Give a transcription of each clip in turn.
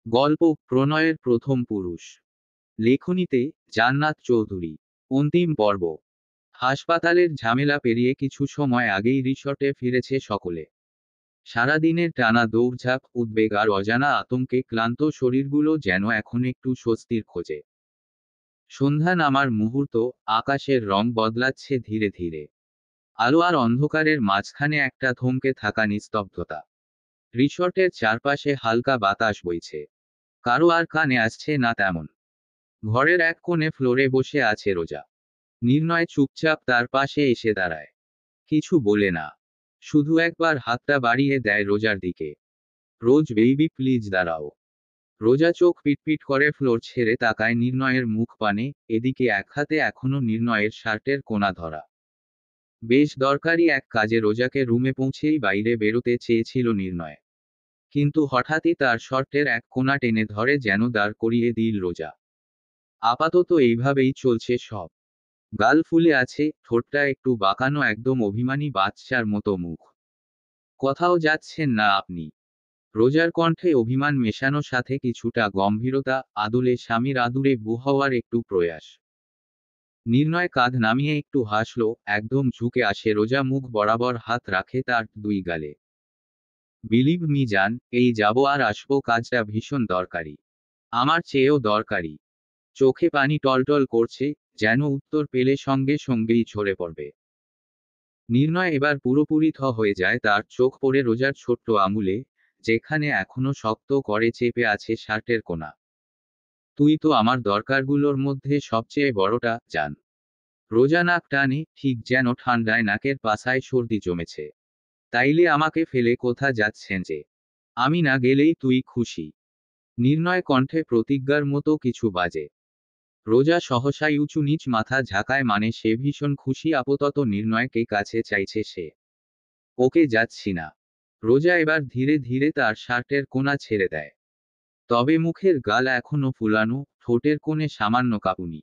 গল্প প্রণয়ের প্রথম পুরুষ। লেখনীতে জান্নাত চৌধুরী। অন্তিম পর্ব। হাসপাতালের ঝামেলা পেরিয়ে কিছু সময় আগেই রিসর্টে ফিরেছে সকলে। সারাদিনের টানা দৌড়ঝাঁপ, উদ্বেগ আর অজানা আতঙ্কে ক্লান্ত শরীরগুলো যেন এখন একটু স্বস্তির খোঁজে। সন্ধ্যা নামার মুহূর্ত, আকাশের রং বদলাচ্ছে ধীরে ধীরে। আলো আর অন্ধকারের মাঝখানে একটা থমকে থাকা নিস্তব্ধতা। রিসর্টের চারপাশে হালকা বাতাস বইছে। কারো আর কানে আসছে না তেমন। ঘরের এক কোণে ফ্লোরে বসে আছে রোজা। নির্ণয় চুপচাপ তার পাশে এসে দাঁড়ায়। কিছু বলে না, শুধু একবার হাতটা বাড়িয়ে দেয় রোজার দিকে। রোজ বেবি প্লিজ দাঁড়াও। রোজা চোখ পিটপিট করে ফ্লোর ছেড়ে তাকায় নির্ণয়ের মুখ পানে। এদিকে এক হাতে এখনো নির্ণয়ের শার্টের কোণা ধরা। বেশ দরকারি এক কাজে রোজাকে রুমে পৌঁছেই বাইরে বেরোতে চেয়েছিল নির্ণয়। কিন্তু হঠাৎই তার শর্টের এক কোণা টেনে ধরে যেন দাঁড় করিয়ে দিল রোজা। আপাতত এইভাবেই চলছে সব। গাল ফুলে আছে, ঠোঁটটা একটু বাঁকানো, একদম অভিমানী বাচ্চার মতো মুখ। কোথাও যাচ্ছেন না আপনি? রোজার কণ্ঠে অভিমান মেশানো, সাথে কিছুটা গম্ভীরতা, আদুলে স্বামীর আদুরে বউ হওয়ার একটু প্রয়াস। নির্ণয় কাঁধ নামিয়ে একটু হাসলো, একদম ঝুঁকে আসে রোজা, মুখ বরাবর হাত রাখে তার দুই গালে। বিলিভ মি জান, এই যাবো আর আসবো, কাজটা ভীষণ দরকারি। আমার চেয়েও দরকারি। চোখে পানি টলটল করছে, যেন উত্তর পেলে সঙ্গে সঙ্গেই ঝরে পড়বে। নির্ণয় এবার পুরোপুরি হয়ে যায়, তার চোখ পড়ে রোজার ছোট্ট আঙুলে, যেখানে এখনো শক্ত করে চেপে আছে শার্টের কোণা। তুই তো আমার দরকারগুলোর মধ্যে সবচেয়ে বড়টা, জান। রোজা নাক টানে, ঠিক যেন ঠান্ডায় নাকের পাশায় সর্দি জমেছে। তাইলে আমাকে ফেলে কোথা যাচ্ছেন যে? আমি না গেলেই তুই খুশি? নির্ণয় কণ্ঠে প্রতিজ্ঞার মতো কিছু বাজে। রোজা সহসাই উঁচু নিচ মাথা ঝাঁকায়, মানে সে ভীষণ খুশি, আপাতত নির্ণয়কে কাছে চাইছে সে। ওকে যাচ্ছি না। রোজা এবার ধীরে ধীরে তার শার্টের কোণা ছেড়ে দেয়। তবে মুখের গাল এখনো ফুলানো, ঠোঁটের কোণে সামান্য কাঁপুনি।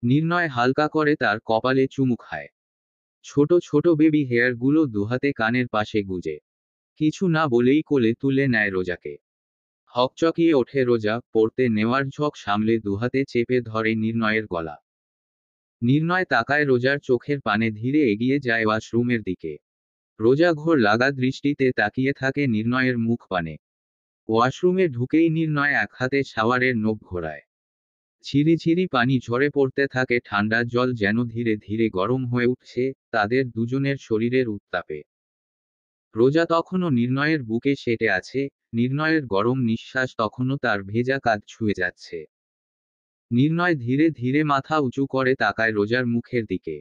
নির্ণয় হালকা করে তার কপালে চুমু খায়। ছোট ছোট বেবি হেয়ারগুলো দুহাতে কানের পাশে গুজে। কিছু না বলেই কোলে তুলে নেয় রোজাকে। হকচকিয়ে ওঠে রোজা, পড়তে নেওয়ার ঝোঁক সামলে দুহাতে চেপে ধরে নির্ণয়ের গলা। নির্ণয় তাকায় রোজার চোখের পানে, ধীরে এগিয়ে যায় ওয়াশরুমের দিকে। রোজা ঘোর লাগা দৃষ্টিতে তাকিয়ে থাকে নির্ণয়ের মুখ পানে। ওয়াশরুমে ঢুকেই নির্ণয় এক হাতে শাওয়ারের নখ ঘোরায়। ঝিরিঝিরি পানি ঝরে পড়তে থাকে, ঠান্ডা জল যেন ধীরে ধীরে গরম হয়ে উঠছে তাদের দুজনের শরীরের উত্তাপে। রোজা তখনও নির্ণয়ের বুকে সেটে আছে, নির্ণয়ের গরম নিঃশ্বাস তখনও তার ভেজা কাঁধ ছুঁয়ে যাচ্ছে। নির্ণয় ধীরে ধীরে মাথা উঁচু করে তাকায় রোজার মুখের দিকে।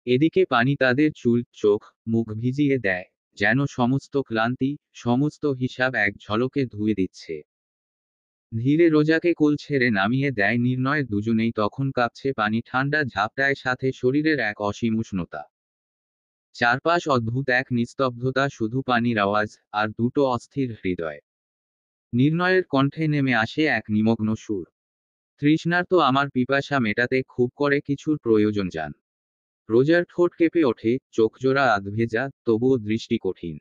এদিকে পানি তাদের চুল, চোখ, মুখ ভিজিয়ে দেয়, যেন সমস্ত ক্লান্তি, সমস্ত হিসাব এক ঝলকে ধুয়ে দিচ্ছে। ধীরে রোজাকে কোল ছেড়ে নামিয়ে দেয় নির্ণয়, দুজনেই তখন কাঁপছে পানি ঠান্ডা ঝাপটায়, সাথে শরীরের এক অসীম উষ্ণতা। চারপাশ অদ্ভুত এক নিস্তব্ধতা, শুধু পানির আওয়াজ, আর দুটো অস্থির হৃদয়। নির্ণয়ের কণ্ঠে নেমে আসে এক নিমগ্ন সুর। তৃষ্ণার তো আমার পিপাসা মেটাতে খুব করে কিছুর প্রয়োজন জান। রোজার ঠোঁট কেঁপে ওঠে, চোখজোড়া আধভেজা, তবুও দৃষ্টি কঠিন।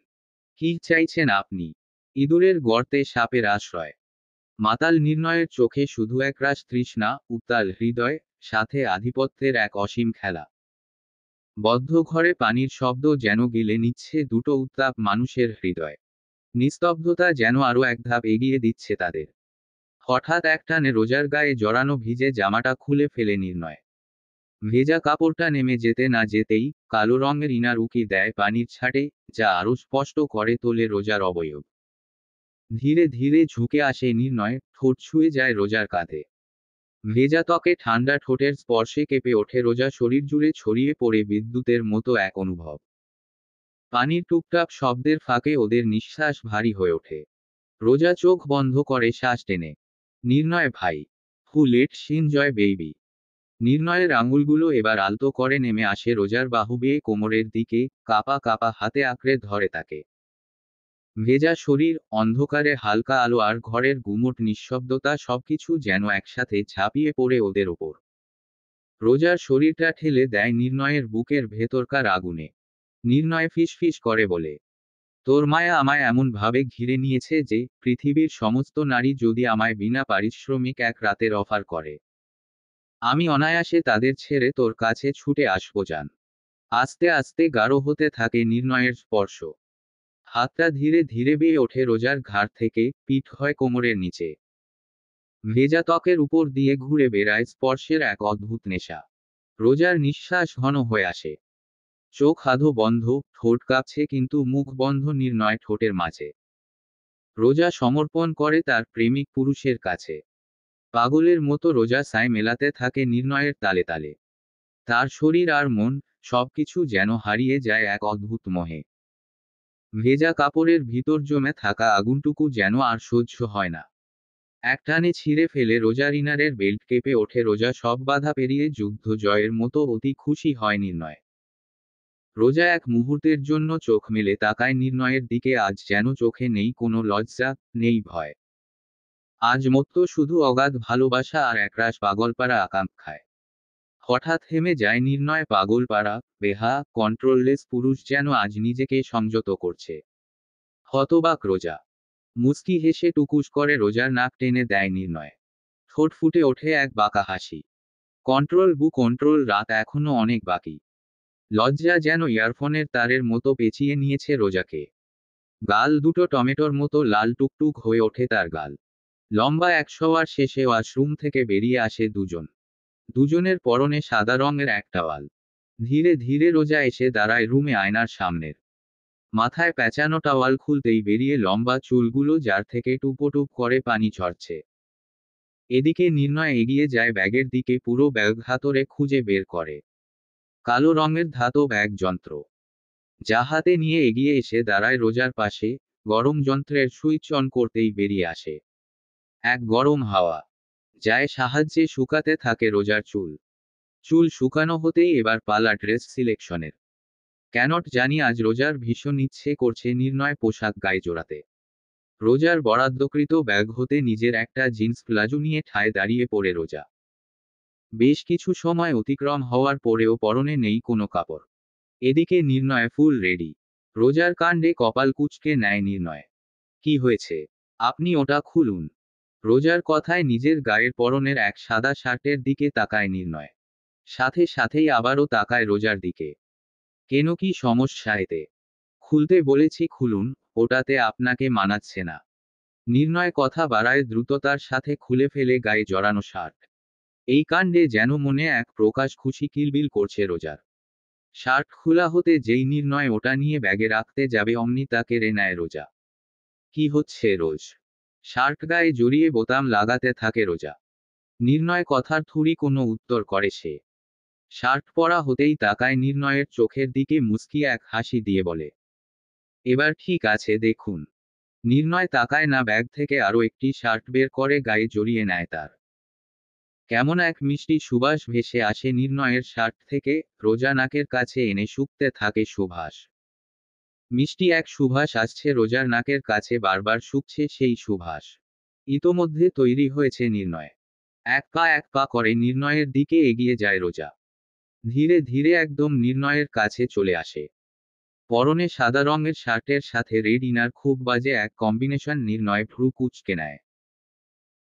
কি চাইছেন আপনি? ইঁদুরের গর্তে সাপের আশ্রয়? মাতাল নির্ণয়ের চোখে শুধু একরাশ তৃষ্ণা, উত্তাল হৃদয়, সাথে আধিপত্যের এক অসীম খেলা। বদ্ধ ঘরে পানির শব্দ যেন গিলে নিচ্ছে দুটো উত্তাপ মানুষের হৃদয়। নিস্তব্ধতা যেন আরো এক ধাপ এগিয়ে দিচ্ছে তাদের। হঠাৎ একটানে রোজার গায়ে জড়ানো ভিজে জামাটা খুলে ফেলে নির্ণয়। ভেজা কাপড়টা নেমে যেতে না যেতেই কালো রঙের ইনার উকি দেয় পানির ছাটে, যা আরো স্পষ্ট করে তোলে রোজার অবয়ব। ধীরে ধীরে ঝুঁকে আসে নির্ণয়, ঠোঁট ছুঁয়ে যায় রোজার কাঁধে। ভেজা ত্বকে ঠান্ডা ঠোঁটের স্পর্শে কেঁপে ওঠে রোজা, শরীর জুড়ে ছড়িয়ে পড়ে বিদ্যুতের মতো এক অনুভব। পানির টুপটাপ শব্দের ফাঁকে ওদের নিঃশ্বাস ভারী হয়ে ওঠে। রোজা চোখ বন্ধ করে শ্বাস টেনে। নির্ণয় ভাই, হু লেট এনজয় বেবি। নির্ণয়ের আঙুলগুলো এবার আলতো করে নেমে আসে রোজার বাহু বেয়ে কোমরের দিকে, কাপা কাপা হাতে আঁকড়ে ধরে তাকে। ভেজা শরীর, অন্ধকারে হালকা আলো আর ঘরের গুমোট নিঃশব্দতা, সবকিছু যেন একসাথে ঝাঁপিয়ে পড়ে ওদের ওপর। রোজার শরীরটা ঠেলে দেয় নির্ণয়ের বুকের ভেতরকার আগুনে। নির্ণয় ফিসফিস করে বলে, তোর মায়া আমায় এমন ভাবে ঘিরে নিয়েছে যে পৃথিবীর সমস্ত নারী যদি আমায় বিনা পারিশ্রমিক এক রাতের অফার করে, আমি অনায়াসে তাদের ছেড়ে তোর কাছে ছুটে আসবো জান। আস্তে আস্তে গাঢ় হতে থাকে নির্ণয়ের স্পর্শ। হাতটা ধীরে ধীরে বেয়ে ওঠে রোজার ঘাড় থেকে, পিঠ হয় কোমরের নিচে। ভেজা ত্বকের উপর দিয়ে ঘুরে বেড়ায় স্পর্শের এক অদ্ভুত নেশা। রোজার নিঃশ্বাস ঘন হয়ে আসে। চোখ আধো বন্ধ, ঠোঁট কাঁপছে কিন্তু মুখ বন্ধ নির্ণয় ঠোঁটের মাঝে। রোজা সমর্পণ করে তার প্রেমিক পুরুষের কাছে। পাগলের মতো রোজা সায় মেলাতে থাকে নির্ণয়ের তালে তালে। তার শরীর আর মন, সবকিছু যেন হারিয়ে যায় এক অদ্ভুত মোহে। ভেজা কাপড়ের ভিতর জমে থাকা আগুনটুকু যেন আর সহ্য হয় না। একটানে ছিঁড়ে ফেলে রোজার ইনারের বেল্ট কেঁপে ওঠে রোজা সব বাধা পেরিয়ে যুদ্ধ জয়ের মতো অতি খুশি হয় নির্ণয়। রোজা এক মুহূর্তের জন্য চোখ মেলে তাকায় নির্ণয়ের দিকে, আজ যেন চোখে নেই কোনো লজ্জা, নেই ভয়। আজ মত্ত শুধু অগাধ ভালোবাসা আর একরাশ পাগলপাড়া আকাঙ্ক্ষায়। হঠাৎ থেমে যায় নির্ণয়, পাগলপাড়া, বেহা, কন্ট্রোললেস পুরুষ যেন আজ নিজেকে সংযত করছে। হতবাক রোজা। মুচকি হেসে টুকুস করে রোজার নাক টেনে দেয় নির্ণয়। ঠোঁট ফুটে ওঠে এক বাঁকা হাসি। কন্ট্রোল, রাত এখনো অনেক বাকি। লজ্জা যেন ইয়ারফোনের তারের মতো পেঁচিয়ে নিয়েছে রোজাকে। গাল দুটো টমেটোর মতো লাল টুকটুক হয়ে ওঠে তার গাল। লম্বা এক শোয়ার শেষে ওয়াশরুম থেকে বেরিয়ে আসে দুজন। দুজনের পরনে সাদা রঙের এক টাওয়াল। ধীরে ধীরে রোজা এসে দাঁড়ায় রুমে আয়নার সামনের। মাথায় পেঁচানো টাওয়াল খুলতেই বেরিয়ে লম্বা চুলগুলো যার থেকে টুপোটুপ করে পানি ঝরছে। এদিকে নির্ণয় এগিয়ে যায় ব্যাগের দিকে, পুরো ব্যাগ হাতরে খুঁজে বের করে। কালো রঙের ধাতব এক যন্ত্র। যা হাতে নিয়ে এগিয়ে এসে দাঁড়ায় রোজার পাশে। গরম যন্ত্রের সুইচ অন করতেই বেরিয়ে আসে এক গরম হাওয়া। যায় সাহায্যে শুকাতে থাকে রোজার চুল। চুল শুকানো হতেই এবার পালা ড্রেস সিলেকশনের। ক্যানট জানি আজ রোজার ভীষণ ইচ্ছে করছে নির্ণয় পোশাক গায়ে জোড়াতে। রোজার বরাদ্দকৃত ব্যাগ হতে নিজের একটা জিন্স প্লাজো নিয়ে ঠায় দাঁড়িয়ে পড়ে রোজা। বেশ কিছু সময় অতিক্রম হওয়ার পরেও পরনে নেই কোনো কাপড়। এদিকে নির্ণয় ফুল রেডি। রোজার কাণ্ডে কপাল কুঁচকে নেয় নির্ণয়। কি হয়েছে? আপনি ওটা খুলুন। রোজার কথায় নিজের গায়ের পরনের এক সাদা শার্টের দিকে তাকায় নির্ণয়। সাথে সাথেই আবারও তাকায় রোজার দিকে। কেন, কি সমস্যা এতে? খুলতে বলেছি খুলুন, ওটাতে আপনাকে মানাচ্ছে না। নির্ণয় কথা বাড়ায় দ্রুততার সাথে খুলে ফেলে গায়ে জড়ানো শার্ট। এই কাণ্ডে যেন মনে এক প্রকাশ খুশি কিলবিল করছে রোজার। শার্ট খোলা হতে যেই নির্ণয় ওটা নিয়ে ব্যাগে রাখতে যাবে অমনি তা কেড়ে নেয় রোজা। কি হচ্ছে রোজ? শার্ট গায়ে জড়িয়ে বোতাম লাগাতে থাকে রোজা। নির্ণয় কথার থুড়ি কোনো উত্তর করে সে। শার্ট পরা হতেই তাকায় নির্ণয়ের চোখের দিকে, মুচকি এক হাসি দিয়ে বলে, এবার ঠিক আছে দেখুন। নির্ণয় তাকায় না, ব্যাগ থেকে আরও একটি শার্ট বের করে গায়ে জড়িয়ে নেয় তার। কেমন এক মিষ্টি সুবাস ভেসে আসে নির্ণয়ের শার্ট থেকে, রোজা নাকের কাছে এনে শুকতে থাকে সুবাস। মিষ্টি এক সুবাস আসছে রোজার নাকের কাছে, বারবার শুকছে সেই সুবাস। ইতোমধ্যে তৈরি হয়েছে নির্ণয়। এক পা করে নির্ণয়ের দিকে এগিয়ে যায় রোজা। ধীরে ধীরে একদম নির্ণয়ের কাছে চলে আসে। পরনে সাদা রঙের শার্টের সাথে রেড ইনার, খুব বাজে এক কম্বিনেশন। নির্ণয় ভ্রু কুঁচকে নেয়।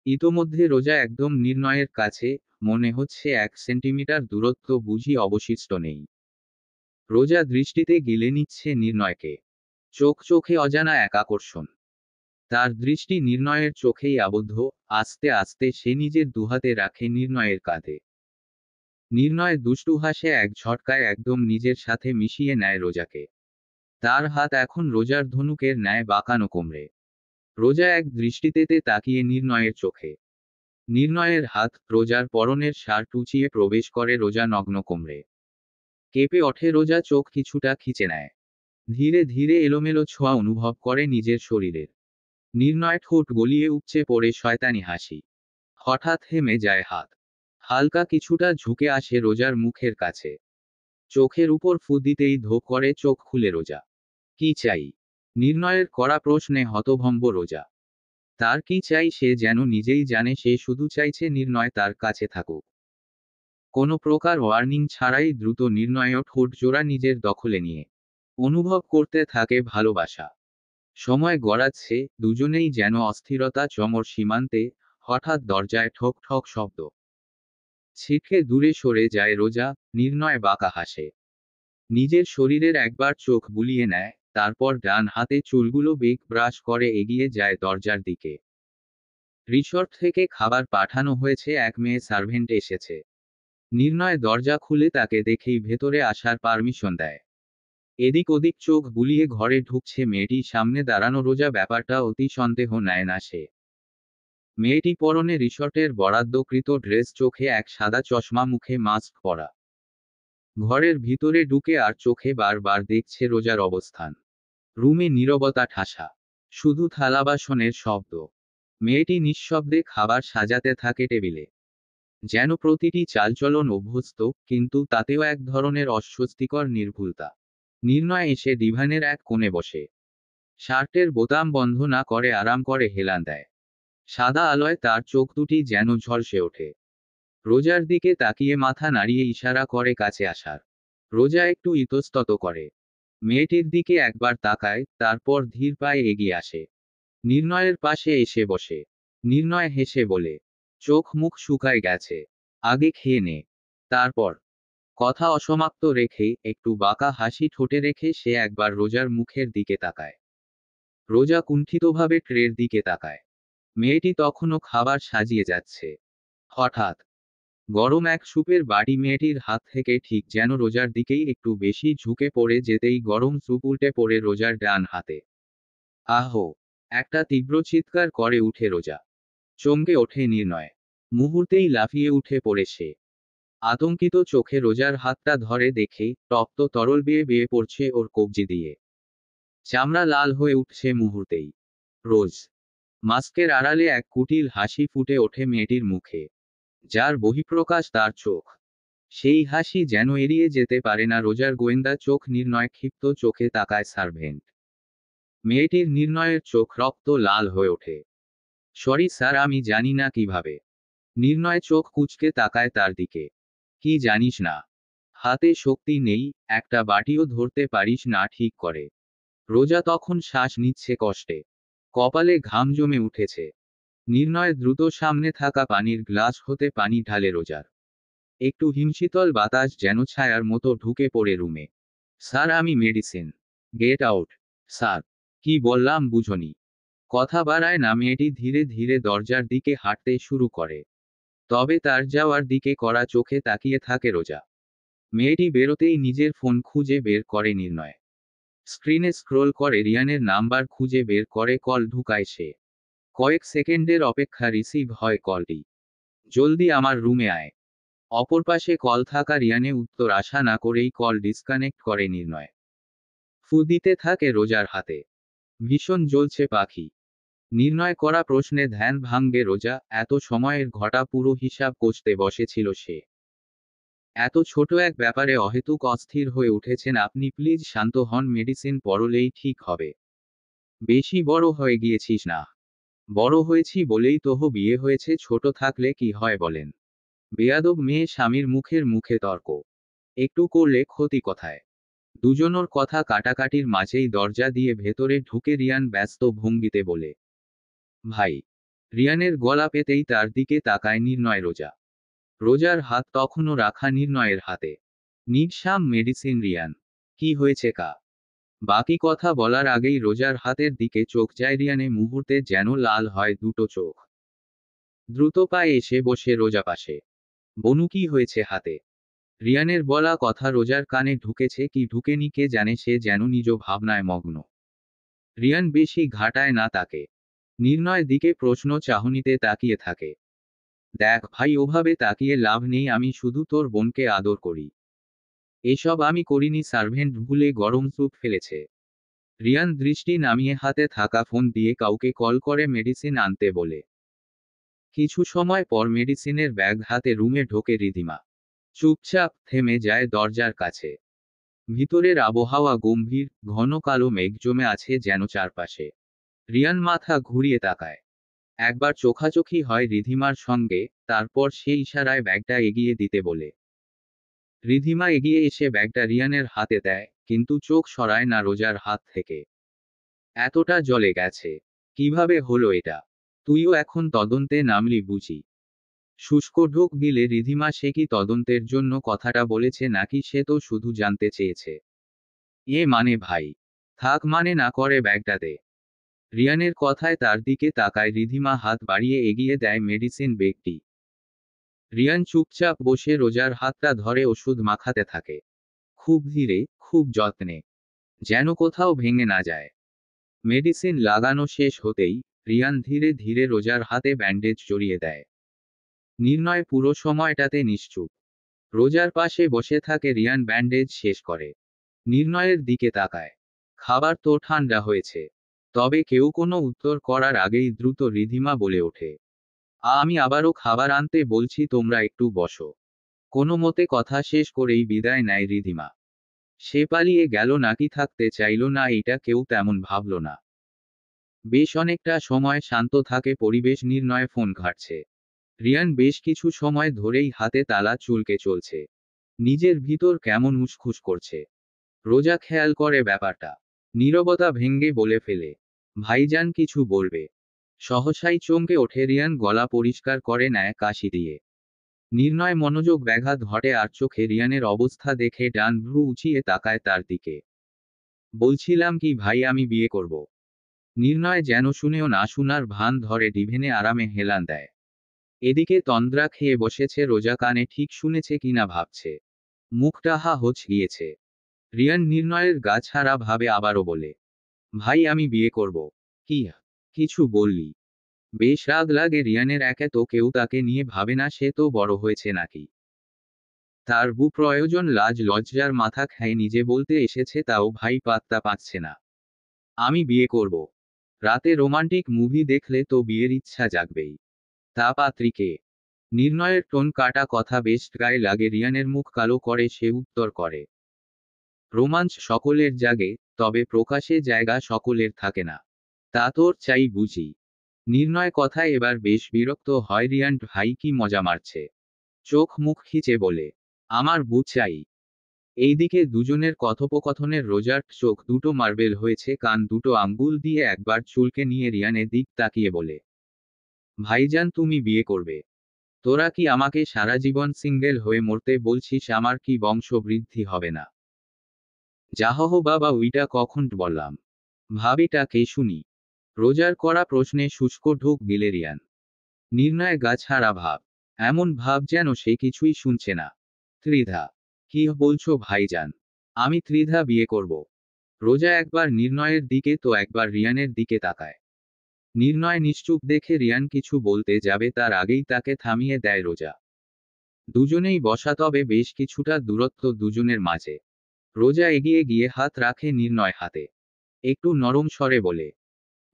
ইতোমধ্যে রোজা একদম নির্ণয়ের কাছে, মনে হচ্ছে 1 সেন্টিমিটার দূরত্ব বুঝি অবশিষ্ট নেই। রোজা দৃষ্টিতে গিলে নিচ্ছে নির্ণয়কে। চোখে অজানা এক আকর্ষণ। তার দৃষ্টি নির্ণয়ের চোখেই আবদ্ধ। আস্তে আস্তে সে নিজের দুহাতে রাখে নির্ণয়ের কাঁধে। নির্ণয় দুষ্টু হাসে এক ঝটকায়, একদম নিজের সাথে মিশিয়ে নেয় রোজাকে। তার হাত এখন রোজার ধনুকের ন্যায় বাঁকানো কোমরে। রোজা এক দৃষ্টিতে তাকিয়ে নির্ণয়ের চোখে। নির্ণয়ের হাত রোজার পরনের শার্ট উঁচিয়ে প্রবেশ করে রোজা নগ্ন কোমরে। কেঁপে ওঠে রোজা, চোখ কিছুটা খিচে নেয়। ধীরে ধীরে এলোমেলো ছোঁয়া অনুভব করে নিজের শরীরের। নির্ণয় ঠোঁট গলিয়ে উপচে পড়ে শয়তানি হাসি। হঠাৎ থেমে যায় হাত। হালকা কিছুটা ঝুঁকে আসে রোজার মুখের কাছে। চোখের উপর ফু দিতেই ধোপ করে চোখ খুলে রোজা। কি চাই? নির্ণয়ের কড়া প্রশ্নে হতভম্ব রোজা। তার কি চাই সে যেন নিজেই জানে, সে শুধু চাইছে নির্ণয় তার কাছে থাকুক। কোনো প্রকার ওয়ার্নিং ছাড়াই দ্রুত নির্ণয় ঠোঁট জোড়া নিজের দখলে নিয়ে অনুভব করতে থাকে ভালোবাসা। সময় গড়াচ্ছে, দুজনেই যেন অস্থিরতা চমর সীমান্তে। হঠাৎ দরজায় ঠক ঠক শব্দ। ছিটকে দূরে সরে যায় রোজা। নির্ণয় বাঁকা হাসে। নিজের শরীরের একবার চোখ বুলিয়ে নেয়, তারপর ডান হাতে চুলগুলো বেগ ব্রাশ করে এগিয়ে যায় দরজার দিকে। রিসর্ট থেকে খাবার পাঠানো হয়েছে, এক মেয়ে সার্ভেন্ট এসেছে। নির্ণয় দরজা খুলে তাকে দেখেই ভেতরে আসার পারমিশন দেয়। এদিক ওদিক চোখ বুলিয়ে ঘরে ঢুকছে মেয়েটি, সামনে দাঁড়ানো রোজা ব্যাপারটা অতি সন্দেহ নেয় না সে। মেয়েটি পরনে রিসর্টের বরাদ্দকৃত ড্রেস, চোখে এক সাদা চশমা, মুখে মাস্ক পরা। ঘরের ভিতরে ঢুকে আর চোখে বারবার দেখছে রোজার অবস্থান। রুমে নীরবতা ঠাসা, শুধু থালা বাসনের শব্দ। মেয়েটি নিঃশব্দে খাবার সাজাতে থাকে টেবিলে, যেন প্রতিটি চালচলন অভ্যস্ত, কিন্তু তাতেও এক ধরনের অস্বস্তিকর নির্ভুলতা। নির্ণয় এসে ডিভানের এক কোণে বসে। শার্টের বোতাম বন্ধ না করে আরাম করে হেলান দেয়। সাদা আলোয় তার চোখ দুটি যেন ঝলসে ওঠে। রোজার দিকে তাকিয়ে মাথা নাড়িয়ে ইশারা করে কাছে আসার। রোজা একটু ইতস্তত করে। মেয়েটির দিকে একবার তাকায়, তারপর ধীর পায়ে এগিয়ে আসে। নির্ণয়ের পাশে এসে বসে। নির্ণয় হেসে বলে, চোখ মুখ শুকায় গেছে, আগে খেয়ে নে। তারপর কথা অসমাপ্ত রেখে একটু বাঁকা হাসি ঠোঁটে রেখে সে একবার রোজার মুখের দিকে তাকায়। রোজা কুণ্ঠিতভাবে ট্রের দিকে তাকায়। মেয়েটি তখনও খাবার সাজিয়ে যাচ্ছে। হঠাৎ গরম এক স্যুপের বাটি মেয়েটির হাত থেকে ঠিক যেন রোজার দিকেই একটু বেশি ঝুঁকে পড়ে যেতেই গরম স্যুপ উল্টে পড়ে রোজার ডান হাতে। আহো! একটা তীব্র চিৎকার করে উঠে রোজা। চমকে ওঠে নির্ণয়। মুহূর্তেই লাফিয়ে উঠে পড়ে সে। আতঙ্কিত চোখে রোজার হাতটা ধরে দেখে রক্ত তরল বেয়ে বেয়ে পড়ছে ওর কবজি দিয়ে। চামড়া লাল হয়ে উঠছে মুহূর্তেই। রোজ মাস্কের আড়ালে এক কুটিল হাসি ফুটে ওঠে মেয়েটির মুখে, যার বহিঃপ্রকাশ তার চোখ। সেই হাসি যেন এড়িয়ে যেতে পারে না রোজার গোয়েন্দা চোখ। নির্ণয় ক্ষিপ্ত চোখে তাকায় সার্ভেন্ট। মেয়েটির নির্ণয়ের চোখ রক্ত লাল হয়ে ওঠে। সরি স্যার, আমি জানি না কিভাবে। নির্ণয় চোখ কুঁচকে তাকায় তার দিকে। কি জানিস না? হাতে শক্তি নেই, একটা বাটিও ধরতে পারিস না ঠিক করে। রোজা তখন শ্বাস নিচ্ছে কষ্টে। কপালে ঘাম জমে উঠেছে। নির্ণয় দ্রুত সামনে থাকা পানির গ্লাস হতে পানি ঢালে রোজার। একটু হিমশীতল বাতাস যেন ছায়ার মতো ঢুকে পড়ে রুমে। স্যার, আমি মেডিসিন। Get out. স্যার, কি বললাম বুঝনি? কথা বাড়ায় না মেয়েটি ধীরে ধীরে দরজার দিকে হাঁটতে শুরু করে। তবে তার যাওয়ার দিকে কড়া চোখে তাকিয়ে থাকে রোজা। মেয়েটি বেরোতেই নিজের ফোন খুঁজে বের করে নির্ণয়। স্ক্রিনে স্ক্রোল করে রিয়ানের নাম্বার খুঁজে বের করে কল ঢুকায় সে। কয়েক সেকেন্ডের অপেক্ষা, রিসিভ হয় কলটি। জলদি আমার রুমে আয়। অপর পাশে কল থাকা রিয়ানে উত্তর আশা না করেই কল ডিসকানেক্ট করে নির্ণয়। ফু দিতে থাকে রোজার হাতে। ভীষণ জ্বলছে পাখি। নির্ণয় করা প্রশ্নে ধ্যান ভাঙবে রোজা। এত সময়ের ঘটা পুরো হিসাব কষতে বসেছিল সে। এত ছোট এক ব্যাপারে অহেতুক অস্থির হয়ে উঠেছেন আপনি। প্লিজ শান্ত হন, মেডিসিন পরলেই ঠিক হবে। বেশি বড় হয়ে গিয়েছিস না? বড় হয়েছি বলেই তো বিয়ে হয়েছে, ছোট থাকলে কি হয় বলেন? বেয়াদব মেয়ে স্বামীর মুখের মুখে তর্ক। একটু করলে ক্ষতি কোথায়? দুজনোর কথা কাটাকাটির মাঝেই দরজা দিয়ে ভেতরে ঢুকে রিয়ান ব্যস্ত ভঙ্গিতে বলে, ভাই। রিয়ানের গলা পেতেই তার দিকে তাকায় নির্ণয়। রোজা। রোজার হাত তখনও রাখা নির্ণয়ের হাতে। নিঃসাম মেডিসিন। রিয়ান, কি হয়েছে কা? বাকি কথা বলার আগেই রোজার হাতের দিকে চোখ যায় রিয়ানে। মুহূর্তে যেন লাল হয় দুটো চোখ। দ্রুত পায়ে এসে বসে রোজা পাশে। বনু, কি হয়েছে হাতে? রিয়ানের বলা কথা রোজার কানে ঢুকেছে কি ঢুকেনি কে জানে, সে যেন নিজ ভাবনায় মগ্ন। রিয়ান বেশি ঘাটায় না তাকে। নির্ণয় দিকে প্রশ্ন চাহনিতে তাকিয়ে থাকে। দেখ ভাই, ওভাবে তাকিয়ে লাভ নেই, আমি শুধু তোর বোনকে আদর করি। এসব আমি করিনি। সার্ভেন্ট ভুলে গরম স্যুপ ফেলেছে। রিয়ান দৃষ্টি নামিয়ে হাতে থাকা ফোন দিয়ে কাউকে কল করে মেডিসিন আনতে বলে। কিছু সময় পর মেডিসিনের ব্যাগ হাতে রুমে ঢোকে রিধিমা। চুপচাপ থেমে যায় দরজার কাছে। ভিতরের আবহাওয়া গম্ভীর, ঘন কালো মেঘ জমে আছে যেন চারপাশে। রিয়ান মাথা ঘুরিয়ে তাকায়। একবার চোখাচোখি হয় রিধিমার সঙ্গে, তারপর সে ইশারায় ব্যাগটা এগিয়ে দিতে বলে। রিধিমা এগিয়ে এসে ব্যাগটা রিয়ানের হাতে দেয়, কিন্তু চোখ সরায় না রোজার হাত থেকে। এতটা জলে গেছে, কিভাবে হলো এটা? তুইও এখন তদন্তে নামলি বুঝি? শুষ্ক ঢোক গিলে রিধিমা সে কি তদন্তের জন্য কথাটা বলেছে নাকি সে তো শুধু জানতে চেয়েছে? মানে ভাই, থাক মানে না করে ব্যাগটা দে। রিয়ানের কথায় তার দিকে তাকায় রিধিমা, হাত বাড়িয়ে এগিয়ে দেয় মেডিসিন বেগটি। রিয়ান চুপচাপ বসে রোজার হাতটা ধরে ওষুধ মাখাতে থাকে, খুব ধীরে, খুব যত্নে, যেন কোথাও ভেঙে না যায়। মেডিসিন লাগানো শেষ হতেই রিয়ান ধীরে ধীরে রোজার হাতে ব্যান্ডেজ জড়িয়ে দেয়। নির্ণয় পুরো সময়টাতে নিশ্চুপ। রোজার পাশে বসে থাকে রিয়ান ব্যান্ডেজ শেষ করে। নির্ণয়ের দিকে তাকায়। খাবার তো ঠান্ডা হয়েছে। তবে কেউ কোনো উত্তর করার আগেই দ্রুত রিধিমা বলে ওঠে, আমি আবারও খাবার আনতে বলছি, তোমরা একটু বসো। কোনো মতে কথা শেষ করেই বিদায় নেয় রিধিমা। সে পালিয়ে গেল নাকি থাকতে চাইল না এটা কেউ তেমন ভাবল না। বেশ অনেকটা সময় শান্ত থাকে পরিবেশ। নির্ণয় ফোন ঘাটছে। রিয়ান বেশ কিছু সময় ধরেই হাতে তালা চুলকে চলছে। নিজের ভিতর কেমন উসখুস করছে। রোজা খেয়াল করে ব্যাপারটা। নীরবতা ভেঙ্গে বলে ফেলে, ভাইজান কিছু বলবে? সহসাই চমকে ওঠে রিয়ান, গলা পরিষ্কার করে নেয় কাশি দিয়ে। নির্ণয় মনোযোগ ব্যাঘাত ঘটে আর চোখে রিয়ানের অবস্থা দেখে ডান ভ্রু উঁচিয়ে তাকায় তার দিকে। বলছিলাম কি ভাই, আমি বিয়ে করব। নির্ণয় যেন শুনেও না শোনার ভান ধরে ডিভেনে আরামে হেলান দেয়। এদিকে তন্দ্রা খেয়ে বসেছে রোজা, কানে ঠিক শুনেছে কিনা ভাবছে। মুখটা হা হচ গিয়েছে। রিয়ান নির্ণয়ের গা ছাড়া ভাবে আবারও বলে, ভাই আমি বিয়ে করব। কি কিছু বললি? বেশ রাগ লাগে রিয়ানের। একে তো কেউ তাকে নিয়ে ভাবে না, সে তো বড় হয়েছে নাকি? তার প্রয়োজন লাজ লজ্জার মাথা খায়, নিজে বলতে এসেছে তাও ভাই পাত্তা পাচ্ছে না। আমি বিয়ে করব। রাতে রোমান্টিক মুভি দেখলে তো বিয়ের ইচ্ছা জাগবেই। তা পাত্রীকে? নির্ণয়ের টোন কাটা কথা বেশ গায়ে লাগে। রিয়ানের মুখ কালো করে সে উত্তর করে, রোমাঞ্চ সকলের জাগে, তবে প্রকাশে জায়গা সকলের থাকে না। তা তোর চাই বুঝি? নির্ণয় কথায় এবার বেশ বিরক্ত হয় রিয়ান। ভাই কি মজা মারছে? চোখ মুখ খিচে বলে, আমার চাই। এইদিকে দুজনের কথোপকথনের রোজার চোখ দুটো মার্বেল হয়েছে। কান দুটো আঙ্গুল দিয়ে একবার চুলকে নিয়ে রিয়ানের দিক তাকিয়ে বলে, ভাইজান তুমি বিয়ে করবে? তোরা কি আমাকে সারা জীবন সিঙ্গেল হয়ে মরতে বলছিস? আমার কি বংশ বৃদ্ধি হবে না? যাহহ বাবা, ওইটা কখন বললাম? ভাবিটা কে শুনি? রোজার করা প্রশ্নে শুষ্ক ঢোক গিলে রিয়ান। নির্ণয় গা ছাড়া ভাব, এমন ভাব যেন সে কিছুই শুনছে না। ত্রিধা? কি বলছো ভাইজান? আমি ত্রিধা বিয়ে করব। রোজা একবার নির্ণয়ের দিকে তো একবার রিয়ানের দিকে তাকায়। নির্ণয় নিশ্চুপ দেখে রিয়ান কিছু বলতে যাবে তার আগেই তাকে থামিয়ে দেয় রোজা। দুজনেই বসা, তবে বেশ কিছুটা দূরত্ব দুজনের মাঝে। রোজা এগিয়ে গিয়ে হাত রাখে নির্ণয় হাতে। একটু নরম স্বরে বলে,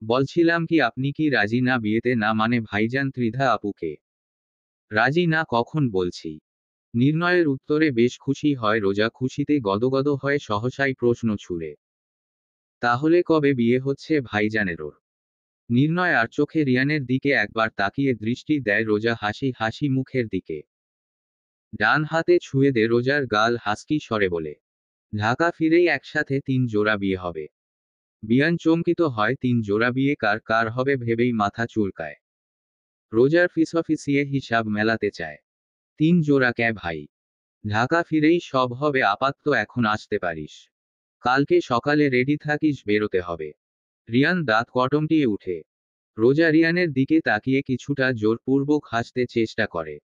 বলছিলাম কি আপনি কি রাজি না বিয়েতে? না মানে ভাইজান ত্রিধা আপুকে? রাজি না কখন বলছি? নির্ণয়ের উত্তরে বেশ খুশি হয় রোজা। খুশিতে গদগদ হয়ে সহসাই প্রশ্ন ছুড়ে, তাহলে কবে বিয়ে হচ্ছে ভাইজানেরও? নির্ণয় আর চোখে রিয়ানের দিকে একবার তাকিয়ে দৃষ্টি দেয় রোজা হাসি হাসি মুখের দিকে। ডান হাতে ছুঁয়ে দে রোজার গাল হাসকি স্বরে বলে, ঢাকা ফিরেই একসাথে 3 জোড়া বিয়ে হবে। বিয়ান চমকিত হয়। 3 জোড়া বিয়ে কার কার হবে ভেবেই মাথা চুলকায়। রোজার ফিসফিসিয়ে হিসাব মেলাতে চায়, 3 জোড়া কে ভাই? ঢাকা ফিরেই সব হবে। আপাতত এখন আসতে পারিস। কালকে সকালে রেডি থাকিস, বেরোতে হবে। রিয়ান দাঁত কটমটিয়ে উঠে। রোজা রিয়ানের দিকে তাকিয়ে কিছুটা জোরপূর্বক হাসতে চেষ্টা করে।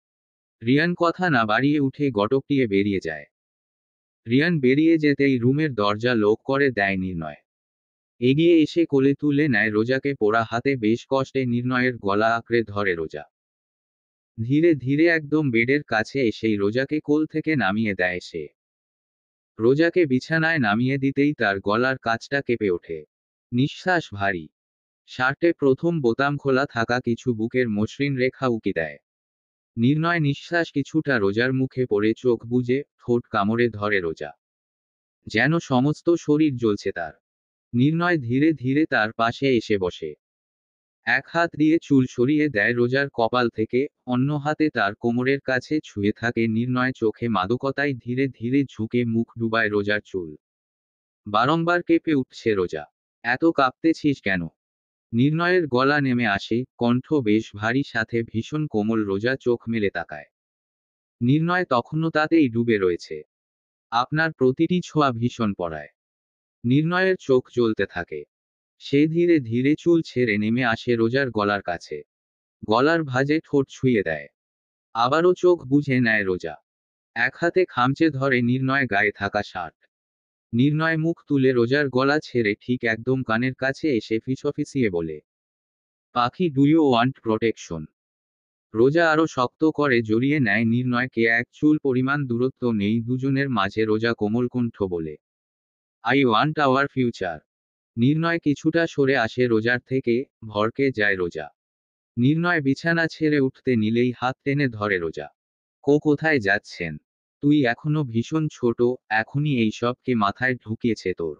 রিয়ান কথা না বাড়িয়ে উঠে গটকটিয়ে বেরিয়ে যায়। রিয়ান বেরিয়ে যেতেই রুমের দরজা লক করে দেয় নির্ণয়। এগিয়ে এসে কোলে তুলে নেয় রোজাকে পোড়া হাতে। বেশ কষ্টে নির্ণয়ের গলা আঁকড়ে ধরে রোজা। ধীরে ধীরে একদম বেডের কাছে এসেই রোজাকে কোল থেকে নামিয়ে দেয় সে। রোজাকে বিছানায় নামিয়ে দিতেই তার গলার কাছটা কেঁপে ওঠে। নিঃশ্বাস ভারী। শার্টে প্রথম বোতাম খোলা থাকা কিছু বুকের মসৃণ রেখা উকি দেয়। নির্ণয় নিঃশ্বাস কিছুটা রোজার মুখে পড়ে চোখ বুজে ঠোঁট কামড়ে ধরে রোজা। যেন সমস্ত শরীর জ্বলছে তার। নির্ণয় ধীরে ধীরে তার পাশে এসে বসে। এক হাত দিয়ে চুল সরিয়ে দেয় রোজার কপাল থেকে, অন্য হাতে তার কোমরের কাছে ছুঁয়ে থাকে নির্ণয়। চোখে মাদকতায় ধীরে ধীরে ঝুঁকে মুখ ডুবায় রোজার চুল। বারংবার কেঁপে উঠছে রোজা। এত কাঁপতেছিস কেন? নির্ণয়ের গলা নেমে আসে, কণ্ঠ বেশ ভারী, সাথে ভীষণ কোমল। রোজা চোখ মেলে তাকায়। নির্ণয় তখনও তাতেই ডুবে রয়েছে। আপনার প্রতিটি ছোঁয়া ভীষণ পড়ায়। নির্ণয়ের চোখ জ্বলতে থাকে। সে ধীরে ধীরে চুল ছেড়ে নেমে আসে রোজার গলার কাছে। গলার ভাঁজে ঠোঁট ছুঁয়ে দেয়। আবারও চোখ বুজে নেয় রোজা। এক হাতে খামচে ধরে নির্ণয় গায়ে থাকা শার্ট। নির্ণয় মুখ তুলে রোজার গলা ছেড়ে ঠিক একদম কানের কাছে এসে ফিসফিসিয়ে বলে, পাখি, ডু ইউ ওয়ান্ট প্রোটেকশন? রোজা আরো শক্ত করে জড়িয়ে নেয় নির্ণয়কে। এক চুল পরিমাণ দূরত্ব নেই দুজনের মাঝে। রোজা কোমল কণ্ঠ বলে, আই ওয়ান্ট আওয়ার ফিউচার। নির্ণয় কিছুটা সরে আসে রোজার থেকে। ভরকে যায় রোজা। নির্ণয় বিছানা ছেড়ে উঠতে নিলেই হাত টেনে ধরে রোজা। কোথায় যাচ্ছেন? তুই এখনো ভীষণ ছোট, এখনই এই সব কে মাথায় ঢুকিয়েছে তোর?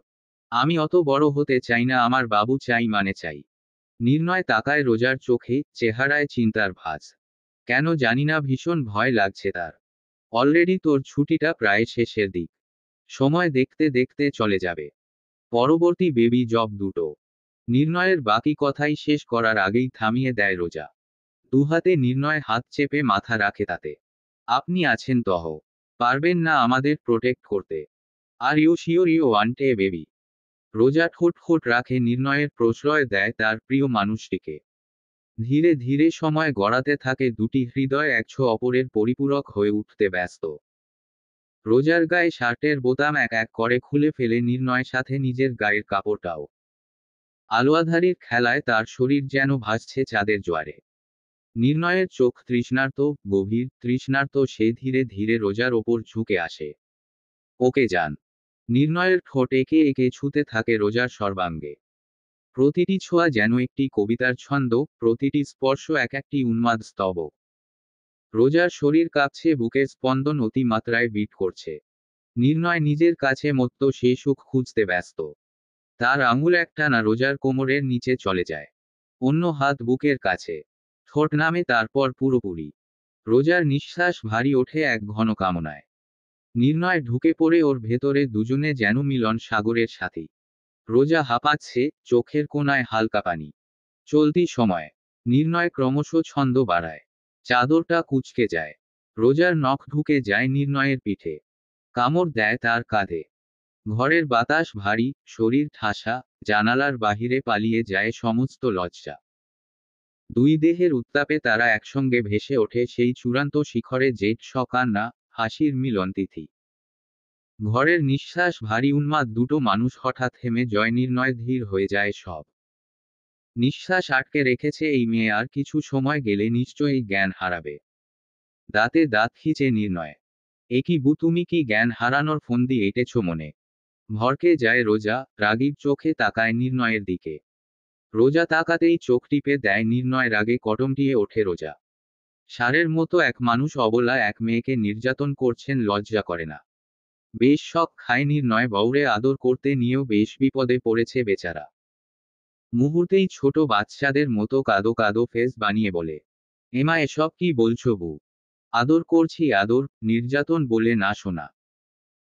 আমি অত বড় হতে চাই না, আমার বাবু চাই, মানে চাই। নির্ণয় তাকায় রোজার চোখে, চেহারায় চিন্তার ভাঁজ। কেন জানি না ভীষণ ভয় লাগছে তার। অলরেডি তোর ছুটিটা প্রায় শেষের দিক। সময় দেখতে দেখতে চলে যাবে। পরবর্তী বেবি জব দুটো। নির্ণয়ের বাকি কথাই শেষ করার আগেই থামিয়ে দেয় রোজা। দুহাতে নির্ণয় হাত চেপে মাথা রাখে তাতে। আপনি আছেন তহ? পারবেন না আমাদের প্রোটেক্ট করতে? Are you sure you want a baby? Roza ঠোঁট রাখে। নির্ণয়ের প্রশ্রয় দেয় তার প্রিয় মানুষটিকে। ধীরে ধীরে সময় গড়াতে থাকে। দুটি হৃদয় একশো অপরের পরিপূরক হয়ে উঠতে ব্যস্ত। রোজার গায়ে শার্টের বোতাম এক এক করে খুলে ফেলে নির্ণয়, সাথে নিজের গায়ের কাপড়টাও। আলোয়াধারীর খেলায় তার শরীর যেন ভাসছে চাঁদের জোয়ারে। নির্ণয়ের চোখ তৃষ্ণার্ত, গভীর তৃষ্ণার্ত। সে ধীরে ধীরে রোজার ওপর ঝুঁকে আসে। ওকে যান। নির্ণয়ের ঠোঁট একে একে ছুতে থাকে রোজার সর্বাঙ্গে। প্রতিটি ছোঁয়া যেন একটি কবিতার ছন্দ, প্রতিটি স্পর্শ এক একটি উন্মাদ স্তবক। রোজার শরীর কাঁপছে, বুকের স্পন্দন অতিমাত্রায় বিট করছে। নির্ণয় নিজের কাছে মত্ত, সে সুখ খুঁজতে ব্যস্ত। তার আঙুল একটানা রোজার কোমরের নিচে চলে যায়। অন্য হাত বুকের কাছে। ঠোঁট নামে, তারপর পুরোপুরি। রোজার নিঃশ্বাস ভারী ওঠে এক ঘন কামনায়। নির্ণয় ঢুকে পড়ে ওর ভেতরে, দুজনে যেন মিলন সাগরের সাথী। রোজা হাঁপাচ্ছে, চোখের কোণায় হালকা পানি। চলতি সময় নির্ণয় ক্রমশ ছন্দ বাড়ায়। চাদরটা কুঁচকে যায়। রোজার নখ ঢুকে যায় নির্ণয়ের পিঠে। কামড় দেয় তার কাঁধে। ঘরের বাতাস ভারী, শরীর ঠাসা। জানালার বাহিরে পালিয়ে যায় সমস্ত লজ্জা। দুই দেহের উত্তাপে তারা একসঙ্গে ভেসে ওঠে সেই চূড়ান্ত শিখরে, জেট সকান্না, হাসির মিলন তিথি। ঘরের নিঃশ্বাস ভারী, উন্মাদ দুটো মানুষ হঠাৎ থেমে জয়। নির্ণয় ধীর হয়ে যায় সব। নিঃশ্বাস আটকে রেখেছে এই মেয়ে, আর কিছু সময় গেলে নিশ্চয়ই জ্ঞান হারাবে। দাঁতে দাঁত খিচে নির্ণয়। একি বু, তুমি কি জ্ঞান হারানোর ফন্দি এঁটেছ মনে? ভরকে যায় রোজা, রাগীর চোখে তাকায় নির্ণয়ের দিকে। রোজা তাকাতেই চোখ টিপে দেয় নির্ণয়। রাগে কটমটিয়ে ওঠে রোজা। ষাঁড়ের মতো এক মানুষ অবলা এক মেয়েকে নির্যাতন করছেন, লজ্জা করে না? বেশ শখ খায় নির্ণয়। বউরে আদর করতে নিয়েও বেশ বিপদে পড়েছে বেচারা। মুহূর্তেই ছোট বাচ্চাদের মতো কাদো কাদো ফেস বানিয়ে বলে, এমা এসব কি বলছো বউ? আদর করছি আদর, নির্যাতন বলে না শোনা।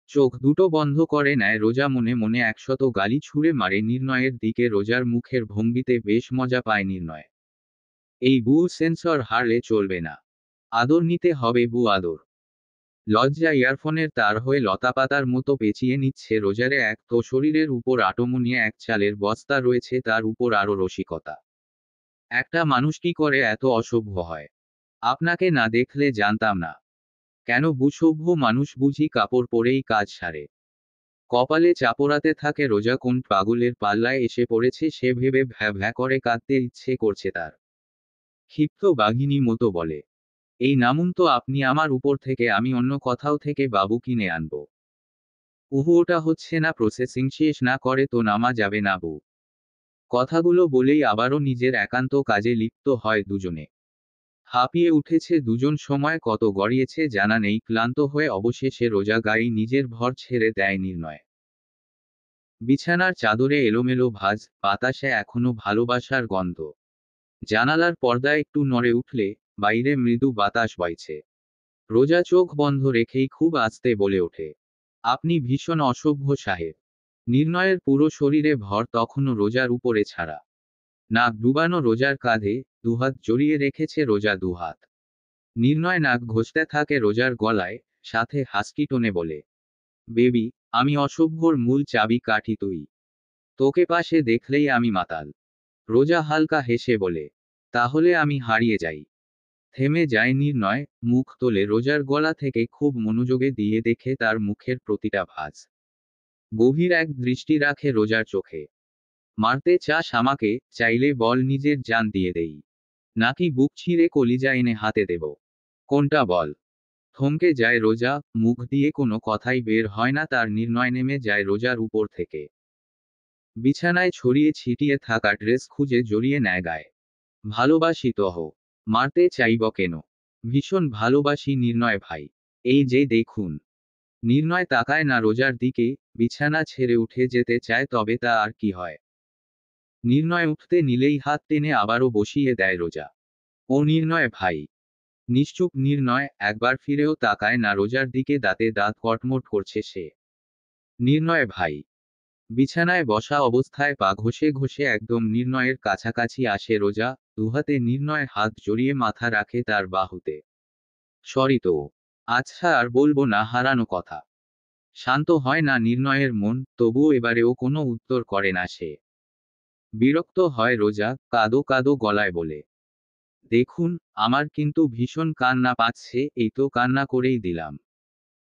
চোখ দুটো বন্ধ করে নেয় রোজা। মনে মনে একশত গালি ছুঁড়ে মারে নির্ণয়ের দিকে। রোজার মুখের ভঙ্গিতে বেশ মজা পায় নির্ণয়। এই বু সেন্সর হারলে চলবে না। আদর নিতে হবে বু, আদর। লজ্জা ইয়ারফোনের তার হয়ে লতাপাতার মতো পেঁচিয়ে নিচ্ছে রোজারে। এক তো শরীরের উপর আটমনিয়ে এক চালের বস্তা, রয়েছে তার উপর আরো রসিকতা। একটা মানুষ কি করে এত অসভ্য হয়? আপনাকে না দেখলে জানতাম না। কেন বুসভ্য মানুষ বুঝি কাপড় পরেই কাজ সারে? কপালে চাপড়াতে থাকে রোজা। কোন পাগলের পাল্লায় এসে পড়েছে সে ভেবে ভ্যা ভ্যা করে কাঁদতে ইচ্ছে করছে তার। ক্ষিপ্ত বাঘিনী মতো বলে, এই নামুন তো আপনি আমার উপর থেকে, আমি অন্য কোথাও থেকে বাবু কিনে আনব। ওটা হচ্ছে না, প্রসেসিং শেষ না করে তো নামা যাবে না বউ। কথাগুলো বলেই আবারও নিজের একান্ত কাজে লিপ্ত হয় দুজনে। হাঁপিয়ে উঠেছে দুজন, সময় কত গড়িয়েছে জানা নেই। ক্লান্ত হয়ে অবশেষে রোজা গায়ে নিজের ভর ছেড়ে দেয় নির্ণয়। বিছানার চাদরে এলোমেলো ভাঁজ, বাতাসে এখনো ভালোবাসার গন্ধ। জানালার পর্দা একটু নড়ে উঠলে বাইরে মৃদু বাতাস বইছে। রোজা চোখ বন্ধ রেখেই খুব আস্তে বলে ওঠে, আপনি ভীষণ অসভ্য সাহেব। নির্ণয়ের পুরো শরীরে ভর তখনও রোজার উপরে ছাড়া। নাক ডুবানো রোজার কাঁধে, দুহাত জড়িয়ে রেখেছে রোজা দুহাত। নির্ণয় নাক ঘষতে থাকে রোজার গলায়, সাথে হাসকি টোনে বলে, বেবি, আমি অসভ্যর মূল চাবি কাঠি তুই। তোকে পাশে দেখলেই আমি মাতাল। রোজা হালকা হেসে বলে, তাহলে আমি হারিয়ে যাই। থেমে যায় নির্ণয়, মুখ তোলে রোজার গলা থেকে খুব মনোযোগে দিয়ে দেখে তার মুখের প্রতিটা ভাঁজ। গভীর এক দৃষ্টি রাখে রোজার চোখে। মারতে চাস আমাকে, চাইলে বল নিজের জান দিয়ে দেই। নাকি বুক ছিঁড়ে কলিজা এনে হাতে দেব? কোনটা বল? থমকে যায় রোজা, মুখ দিয়ে কোনো কথাই বের হয় না তার। নির্ণয় নেমে যায় রোজার উপর থেকে। বিছানায় ছড়িয়ে ছিটিয়ে থাকা ড্রেস খুঁজে জড়িয়ে নেয় গায়ে। ভালোবাসি তহ। মারতে চাইব কেন? ভীষণ ভালোবাসি নির্ণয় ভাই। এই যে দেখুন। নির্ণয় তাকায় না রোজার দিকে, বিছানা ছেড়ে উঠে যেতে চায়, তবে তা আর কি হয়। নির্ণয় উঠতে নিলেই হাত টেনে আবারও বসিয়ে দেয় রোজা। ও নির্ণয় ভাই। নিশ্চুপ নির্ণয় একবার ফিরেও তাকায় না রোজার দিকে, দাঁতে দাঁত কটমট করছে সে। নির্ণয় ভাই। বিছানায় বসা অবস্থায় পা ঘষে ঘষে একদম নির্ণয়ের কাছাকাছি আসে রোজা, দুহাতে নির্ণয় হাত জড়িয়ে মাথা রাখে তার বাহুতে। সরি তো। আচ্ছা আর বলবো না হারানো কথা। শান্ত হয় না নির্ণয়ের মন, তবুও এবারেও কোনো উত্তর করে না সে। বিরক্ত হয় রোজা, কাদো কাদো গলায় বলে, দেখুন, আমার কিন্তু ভীষণ কান্না পাচ্ছে, এই তো কান্না করেই দিলাম।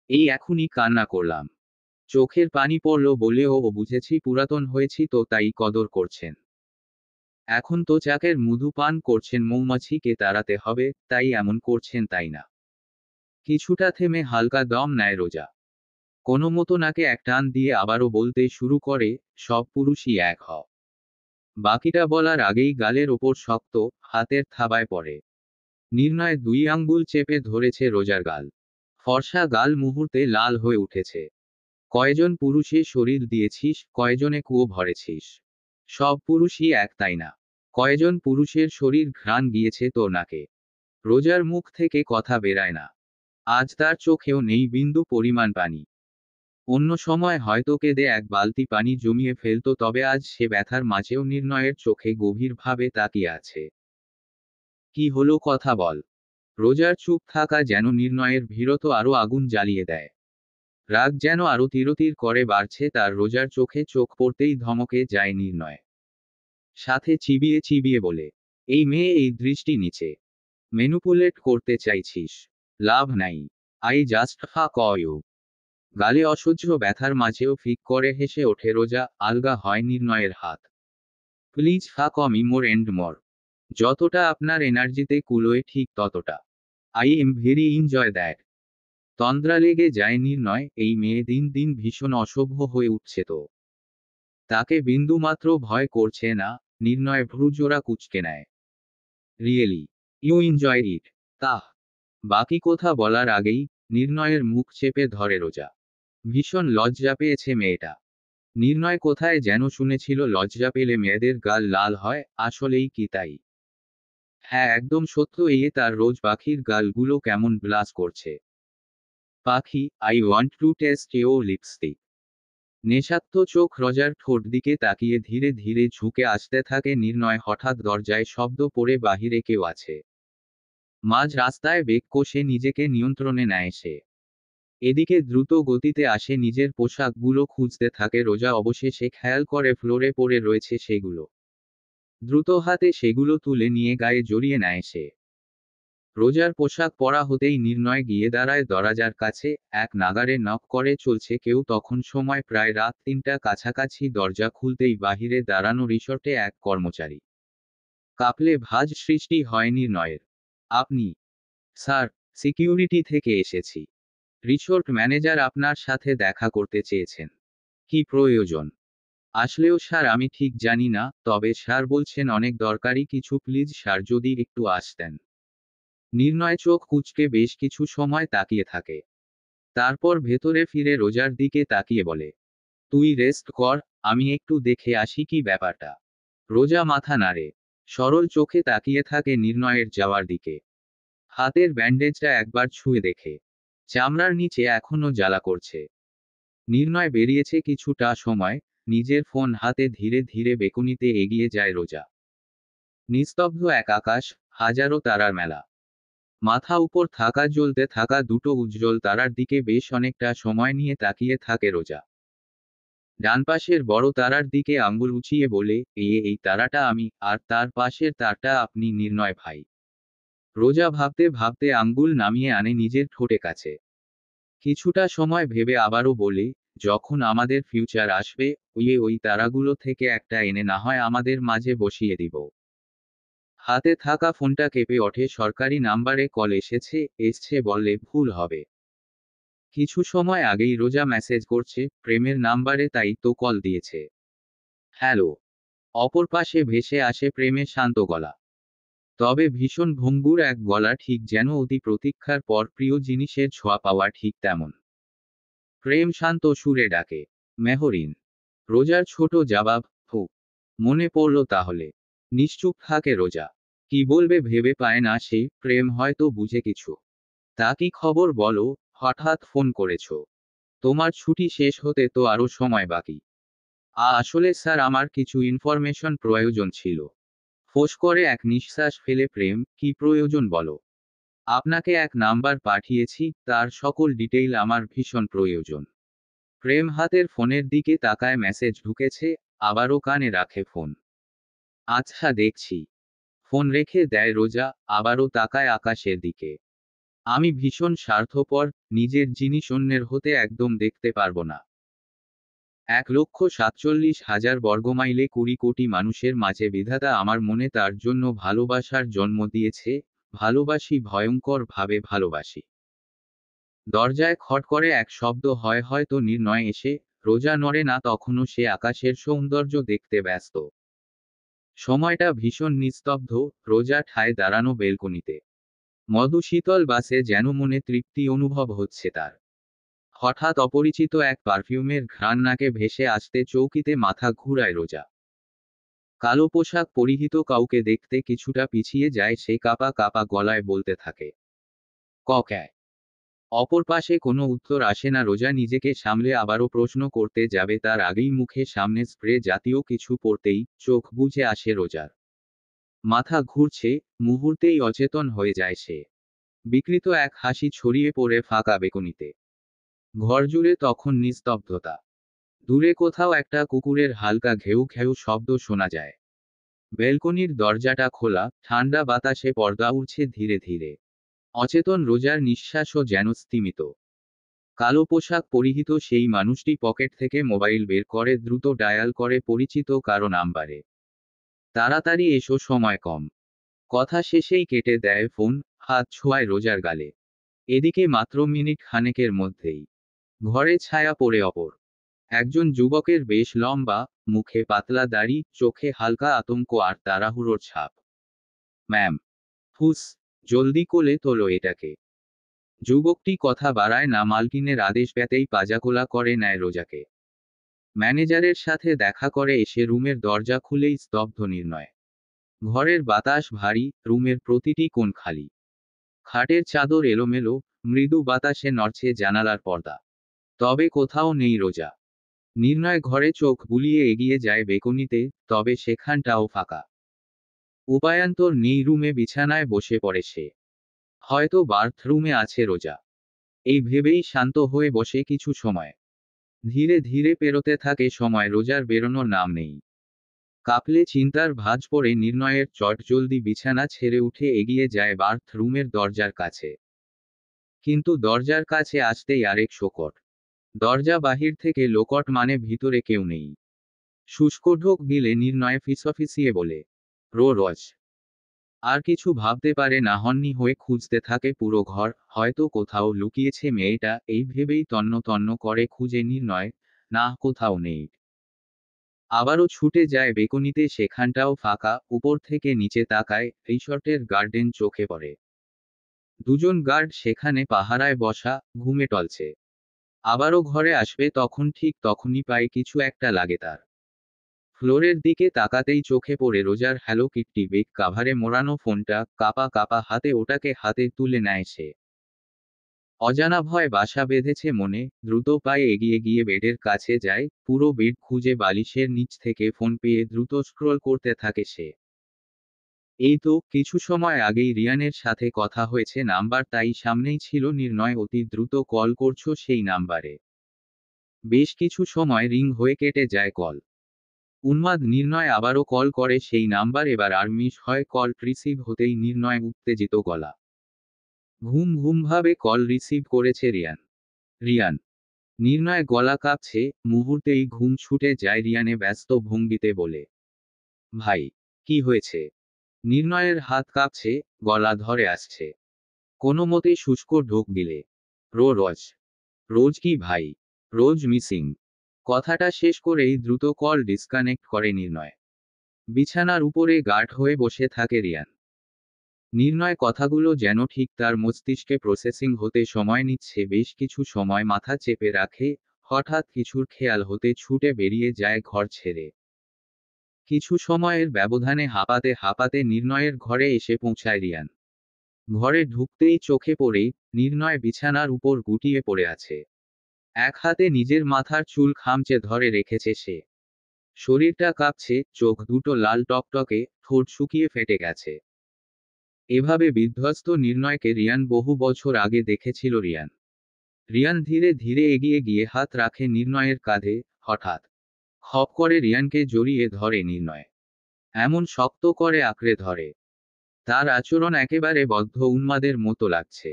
এই এখনই কান্না করলাম। চোখের পানি পড়ল বলেও ও বুঝেছি পুরাতন হয়েছি তো তাই কদর করছেন। এখন তো চাকের মধু পান করছেন, মৌমাছিকে তাড়াতে হবে, তাই এমন করছেন তাই না? কিছুটা থেমে হালকা দম নেয় রোজা। কোনো মতো নাকে এক টান দিয়ে আবারও বলতে শুরু করে, সব পুরুষই এক হ। বাকিটা বলার আগেই গালের ওপর শক্ত হাতের থাবায় পড়ে। নির্ণয় দুই আঙ্গুল চেপে ধরেছে রোজার গাল। ফর্সা গাল মুহূর্তে লাল হয়ে উঠেছে। কয়জন পুরুষে শরীর দিয়েছিস, কয়জনে কুয়ো ভরেছিস? সব পুরুষই এক তাই না? কয়জন পুরুষের শরীর ঘ্রাণ গিয়েছে তো নাকে? রোজার মুখ থেকে কথা বেরায় না। আজ তার চোখেও নেই বিন্দু পরিমাণ পানি। অন্য সময় হয়তো কেঁদে এক বালতি পানি জমিয়ে ফেলতো, তবে আজ সে ব্যথার মাঝেও নির্ণয়ের চোখে গভীরভাবে তাকিয়ে আছে। কি হলো, কথা বল। রোজার চুপ থাকা যেন নির্ণয়ের ভীরত আরো আগুন জ্বালিয়ে দেয়। রাগ যেন আরো তিরতির করে বাড়ছে তার। রোজার চোখে চোখ পড়তেই ধমকে যায় নির্ণয়। সাথে চিবিয়ে চিবিয়ে বলে, এই মেয়ে এই দৃষ্টি নিচে। ম্যানিপুলেট করতে চাইছিস? লাভ নাই। I just fuck you. গালে অসহ্য ব্যথার মাঝেও ফিক করে হেসে ওঠে রোজা, আলগা হয় নির্ণয়ের হাত। প্লিজ ফাক মি মোর এন্ড মোর। যতটা আপনার এনার্জিতে কুলোয় ঠিক ততটা। I am very enjoy that. তন্দ্রা লেগে যায় নির্ণয়, এই মেয়ে দিন দিন ভীষণ অসভ্য হয়ে উঠছে তো। তাকে বিন্দুমাত্র ভয় করছে না। নির্ণয় ভ্রুজোড়া কুঁচকে নেয়। রিয়েলি? You enjoy it? তাহ। বাকি কথা বলার আগেই নির্ণয়ের মুখ চেপে ধরে রোজা। ভীষণ লজ্জা পেয়েছে মেয়েটা। নির্ণয় কোথায় যেন শুনেছিল লজ্জা পেলে মেয়েদের গাল লাল হয়, আসলেই কি তাই? হ্যাঁ, একদম সত্য। এই তার রোজ পাখির গালগুলো কেমন ব্লাস করছে। পাখি, I want to taste your lipstick. নেশাক্ত চোখ রোজার ঠোঁট দিকে তাকিয়ে ধীরে ধীরে ঝুঁকে আসতে থাকে নির্ণয়। হঠাৎ দরজায় শব্দ পড়ে বাহিরে কেউ আছে। মাঝ রাস্তায় বেগ কষে নিজেকে নিয়ন্ত্রণে নেয় সে। এদিকে দ্রুত গতিতে আসে, নিজের পোশাকগুলো খুঁজতে থাকে রোজা। অবশেষে খেয়াল করে ফ্লোরে পড়ে রয়েছে সেগুলো। দ্রুত হাতে সেগুলো তুলে নিয়ে গায়ে জড়িয়ে নেয় সে। রোজার পোশাক পরা হতেই নির্ণয় গিয়ে দাঁড়ায় দরজার কাছে, এক নাগাড়ে নক করে চলছে কেউ। তখন সময় প্রায় রাত ৩টা কাছাকাছি। দরজা খুলতেই বাহিরে দাঁড়ানো রিসর্টে এক কর্মচারী। কাঁপলে ভাঁজ সৃষ্টি হয় নির্ণয়ের। আপনি? স্যার, সিকিউরিটি থেকে এসেছি। রিসোর্ট ম্যানেজার আপনার সাথে দেখা করতে চেয়েছেন। কি প্রয়োজন? আসলেও স্যার আমি ঠিক জানি না, তবে স্যার বলছেন অনেক দরকারি কিছু। প্লিজ স্যার যদি একটু আসতেন। নির্ণয় চোখ কুঁচকে বেশ কিছু সময় তাকিয়ে থাকে। তারপর ভেতরে ফিরে রোজার দিকে তাকিয়ে বলে, তুই রেস্ট কর, আমি একটু দেখে আসি কি ব্যাপারটা। রোজা মাথা নাড়ে। সরল চোখে তাকিয়ে থাকে নির্ণয়ের যাওয়ার দিকে। হাতের ব্যান্ডেজটা একবার ছুঁয়ে দেখে। চামড়ার নিচে এখনো জ্বালা করছে। নির্ণয় বেরিয়েছে কিছুটা সময়, নিজের ফোন হাতে ধীরে ধীরে বেকুনিতে এগিয়ে যায় রোজা। নিস্তব্ধ এক আকাশ, হাজারো তারার মেলা। মাথা উপর থাকা জ্বলতে থাকা দুটো উজ্জ্বল তারার দিকে বেশ অনেকটা সময় নিয়ে তাকিয়ে থাকে রোজা। ডান পাশের বড় তারার দিকে আঙ্গুল উঁচিয়ে বলে, এই তারাটা আমি, আর তার পাশের তারটা আপনি নির্ণয় ভাই। রোজা ভাবতে ভাবতে আঙ্গুল নামিয়ে আনে নিজের ঠোঁটে কাছে। কিছুটা সময় ভেবে আবারও বলে, যখন আমাদের ফিউচার আসবে, ওই তারাগুলো থেকে একটা এনে না হয় আমাদের মাঝে বসিয়ে দিব। হাতে থাকা ফোনটা কেঁপে ওঠে, সরকারি নাম্বারে কল এসছে বললে ভুল হবে। কিছু সময় আগেই রোজা মেসেজ করছে, প্রেমের নাম্বারে, তাই তো কল দিয়েছে। হ্যালো। অপর পাশে ভেসে আসে প্রেমের শান্ত গলা। তবে ভীষণ ভঙ্গুর এক গলা, ঠিক যেন অতি প্রতীক্ষার পর প্রিয় জিনিসের ছোঁয়া পাওয়া ঠিক তেমন। প্রেম শান্ত সুরে ডাকে, মেহরিন। রোজার ছোট জবাব, হু। মনে পড়ল তাহলে। নিশ্চুপ থাকে রোজা। কি বলবে ভেবে পায় না সে, প্রেম হয়তো বুঝে কিছু। তা কি খবর বলো, হঠাৎ ফোন করেছো? তোমার ছুটি শেষ হতে তো আরো সময় বাকি। আসলে স্যার, আমার কিছু ইনফরমেশন প্রয়োজন ছিল। ফোঁস করে এক নিঃশ্বাস ফেলে প্রেম, কি প্রয়োজন বলো? আপনাকে এক নাম্বার পাঠিয়েছি, তার সকল ডিটেইল আমার ভীষণ প্রয়োজন। প্রেম হাতের ফোনের দিকে তাকায়, মেসেজ ঢুকেছে। আবারও কানে রাখে ফোন। আচ্ছা, দেখছি। ফোন রেখে দেয় রোজা, আবারও তাকায় আকাশের দিকে। আমি ভীষণ স্বার্থপর, নিজের জিনিস অন্যের হতে একদম দেখতে পারবো না। 1,47,000 বর্গমাইলে 20 কোটি মানুষের মাঝে বিধাতা আমার মনে তার জন্য ভালোবাসার জন্ম দিয়েছে। ভালোবাসি, ভয়ঙ্কর ভাবে ভালোবাসি। দরজায় খট করে এক শব্দ হয়, হয়তো নির্ণয় এসে। রোজা নড়ে না, তখনও সে আকাশের সৌন্দর্য দেখতে ব্যস্ত। সময়টা ভীষণ নিস্তব্ধ, রোজা ঠায় দাঁড়ানো বেলকনিতে। মধুশীতল বাসে যেন মনে তৃপ্তি অনুভব হচ্ছে তার। হঠাৎ অপরিচিত এক পারফিউমের ঘ্রাণ নাকে ভেসে আসতে চৌকিতে মাথা ঘুরায় রোজা। কালো পোশাক পরিহিত কাউকে দেখতে কিছুটা পিছিয়ে যায় সে, কাপা কাপা গলায় বলতে থাকে, কক্যায়। অপর পাশে কোনো উত্তর আসে না। রোজা নিজেকে সামলে আবারও প্রশ্ন করতে যাবে, তার আগেই মুখে সামনে স্প্রে জাতীয় কিছু পড়তেই চোখ বুজে আসে রোজার। মাথা ঘুরছে, মুহূর্তেই অচেতন হয়ে যায় সে। বিকৃত এক হাসি ছড়িয়ে পড়ে ফাঁকা বেকুনিতে। ঘরজুড়ে তখন নিস্তব্ধতা। দূরে কোথাও একটা কুকুরের হালকা ঘেউ ঘেউ শব্দ শোনা যায়। বেলকনির দরজাটা খোলা, ঠান্ডা বাতাসে পর্দা উড়ছে ধীরে ধীরে। অচেতন রোজার নিঃশ্বাসও যেন স্তিমিত। কালো পোশাক পরিহিত সেই মানুষটি পকেট থেকে মোবাইল বের করে দ্রুত ডায়াল করে পরিচিত কারো নাম্বারে। তাড়াতাড়ি এসো, সময় কম। কথা শেষেই কেটে দেয় ফোন। হাত ছোঁয়ায় রোজার গালে। এদিকে মাত্র মিনিট খানেকের মধ্যেই ঘরে ছায়া পড়ে অপর একজন যুবকের, বেশ লম্বা, মুখে পাতলা দাড়ি, চোখে হালকা আতঙ্ক আর তাড়াহুড়োর ছাপ। ম্যাম। ফুস। জলদি কোলে তোলো এটাকে। যুবকটি কথা বাড়ায় না, মালকিনের আদেশ পেতেই পাজাকোলা করে নেয় রোজাকে। ম্যানেজারের সাথে দেখা করে এসে রুমের দরজা খুলেই স্তব্ধ নির্ণয়। ঘরের বাতাস ভারী, রুমের প্রতিটি কোণ খালি। খাটের চাদর এলোমেলো, মৃদু বাতাসে নড়ছে জানালার পর্দা। তবে কোথাও নেই রোজা। নির্ণয় ঘরে চোখ বুলিয়ে এগিয়ে যায় বেকনিতে, তবে সেখানটাও ফাঁকা। উপায়ান্তর নেই, রুমে বিছানায় বসে পড়ে সে। হয়তো বাথরুমে আছে রোজা। এই ভেবেই শান্ত হয়ে বসে কিছু সময়। ধীরে ধীরে পেরোতে থাকে সময়, রোজার বেরোনোর নাম নেই। কাঁপলে চিন্তার ভাঁজ পড়ে নির্ণয়ের, চটজলদি বিছানা ছেড়ে উঠে এগিয়ে যায় বাথরুমের দরজার কাছে। কিন্তু দরজার কাছে আসতেই আরেক শোকট। দরজা বাহির থেকে লোকট, মানে ভিতরে কেউ নেই। শুষ্ক ঢোক গিলে নির্ণয় ফিসফিসিয়ে বলে, রোজ। আর কিছু ভাবতে পারে না, হন্নি হয়ে খুঁজতে থাকে পুরো ঘর, হয়তো কোথাও লুকিয়েছে মেয়েটা, এই ভেবেই তন্ন তন্ন করে খুঁজে নির্ণয়। না, কোথাও নেই। আবারও ছুটে যায় বেকনিতে, সেখানটাও ফাঁকা। উপর থেকে নিচে তাকায়, রিসর্টের গার্ডেন চোখে পড়ে। দুজন গার্ড সেখানে পাহারায় বসা, ঘুমে টলছে। আবারও ঘরে আসবে তখন, ঠিক তখনই পায়ে কিছু একটা লাগে তার। ফ্লোরের দিকে তাকাতেই চোখে পড়ে রোজার হ্যালো কিটটি বেক কাভারে মোড়ানো ফোনটা। কাপা কাপা হাতে ওটাকে হাতে তুলে নেয় সে। অজানা ভয় বাসা বেঁধেছে মনে, দ্রুত পায়ে এগিয়ে গিয়ে বেডের কাছে যায়, পুরো বেড খুঁজে বালিশের নিচ থেকে ফোন পেয়ে দ্রুত স্ক্রল করতে থাকে সে। এই তো কিছু সময় আগেই রিয়ানের সাথে কথা হয়েছে, নাম্বার তাই সামনেই ছিল নির্ণয়, অতি দ্রুত কল করছো সেই নাম্বারে। বেশ কিছু সময় রিং হয়ে কেটে যায় কল। উন্মাদ নির্ণয় আবারও কল করে সেই নাম্বার, এবার আর মিস হয় কল রিসিভ হতেই নির্ণয় উত্তেজিত গলা। ঘুম ঘুম ভাবে কল রিসিভ করেছে রিয়ান। রিয়ান। নির্ণয় গলা কাঁপছে, মুহূর্তেই ঘুম ছুটে যায় রিয়ানে ব্যস্ত ভঙ্গিতে বলে, ভাই, কি হয়েছে? নির্ণয়ের হাত কাঁপছে, গলা ধরে আসছে। কোনো মতে শুষ্ক ঢোক গিলে, রোজ। রোজ কি ভাই? রোজ মিসিং। কথাটা শেষ করেই দ্রুত কল ডিসকানেক্ট করে নির্ণয়। বিছানার উপরে গার্ড হয়ে বসে থাকে রিয়ান। নির্ণয় কথাগুলো যেন ঠিক তার মস্তিষ্কে প্রসেসিং হতে সময় নিচ্ছে, বেশ কিছু সময় মাথা চেপে রাখে, হঠাৎ কিছুর খেয়াল হতে ছুটে বেরিয়ে যায় ঘর ছেড়ে। কিছু সময়ের ব্যবধানে হাঁপাতে হাঁপাতে নির্ণয়ের ঘরে এসে পৌঁছায় রিয়ান। ঘরে ঢুকতেই চোখে পড়ে, নির্ণয় বিছানার উপর গুটিয়ে পড়ে আছে। এক হাতে নিজের মাথার চুল খামচে ধরে রেখেছে সে। শরীরটা কাঁপছে, চোখ দুটো লাল টকটকে, ঠোঁট শুকিয়ে ফেটে গেছে। এভাবে বিধ্বস্ত নির্ণয়কে রিয়ান বহু বছর আগে দেখেছিল রিয়ান। রিয়ান ধীরে ধীরে এগিয়ে গিয়ে হাত রাখে নির্ণয়ের কাঁধে, হঠাৎ খপ করে রিয়ানকে জড়িয়ে ধরে নির্ণয়। এমন শক্ত করে আঁকড়ে ধরে, তার আচরণ একেবারে বদ্ধ উন্মাদের মতো লাগছে।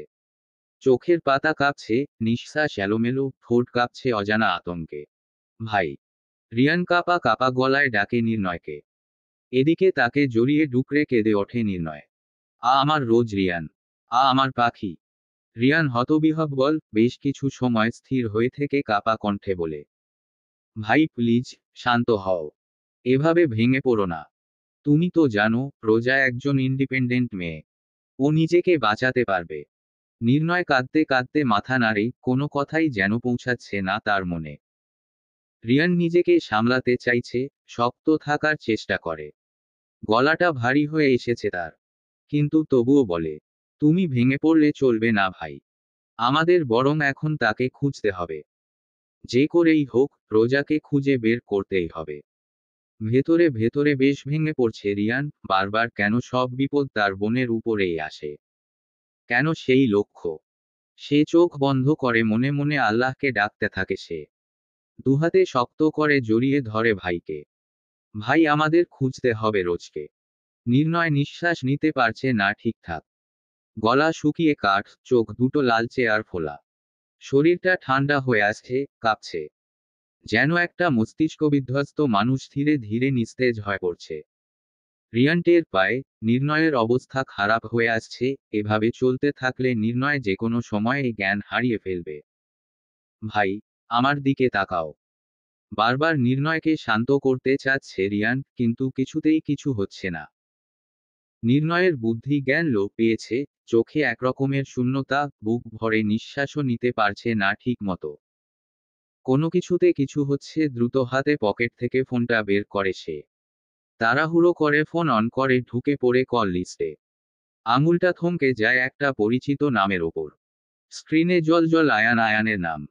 চোখের পাতা কাঁপছে, নিঃশ্বাস এলোমেলো, ঠোঁট কাঁপছে অজানা আতঙ্কে। ভাই। রিয়ান কাঁপা কাঁপা গলায় ডাকে নির্ণয়কে। এদিকে তাকে জড়িয়ে ডুকরে কেঁদে ওঠে নির্ণয়। আমার রোজ রিয়ান। আমার পাখি। রিয়ান হতবিহ্বল, বেশ কিছু সময় স্থির হয়ে থেকে কাঁপা কণ্ঠে বলে, ভাই প্লিজ, শান্ত হও। এভাবে ভেঙে পড়ো না। তুমি তো জানো, রোজা একজন ইন্ডিপেন্ডেন্ট মেয়ে। ও নিজেকে বাঁচাতে পারবে। নির্ণয় কাঁদতে কাঁদতে মাথা নাড়ে, কোনো কথাই যেন পৌঁছাচ্ছে না তার মনে। রিয়ান নিজেকে সামলাতে চাইছে, শক্ত থাকার চেষ্টা করে। গলাটা ভারী হয়ে এসেছে তার। কিন্তু তবুও বলে, তুমি ভেঙে পড়লে চলবে না ভাই। আমাদের বরং এখন তাকে খুঁজতে হবে। যে করেই হোক, রোজাকে খুঁজে বের করতেই হবে। ভেতরে ভেতরে বেশ ভেঙে পড়ছে রিয়ান, বারবার কেন সব বিপদ তার বোনের উপরেই আসে। কেন সেই লক্ষ্য? সে চোখ বন্ধ করে মনে মনে আল্লাহকে ডাকতে থাকে সে। দুহাতে শক্ত করে জড়িয়ে ধরে ভাইকে। ভাই, আমাদের খুঁজতে হবে রোজকে। নির্ণয় নিঃশ্বাস নিতে পারছে না ঠিকঠাক। গলা শুকিয়ে কাঠ, চোখ দুটো লালচে আর ফোলা। শরীরটা ঠান্ডা হয়ে আসছে, কাঁপছে। যেন একটা মস্তিষ্ক বিধ্বস্ত মানুষ ধীরে ধীরে নিস্তেজ হয়ে পড়ছে। রিয়ান টের পায়, নির্ণয়ের অবস্থা খারাপ হয়ে আসছে, এভাবে চলতে থাকলে নির্ণয় যে কোনো সময় এই জ্ঞান হারিয়ে ফেলবে। ভাই, আমার দিকে তাকাও। বারবার নির্ণয়কে শান্ত করতে চাচ্ছে রিয়ান, কিন্তু কিছুতেই কিছু হচ্ছে না। নির্ণয়ের বুদ্ধি জ্ঞান লোপ পেয়েছে, চোখে একরকমের শূন্যতা, বুক ভরে নিঃশ্বাসও নিতে পারছে না ঠিক মতো। কোনো কিছুতে কিছু হচ্ছে, দ্রুত হাতে পকেট থেকে ফোনটা বের করে সে। তাড়াহুড়ো করে ফোন অন করে ঢুকে পড়ে কল লিস্টে। আঙুলটা থমকে যায় একটা পরিচিত নামের ওপর। স্ক্রিনে জল আয়ানের নাম।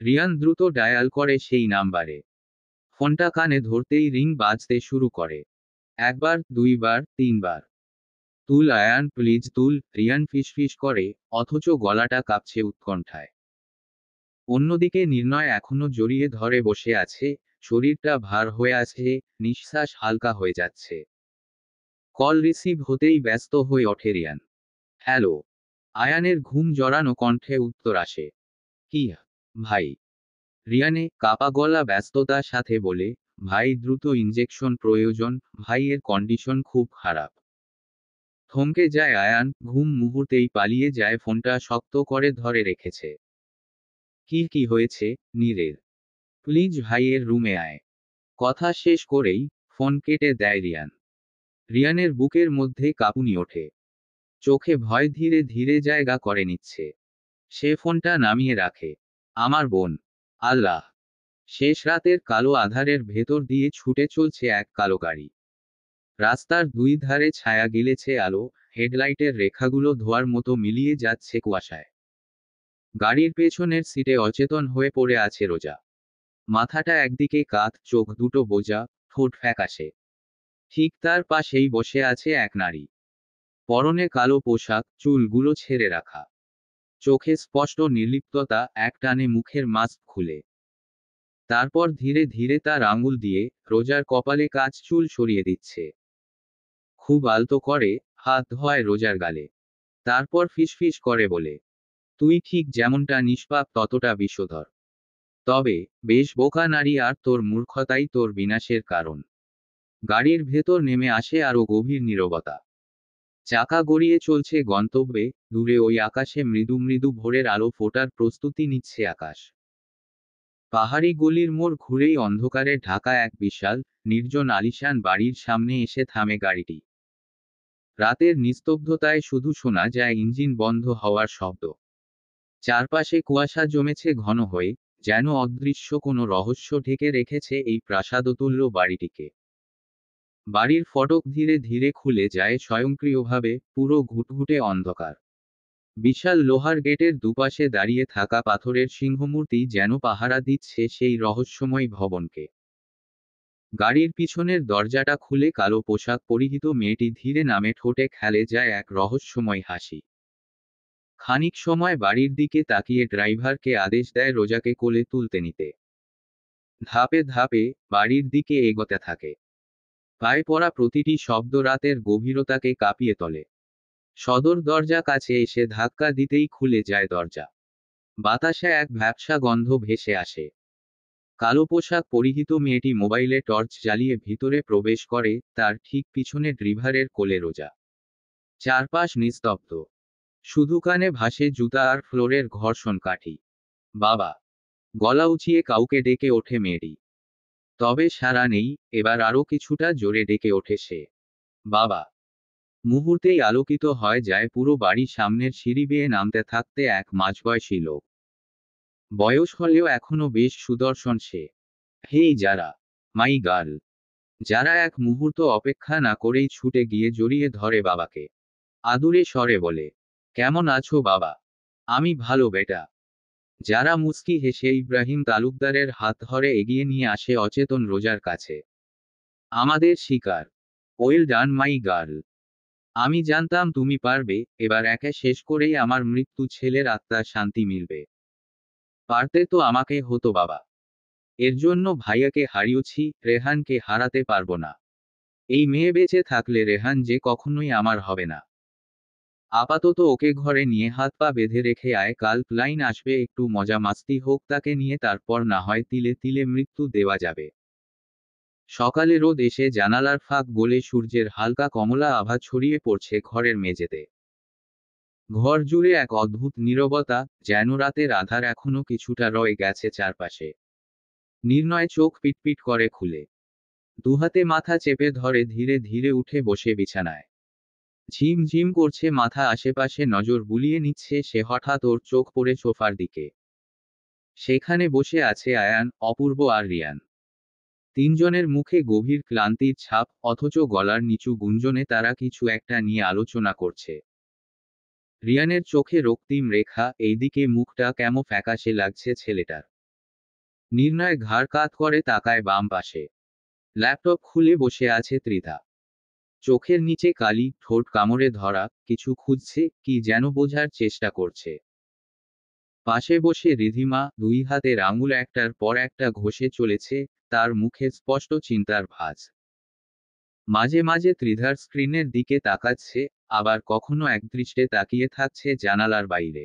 রিয়ান দ্রুত ডায়াল করে সেই নাম্বারে। ফোনটা কানে ধরতেই রিং বাজতে শুরু করে। একবার, দুইবার, তিনবার। তুল আয়ান, প্লিজ তুল, রিয়ান ফিসফিস করে, অথচ গলাটা কাঁপছে উৎকণ্ঠায়। অন্যদিকে নির্ণয় এখনো জড়িয়ে ধরে বসে আছে, শরীরটা ভার হয়ে আছে, নিঃশ্বাস হালকা হয়ে যাচ্ছে। কল রিসিভ হতেই ব্যস্ত হয়ে ওঠে রিয়ান। হ্যালো। আয়ানের ঘুম জড়ানো কণ্ঠে উত্তর আসে। কি? ভাই? রিয়ানে কাপা গলা ব্যস্ততার সাথে বলে, ভাই দ্রুত ইনজেকশন প্রয়োজন, ভাইয়ের কন্ডিশন খুব খারাপ। থমকে যায় আয়ান, ঘুম মুহূর্তেই পালিয়ে যায়, ফোনটা শক্ত করে ধরে রেখেছে। কি হয়েছে, নীরের? প্লিজ ভাইয়ের রুমে আয়। কথা শেষ করেই ফোন কেটে দেয় রিয়ান। রিয়ানের বুকের মধ্যে কাঁপুনি ওঠে। চোখে ভয় ধীরে ধীরে জায়গা করে নিচ্ছে। সে ফোনটা নামিয়ে রাখে। আমার বোন। আল্লাহ। শেষ রাতের কালো আধারের ভেতর দিয়ে ছুটে চলছে এক কালো গাড়ি। রাস্তার দুই ধারে ছায়া গিলেছে আলো, হেডলাইটের রেখাগুলো ধোয়ার মতো মিলিয়ে যাচ্ছে কুয়াশায়। গাড়ির পেছনের সিটে অচেতন হয়ে পড়ে আছে রোজা। মাথাটা একদিকে কাত, চোখ দুটো বোজা, ঠোঁট ফ্যাকাশে। ঠিক তার পাশেই বসে আছে এক নারী। পরনে কালো পোশাক, চুলগুলো ছেড়ে রাখা। চোখে স্পষ্ট নির্লিপ্ততা, এক টানে মুখের মাস্ক খুলে। তারপর ধীরে ধীরে তার আঙুল দিয়ে রোজার কপালে কাজ চুল সরিয়ে দিচ্ছে। খুব আলতো করে হাত ধোয় রোজার গালে। তারপর ফিসফিস করে বলে, তুই ঠিক যেমনটা নিষ্পাপ ততটা বিষধর। তবে বেশ বোকা নারী, আর তোর মূর্খতাই তোর বিনাশের কারণ। গাড়ির ভেতর নেমে আসে আরো গভীর নীরবতা। চাকা গড়িয়ে চলছে গন্তব্যে। দূরে ওই আকাশে মৃদু মৃদু ভোরের আলো ফোটার প্রস্তুতি নিচ্ছে আকাশ। পাহাড়ি গলির মোড় ঘুরেই অন্ধকারে ঢাকা এক বিশাল, নির্জন আলিশান বাড়ির সামনে এসে থামে গাড়িটি। রাতের নিস্তব্ধতায় শুধু শোনা যায় ইঞ্জিন বন্ধ হওয়ার শব্দ। চারপাশে কুয়াশা জমেছে ঘন হয়ে, যেন অদৃশ্য কোনো রহস্য ঢেকে রেখেছে এই প্রাসাদতুল্য বাড়িটিকে। বাড়ির ফটক ধীরে ধীরে খুলে যায় স্বয়ংক্রিয়ভাবে, পুরো ঘুটঘুটে অন্ধকার। বিশাল লোহার গেটের দুপাশে দাঁড়িয়ে থাকা পাথরের সিংহমূর্তি যেন পাহারা দিচ্ছে সেই রহস্যময় ভবনকে। গাড়ির পিছনের দরজাটা খুলে কালো পোশাক পরিহিত মেয়েটি ধীরে নামে, ঠোঁটে খেলে যায় এক রহস্যময় হাসি। খানিক সময় বাড়ির দিকে তাকিয়ে ড্রাইভারকে আদেশ দেয় রোজাকে কোলে তুলতে নিতে। ধাপে ধাপে বাড়ির দিকে এগোতে থাকে। পায়ে পড়া প্রতিটি শব্দ রাতের গভীরতাকে কাঁপিয়ে তোলে। সদর দরজা কাছে এসে ধাক্কা দিতেই খুলে যায় দরজা। বাতাসে এক ভ্যাপসা গন্ধ ভেসে আসে। কালো পোশাক পরিহিত মেয়েটি মোবাইলে টর্চ জ্বালিয়ে ভিতরে প্রবেশ করে, তার ঠিক পিছনে ড্রাইভারের কোলে রোজা। চারপাশ নিস্তব্ধ। শুধু কানে ভাসে জুতা আর ফ্লোরের ঘর্ষণ কাঠি। বাবা! গলা উঁচিয়ে কাউকে ডেকে ওঠে মেয়েটি। তবে সাড়া নেই। এবার আরো কিছুটা জোরে ডেকে ওঠে সে, বাবা! মুহূর্তেই আলোকিত হয় যায় পুরো বাড়ি। সামনের সিঁড়ি বেয়ে নামতে থাকতে এক মাঝবয়সী লোক। বয়স হলেও এখনো বেশ সুদর্শন সে। হেই যারা! My girl! যারা এক মুহূর্ত অপেক্ষা না করেই ছুটে গিয়ে জড়িয়ে ধরে বাবাকে। আদুরে স্বরে বলে, কেমন আছো বাবা? আমি ভালো বেটা। যারা মুচকি হেসে ইব্রাহিম তালুকদারের হাত ধরে এগিয়ে নিয়ে আসে অচেতন রোজার কাছে। আমাদের শিকার! Well done my girl! আমি জানতাম তুমি পারবে। এবার একে শেষ করেই আমার মৃত্যু ছেলের আত্মার শান্তি মিলবে। পারতে তো আমাকে হতো বাবা। এর জন্য ভাইয়াকে হারিয়েছি, রেহানকে হারাতে পারবো না। এই মেয়ে বেঁচে থাকলে রেহান যে কখনোই আমার হবে না। আপাতত ওকে ঘরে নিয়ে হাত পা বেঁধে রেখে আয়, কাল ক্লাইন আসবে, একটু মজা মাস্তি হোক তাকে নিয়ে, তারপর না হয় তিলে তিলে মৃত্যু দেওয়া যাবে। সকালে রোদ এসে জানালার ফাঁক গলে সূর্যের হালকা কমলা আভা ছড়িয়ে পড়ছে ঘরের মেঝেতে। ঘর জুড়ে এক অদ্ভুত নীরবতা, যেন রাতের আধার এখনো কিছুটা রয়ে গেছে চারপাশে। নির্ণয় চোখ পিটপিট করে খুলে। দুহাতে মাথা চেপে ধরে ধীরে ধীরে উঠে বসে বিছানায়। ঝিম ঝিম করছে মাথা, আশেপাশে নজর বুলিয়ে নিচ্ছে সে। হঠাৎ ওর চোখ পড়ে সোফার দিকে। সেখানে বসে আছে আয়ান, অপূর্ব আর রিয়ান। তিনজনের মুখে গভীর ক্লান্তির ছাপ, অথচ গলার নিচু গুঞ্জনে তারা কিছু একটা নিয়ে আলোচনা করছে। রিয়ানের চোখে রক্তিম রেখা, এইদিকে মুখটা কেমন ফ্যাকাশে লাগছে ছেলেটার। নির্ণয় ঘাড় কাত করে তাকায় বাম পাশে। ল্যাপটপ খুলে বসে আছে ত্রিধা। চোখের নিচে কালি, ঠোঁট কামড়ে ধরা, কিছু খুঁজছে, কি যেন বোঝার চেষ্টা করছে। পাশে বসে রিধিমা দুই হাতের আঙুল একটার পর একটা ঘষে চলেছে, তার মুখে স্পষ্ট চিন্তার ভাঁজ। মাঝে মাঝে ত্রিধার স্ক্রিনের দিকে তাকাচ্ছে, আবার কখনো একদৃষ্টে তাকিয়ে থাকছে জানালার বাইরে।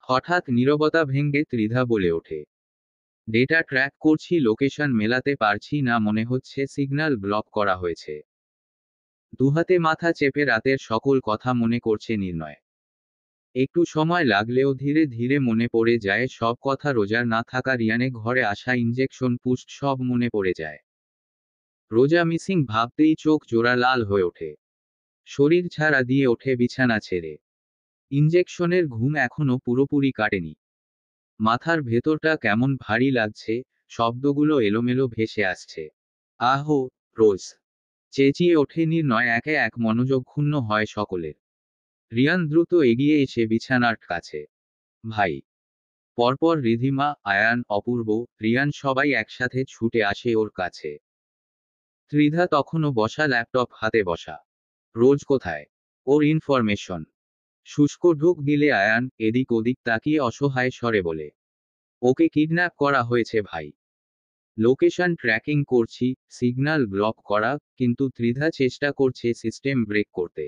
হঠাৎ নীরবতা ভেঙে ত্রিধা বলে ওঠে, ডেটা ট্র্যাক করছি, লোকেশন মেলাতে পারছি না, মনে হচ্ছে সিগন্যাল ব্লক করা হয়েছে। দুহাতে মাথা চেপে রাতের সকল কথা মনে করছে নির্ণয়। একটু সময় লাগলেও ধীরে ধীরে মনে পড়ে যায় সব কথা। রোজার না থাকা, রিয়ানে ঘরে আসা, ইনজেকশন পুস্ট, সব মনে পড়ে যায়। রোজা মিসিং ভাবতেই চোখ জোড়া লাল হয়ে ওঠে। শরীর ছাড়া দিয়ে ওঠে বিছানা ছেড়ে। ইনজেকশনের ঘুম এখনো পুরোপুরি কাটেনি। মাথার ভেতরটা কেমন ভারী লাগছে, শব্দগুলো এলোমেলো ভেসে আসছে। আহো! রোজ! চেঁচিয়ে ওঠে নির্ণয়। একে এক মনোযোগ ক্ষুণ্ণ হয় সকলের। রিয়ান দ্রুত এগিয়ে এসে বিছানার কাছে। ভাই। পরপর রিধিমা, আয়ান, অপূর্ব, রিয়ান সবাই একসাথে ছুটে আসে ওর কাছে। ত্রিধা তখনও বসা, ল্যাপটপ হাতে বসা। রোজ কোথায়? ওর ইনফরমেশন। শুষ্ক ঢোক গিলে আয়ান এদিক ওদিক তাকিয়ে অসহায় স্বরে বলে, ওকে কিডন্যাপ করা হয়েছে ভাই। লোকেশন ট্র্যাকিং করছি, সিগন্যাল ব্লক করা, কিন্তু ত্রিধা চেষ্টা করছে সিস্টেম ব্রেক করতে।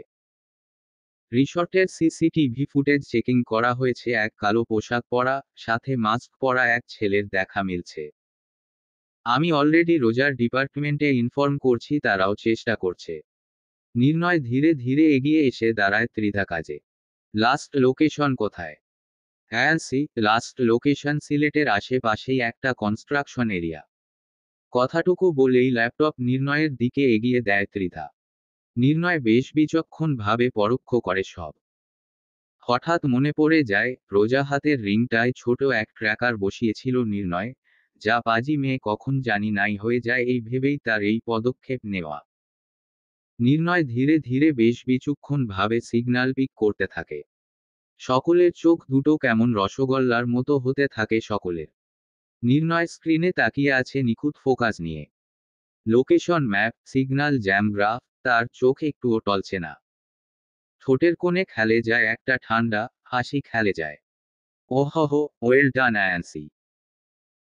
রিসর্টের সিসিটিভি ফুটেজ চেকিং করা হয়েছে, এক কালো পোশাক পরা, সাথে মাস্ক পরা এক ছেলের দেখা মিলছে। আমি অলরেডি রোজার ডিপার্টমেন্টে ইনফর্ম করছি, তারাও চেষ্টা করছে। নির্ণয় ধীরে ধীরে এগিয়ে এসে দাঁড়ায় ত্রিধা কাজে। লাস্ট লোকেশন কোথায়? হ্যান্সি, লাস্ট লোকেশন সিলেটের আশেপাশেই একটা কনস্ট্রাকশন এরিয়া। কথাটুকু বলেই ল্যাপটপ নির্ণয়ের দিকে এগিয়ে দেয় ত্রিধা। নির্ণয় বেশ বিচক্ষণ ভাবে পরোক্ষ করে সব। হঠাৎ মনে পড়ে যায়, রোজা হাতের রিংটায় ছোট এক ট্র্যাকার বসিয়েছিল নির্ণয়, যা পাজি মেয়ে কখন জানি নাই হয়ে যায়, এই ভেবেই তার এই পদক্ষেপ নেওয়া। নির্ণয় ধীরে ধীরে বেশ বিচক্ষণ ভাবে সিগন্যাল পিক করতে থাকে। সকলের চোখ দুটো কেমন রসগোল্লার মতো হতে থাকে সকলের। নির্ণয় স্ক্রিনে তাকিয়ে আছে নিখুঁত ফোকাস নিয়ে। Location map, signal jam graph, তার চোখ একটুও টলছে না। ঠোঁটের কোণে খেলে যায় একটা ঠান্ডা হাসি, খেলে যায়। ওহহ, ওয়েল ডান অ্যান্সি।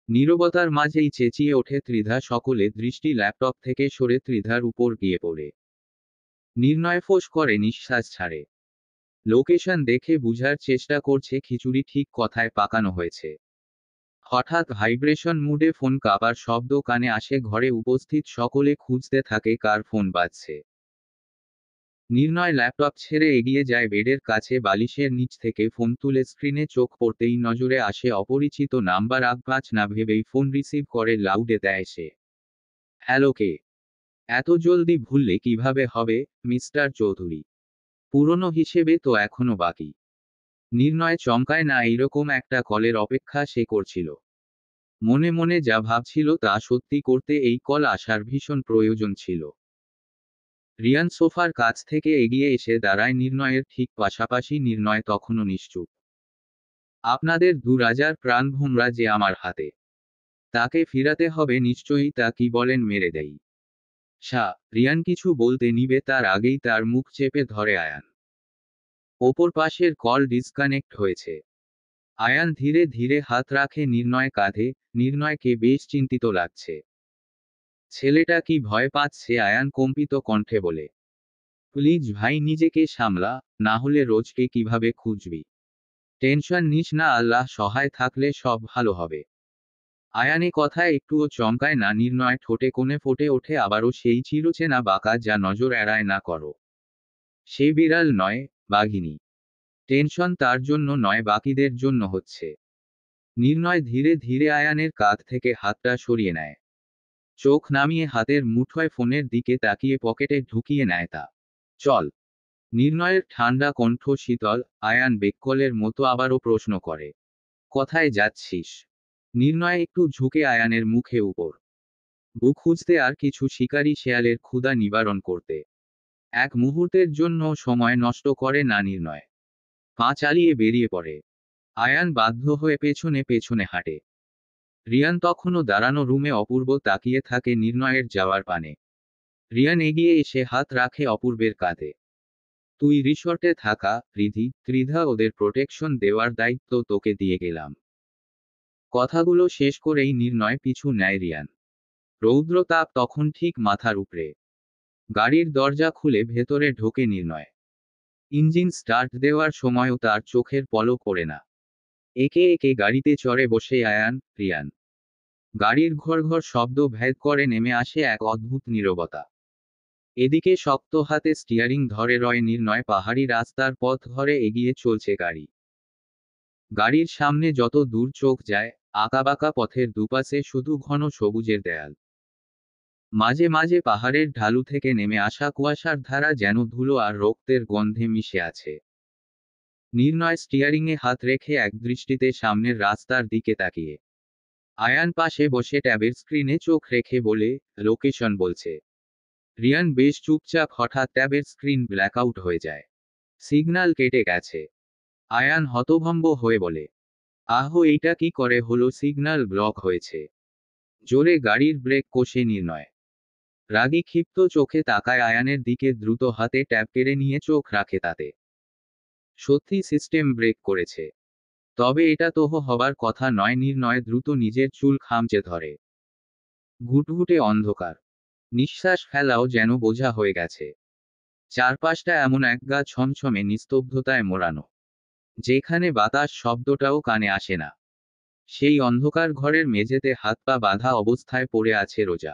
নীরবতার মাঝেই চেঁচিয়ে ওঠে ত্রিধা, সকলে দৃষ্টি ল্যাপটপ থেকে সরে ত্রিধার উপর গিয়ে পড়ে। নির্ণয় ফোঁস করে নিঃশ্বাস ছাড়ে। লোকেশন দেখে বুঝার চেষ্টা করছে খিচুড়ি ঠিক কথায় পাকানো হয়েছে। হঠাৎ ভাইব্রেশন মুডে ফোন কাঁপার শব্দ কানে আসে, ঘরে উপস্থিত সকলে খুঁজতে থাকে কার ফোন বাজছে। নির্ণয় ল্যাপটপ ছেড়ে এগিয়ে যায় বেডের কাছে, বালিশের নিচ থেকে ফোন তুলে স্ক্রিনে চোখ পড়তেই নজরে আসে অপরিচিত নাম্বার। আগপাচ না ভেবেই ফোন রিসিভ করে লাউডে দেয় সে। হ্যালো, কে? এত জলদি ভুললে কিভাবে হবে, মিস্টার চৌধুরী? পুরনো হিসেবে তো এখনো বাকি। নির্ণয় চমকায় না, এইরকম একটা কলের অপেক্ষা সে করছিল। মনে মনে যা ভাবছিল তা সত্যি করতে এই কল আসার ভীষণ প্রয়োজন ছিল। রিয়ান সোফার কাছ থেকে এগিয়ে এসে দাঁড়ায় নির্ণয়ের ঠিক পাশাপাশি। নির্ণয় তখনও নিশ্চুপ। আপনাদের দু রাজার প্রাণভোমরা যে আমার হাতে, তাকে ফিরাতে হবে নিশ্চয়ই। তা কি বলেন, মেরে দেই? রিয়ান কিছু বলতে নিবে তার আগেই তার মুখ চেপে ধরে আয়ান। ওপর পাশের কল ডিসকানেক্ট হয়েছে। আয়ান ধীরে ধীরে হাত রাখে নির্ণয় কাঁধে। নির্ণয়কে বেশ চিন্তিত লাগছে। ছেলেটা কি ভয় পাচ্ছে? আয়ান কম্পিত কণ্ঠে বলে, প্লিজ ভাই, নিজেকে সামলা, না হলে রোজকে কিভাবে খুঁজবি? টেনশন নিস না, আল্লাহ সহায় থাকলে সব ভালো হবে। আয়ানে কথায় একটুও চমকায় না। নির্ণয় ঠোঁটে কোণে ফুটে ওঠে আবারও সেই চিরচেনা বাঁকা, যা নজর এড়ায় না করো। সে বিড়াল নয়, বাঘিনী। টেনশন তার জন্য নয়, বাকিদের জন্য হচ্ছে। নির্ণয় ধীরে ধীরে আয়ানের কাঁধ থেকে হাতটা সরিয়ে নেয়। চোখ নামিয়ে হাতের মুঠোয় ফোনের দিকে তাকিয়ে পকেটে ঢুকিয়ে নেয় তা। চল। নির্ণয়ের ঠান্ডা কণ্ঠ শীতল। আয়ান বেককলের মতো আবারও প্রশ্ন করে, কোথায় যাচ্ছিস? নির্ণয় একটু ঝুঁকে আয়ানের মুখে উপর বুক খুঁজতে, আর কিছু শিকারী শেয়ালের ক্ষুধা নিবারণ করতে। এক মুহূর্তের জন্য সময় নষ্ট করে না নির্ণয়। পা চালিয়ে বেরিয়ে পড়ে। আয়ান বাধ্য হয়ে পেছনে পেছনে হাঁটে। রিয়ান তখনও দাঁড়ানো রুমে অপূর্ব তাকিয়ে থাকে নির্ণয়ের যাওয়ার পানে। রিয়ান এগিয়ে এসে হাত রাখে অপূর্বের কাঁধে। তুই রিসর্টে থাকা, রিধি, ত্রিধা, ওদের প্রোটেকশন দেওয়ার দায়িত্ব তোকে দিয়ে গেলাম। কথাগুলো শেষ করেই নির্ণয় পিছু নেয় রিয়ান। রৌদ্রতাপ তখন ঠিক মাথার উপরে। গাড়ির দরজা খুলে ভেতরে ঢোকে নির্ণয়। ইঞ্জিন স্টার্ট দেওয়ার সময়ও তার চোখের পলক পড়ে না। একে একে গাড়িতে চড়ে বসে আয়ান, রিয়ান। গাড়ির ঘর ঘর শব্দ ভেদ করে নেমে আসে এক অদ্ভুত নীরবতা। এদিকে শক্ত হাতে স্টিয়ারিং ধরে রয় নির্ণয়। পাহাড়ি রাস্তার পথ ধরে এগিয়ে চলছে গাড়ি। গাড়ির সামনে যত দূর চোখ যায়, আঁকাবাঁকা পথের দুপাশে শুধু ঘন সবুজের দেয়াল। মাঝে মাঝে পাহাড়ের ঢালু থেকে নেমে আসা কুয়াশার ধারা যেন ধুলো আর রক্তের গন্ধে মিশে আছে। নির্ণয় স্টিয়ারিংয়ে হাত রেখে একদৃষ্টিতে সামনের রাস্তার দিকে তাকিয়ে। আয়ান পাশে বসে ট্যাবের স্ক্রিনে চোখ রেখে বলে, লোকেশন বলছে। রিয়ান বেশ চুপচাপ। হঠাৎ ট্যাবের স্ক্রিন ব্ল্যাকআউট হয়ে যায়। সিগন্যাল কেটে গেছে। আয়ান হতভম্ব হয়ে বলে, আহো, এইটা কি করে হলো? সিগন্যাল ব্লক হয়েছে। জোরে গাড়ির ব্রেক কষে নির্ণয়। রাগী ক্ষিপ্ত চোখে তাকায় আয়ানের দিকে, দ্রুত হাতে ট্যাব কেড়ে নিয়ে চোখ রাখে তাতে। সত্যি সিস্টেম ব্রেক করেছে। তবে এটা তো হবার কথা নয়। নির্ণয় দ্রুত নিজের চুল খামচে ধরে। ঘুটঘুটে অন্ধকার। নিঃশ্বাস ফেলাও যেন বোঝা হয়ে গেছে। চারপাশটা এমন একগা ছমছমে নিস্তব্ধতায় মোড়ানো, যেখানে বাতাস শব্দটাও কানে আসে না। সেই অন্ধকার ঘরের মেঝেতে হাত পা বাঁধা অবস্থায় পড়ে আছে রোজা।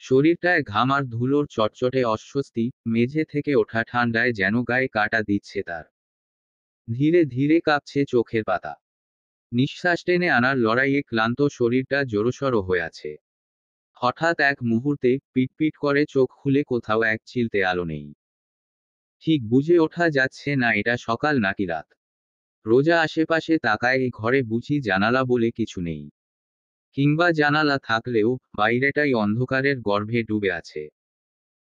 শরীরটায় ঘাম আর ধুলোর চটচটে অস্বস্তি, মেঝে থেকে ওঠা ঠান্ডায় যেন গায়ে কাটা দিচ্ছে তার। ধীরে ধীরে কাঁপছে চোখের পাতা। নিঃশ্বাস টেনে আনার লড়াইয়ে ক্লান্ত শরীরটা জড়সড় হয়ে আছে। হঠাৎ এক মুহূর্তে পিটপিট করে চোখ খুলে কোথাও এক চিলতে আলো নেই। ঠিক বুঝে ওঠা যাচ্ছে না এটা সকাল নাকি রাত। রোজা আশেপাশে তাকায়, এই ঘরে বুঝি জানালা বলে কিছু নেই। কিংবা জানালা থাকলেও বাইরেটাই অন্ধকারের গর্ভে ডুবে আছে।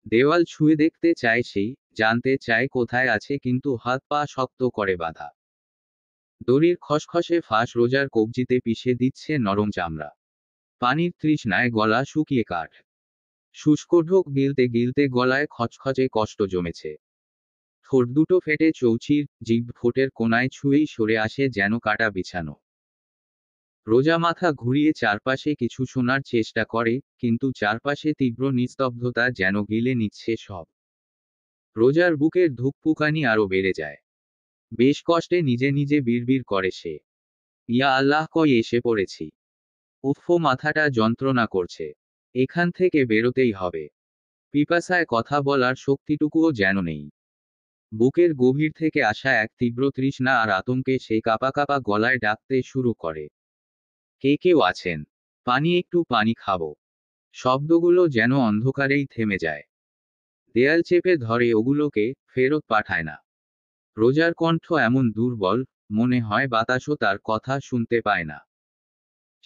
দেওয়াল ছুঁয়ে দেখতে চায় সেই, জানতে চায় কোথায় আছে, কিন্তু হাত পা শক্ত করে বাঁধা। দড়ির খসখসে ফাঁস রোজার কবজিতে পিষে দিচ্ছে নরম চামড়া। পানির তৃষ্ণায় গলা শুকিয়ে কাঠ। শুষ্ক ঢোক গিলতে গিলতে গলায় খচখচে কষ্ট জমেছে। ঠোঁট দুটো ফেটে চৌচির, জিভ ঠোঁটের কোনায় ছুঁয়েই সরে আসে যেন কাটা বিছানো। রোজা মাথা ঘুরিয়ে চারপাশে কিছু শোনার চেষ্টা করে, কিন্তু চারপাশে তীব্র নিস্তব্ধতা যেন গিলে নিচ্ছে সব। রোজার বুকের ধুকপুকানি আরো বেড়ে যায়। বেশ কষ্টে নিজে নিজে বিড়বিড় করে সে, ইয়া আল্লাহ, কই এসে পড়েছি। উফ, মাথাটা যন্ত্রণা করছে। এখান থেকে বেরোতেই হবে। পিপাসায় কথা বলার শক্তিটুকুও যেন নেই। বুকের গভীর থেকে আসা এক তীব্র তৃষ্ণা আর আতঙ্কে সে কাঁপা কাঁপা গলায় ডাকতে শুরু করে, কে কেউ আছেন? পানি, একটু পানি খাবো। শব্দগুলো যেন অন্ধকারেই থেমে যায়। দেয়াল চেপে ধরে ওগুলোকে, ফেরত পাঠায় না। রোজার কণ্ঠ এমন দুর্বল, মনে হয় বাতাসও তার কথা শুনতে পায় না।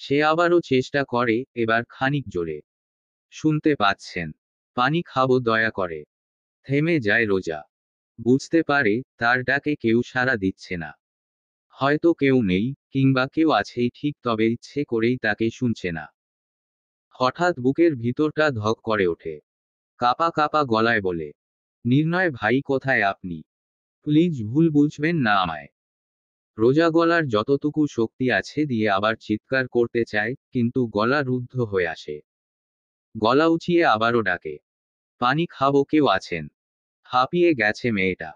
সে আবারও চেষ্টা করে, এবার খানিক জোরে। শুনতে পাচ্ছেন? পানি খাবো দয়া করে। থেমে যায় রোজা। বুঝতে পারে তার ডাকে কেউ সাড়া দিচ্ছে না। হয়তো কেউ নেই, কিংবা কেউ আছেই ঠিক, তবে ইচ্ছে করেই তাকে শুনছে না। হঠাৎ বুকের ভিতরটা ধক করে ওঠে। কাপা কাপা গলায় বলে, নির্ণয় ভাই, কোথায় আপনি? প্লিজ ভুল বুঝবেন না আমায়। রোজা গলার যতটুকু শক্তি আছে দিয়ে আবার চিৎকার করতে চায়, কিন্তু গলা রুদ্ধ হয়ে আসে। গলা উঁচিয়ে আবারও ডাকে, পানি খাবো, কেউ আছেন? হাঁপিয়ে গেছে মেয়েটা।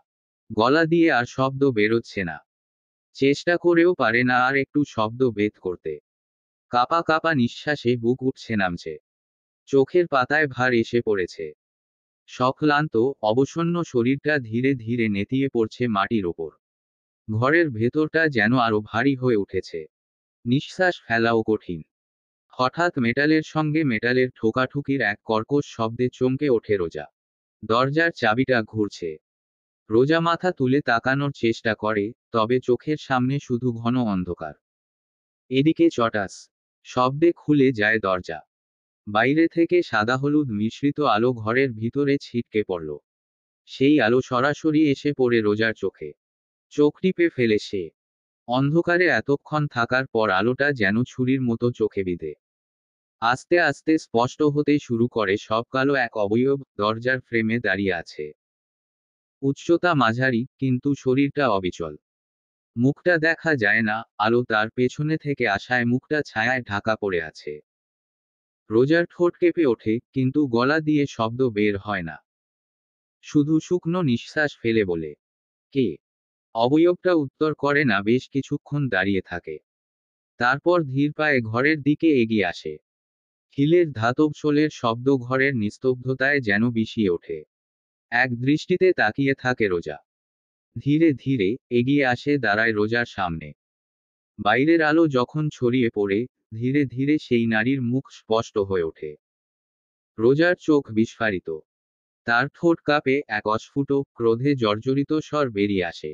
গলা দিয়ে আর শব্দ বেরোচ্ছে না। চেষ্টা করেও পারে না আর একটু শব্দ বের করতে। কাপা কাপা নিঃশ্বাসে বুক উঠছে নামছে। চোখের পাতায় ভার এসে পড়েছে। সক্লান্ত, অবসন্ন শরীরটা ধীরে ধীরে নেতিয়ে পড়ছে মাটির ওপর। ঘরের ভেতরটা যেন আরো ভারী হয়ে উঠেছে। নিঃশ্বাস ফেলাও কঠিন। হঠাৎ মেটালের সঙ্গে মেটালের ঠোকাঠুকির এক কর্কশ শব্দে চমকে ওঠে রোজা। দরজার চাবিটা ঘুরছে। রোজা মাথা তুলে তাকানোর চেষ্টা করে, তবে চোখের সামনে শুধু ঘন অন্ধকার। এদিকে চটাস শব্দে খুলে যায় দরজা। বাইরে থেকে সাদা হলুদ মিশ্রিত আলো ঘরের ভিতরে ছিটকে পড়ল। সেই আলো সরাসরি এসে পড়ে রোজার চোখে। চোখ টিপে ফেলে সে। অন্ধকারে এতক্ষণ থাকার পর আলোটা যেন ছুরির মতো চোখে বিঁধে। আস্তে আস্তে স্পষ্ট হতে শুরু করে সব। কালো এক অবয়ব দরজার ফ্রেমে দাঁড়িয়ে আছে। উচ্চতা মাঝারি, কিন্তু শরীরটা অবিচল। মুখটা দেখা যায় না, আলো তার পেছনে থেকে আসায় মুখটা ছায়ায় ঢাকা পড়ে আছে। রোজার ঠোঁট কেঁপে ওঠে, কিন্তু গলা দিয়ে শব্দ বের হয় না। শুধু শুকনো নিঃশ্বাস ফেলে বলে, কে? অবয়বটা উত্তর করে না, বেশ কিছুক্ষণ দাঁড়িয়ে থাকে। তারপর ধীর পায়ে ঘরের দিকে এগিয়ে আসে। হিলের ধাতব সোলের শব্দ ঘরের নিস্তব্ধতায় যেন বিষিয়ে ওঠে। এক দৃষ্টিতে তাকিয়ে থাকে রোজা। ধীরে ধীরে এগিয়ে আসে, দাঁড়ায় রোজার সামনে। বাইরের আলো যখন ছড়িয়ে পড়ে, ধীরে ধীরে সেই নারীর মুখ স্পষ্ট হয়ে ওঠে। রোজার চোখ বিস্ফারিত। তার ঠোঁট কাঁপে, এক অস্ফুট ক্রোধে জর্জরিত স্বর বেরিয়ে আসে,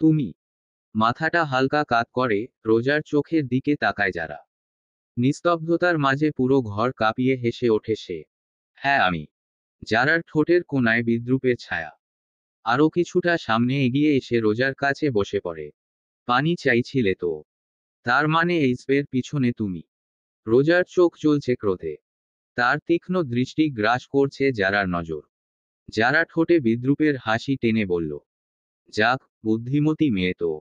তুমি? মাথাটা হালকা কাত করে, রোজার চোখের দিকে তাকায় যারা। নিস্তব্ধতার মাঝে পুরো ঘর কাঁপিয়ে হেসে ওঠে সে, হ্যাঁ আমি। যারার ঠোঁটের কোনায় বিদ্রুপের ছায়া। আরও কিছুটা সামনে এগিয়ে এসে রোজার কাছে বসে পড়ে। পানি চাইছিলে তো? তার মানে এই স্পের পিছনে তুমি? রোজার চোখ জ্বলছে ক্রোধে। তার তীক্ষ্ণ দৃষ্টি গ্রাস করছে যারার নজর। যারা ঠোঁটে বিদ্রুপের হাসি টেনে বলল, যাক, বুদ্ধিমতী মেয়ে তো।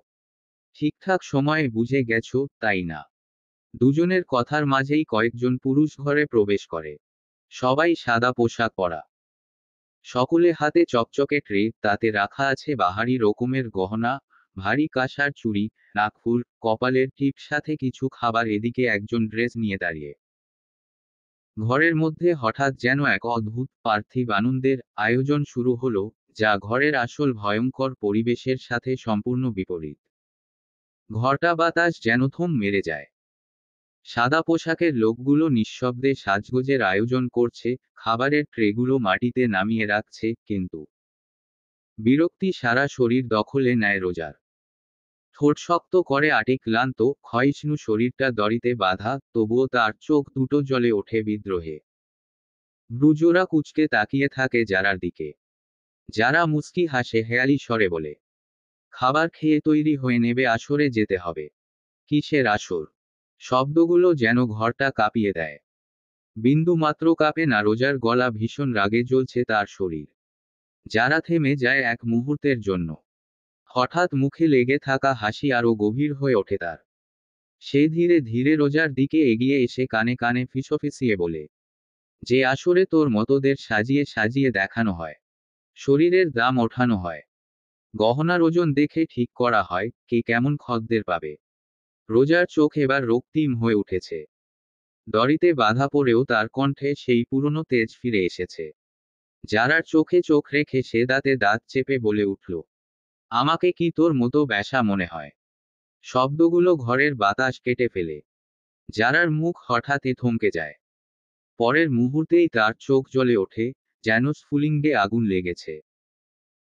ঠিকঠাক সময়ে বুঝে গেছো, তাই না? দুজনের কথার মাঝেই কয়েকজন পুরুষ ঘরে প্রবেশ করে। সবাই সাদা পোশাক পরা। সকলে হাতে চকচকে ট্রে, তাতে রাখা আছে বাহারি রকমের গহনা, ভারী কাঁসার চুড়ি, নাকফুল, কপালের টিপ, সাথে কিছু খাবার। এদিকে একজন ড্রেস নিয়ে দাঁড়িয়ে। ঘরের মধ্যে হঠাৎ যেন এক অদ্ভুত পার্থিব আনন্দের আয়োজন শুরু হলো, যা ঘরের আসল ভয়ঙ্কর পরিবেশের সাথে সম্পূর্ণ বিপরীত। ঘরটা বাতাস যেন থম মেরে যায়। সাদা পোশাকের লোকগুলো নিঃশব্দে সাজগোজের আয়োজন করছে, খাবারের ট্রেগুলো মাটিতে নামিয়ে রাখছে, কিন্তু বিরক্তি সারা শরীর দখলে নেয় রোজার। ঠোঁট শক্ত করে আটে, ক্লান্ত ক্ষয়িষ্ণু শরীরটা দড়িতে বাঁধা, তবুও তার চোখ দুটো জ্বলে ওঠে বিদ্রোহে। ভ্রুজোড়া কুঁচকে তাকিয়ে থাকে যারার দিকে। যারা মুচকি হাসে, হেয়ালি স্বরে বলে, খাবার খেয়ে তৈরি হয়ে নেবে, আসরে যেতে হবে। কিসের আসর? শব্দগুলো যেন ঘরটা কাঁপিয়ে দেয়। বিন্দু মাত্র কাঁপে না রোজার গলা, ভীষণ রাগে জ্বলছে তার শরীর। যারা থেমে যায় এক মুহূর্তের জন্য। হঠাৎ মুখে লেগে থাকা হাসি আরো গভীর হয়ে ওঠে তার। সে ধীরে ধীরে রোজার দিকে এগিয়ে এসে কানে কানে ফিসফিসিয়ে বলে, যে আসরে তোর মতোদের সাজিয়ে সাজিয়ে দেখানো হয়, শরীরের দাম ওঠানো হয়, গহনার ওজন দেখে ঠিক করা হয় কে কেমন খদ্দের পাবে। রোজার চোখ এবার রক্তিম হয়ে উঠেছে। দড়িতে বাধা পড়েও তার কণ্ঠে সেই পুরনো তেজ ফিরে এসেছে। যারার চোখে চোখ রেখে সে দাঁতে দাঁত চেপে বলে উঠল, আমাকে কি তোর মতো ব্যাসা মনে হয়? শব্দগুলো ঘরের বাতাস কেটে ফেলে। যারার মুখ হঠাৎই থমকে যায়। পরের মুহূর্তেই তার চোখ জ্বলে ওঠে, যেন স্ফুলিঙ্গে আগুন লেগেছে।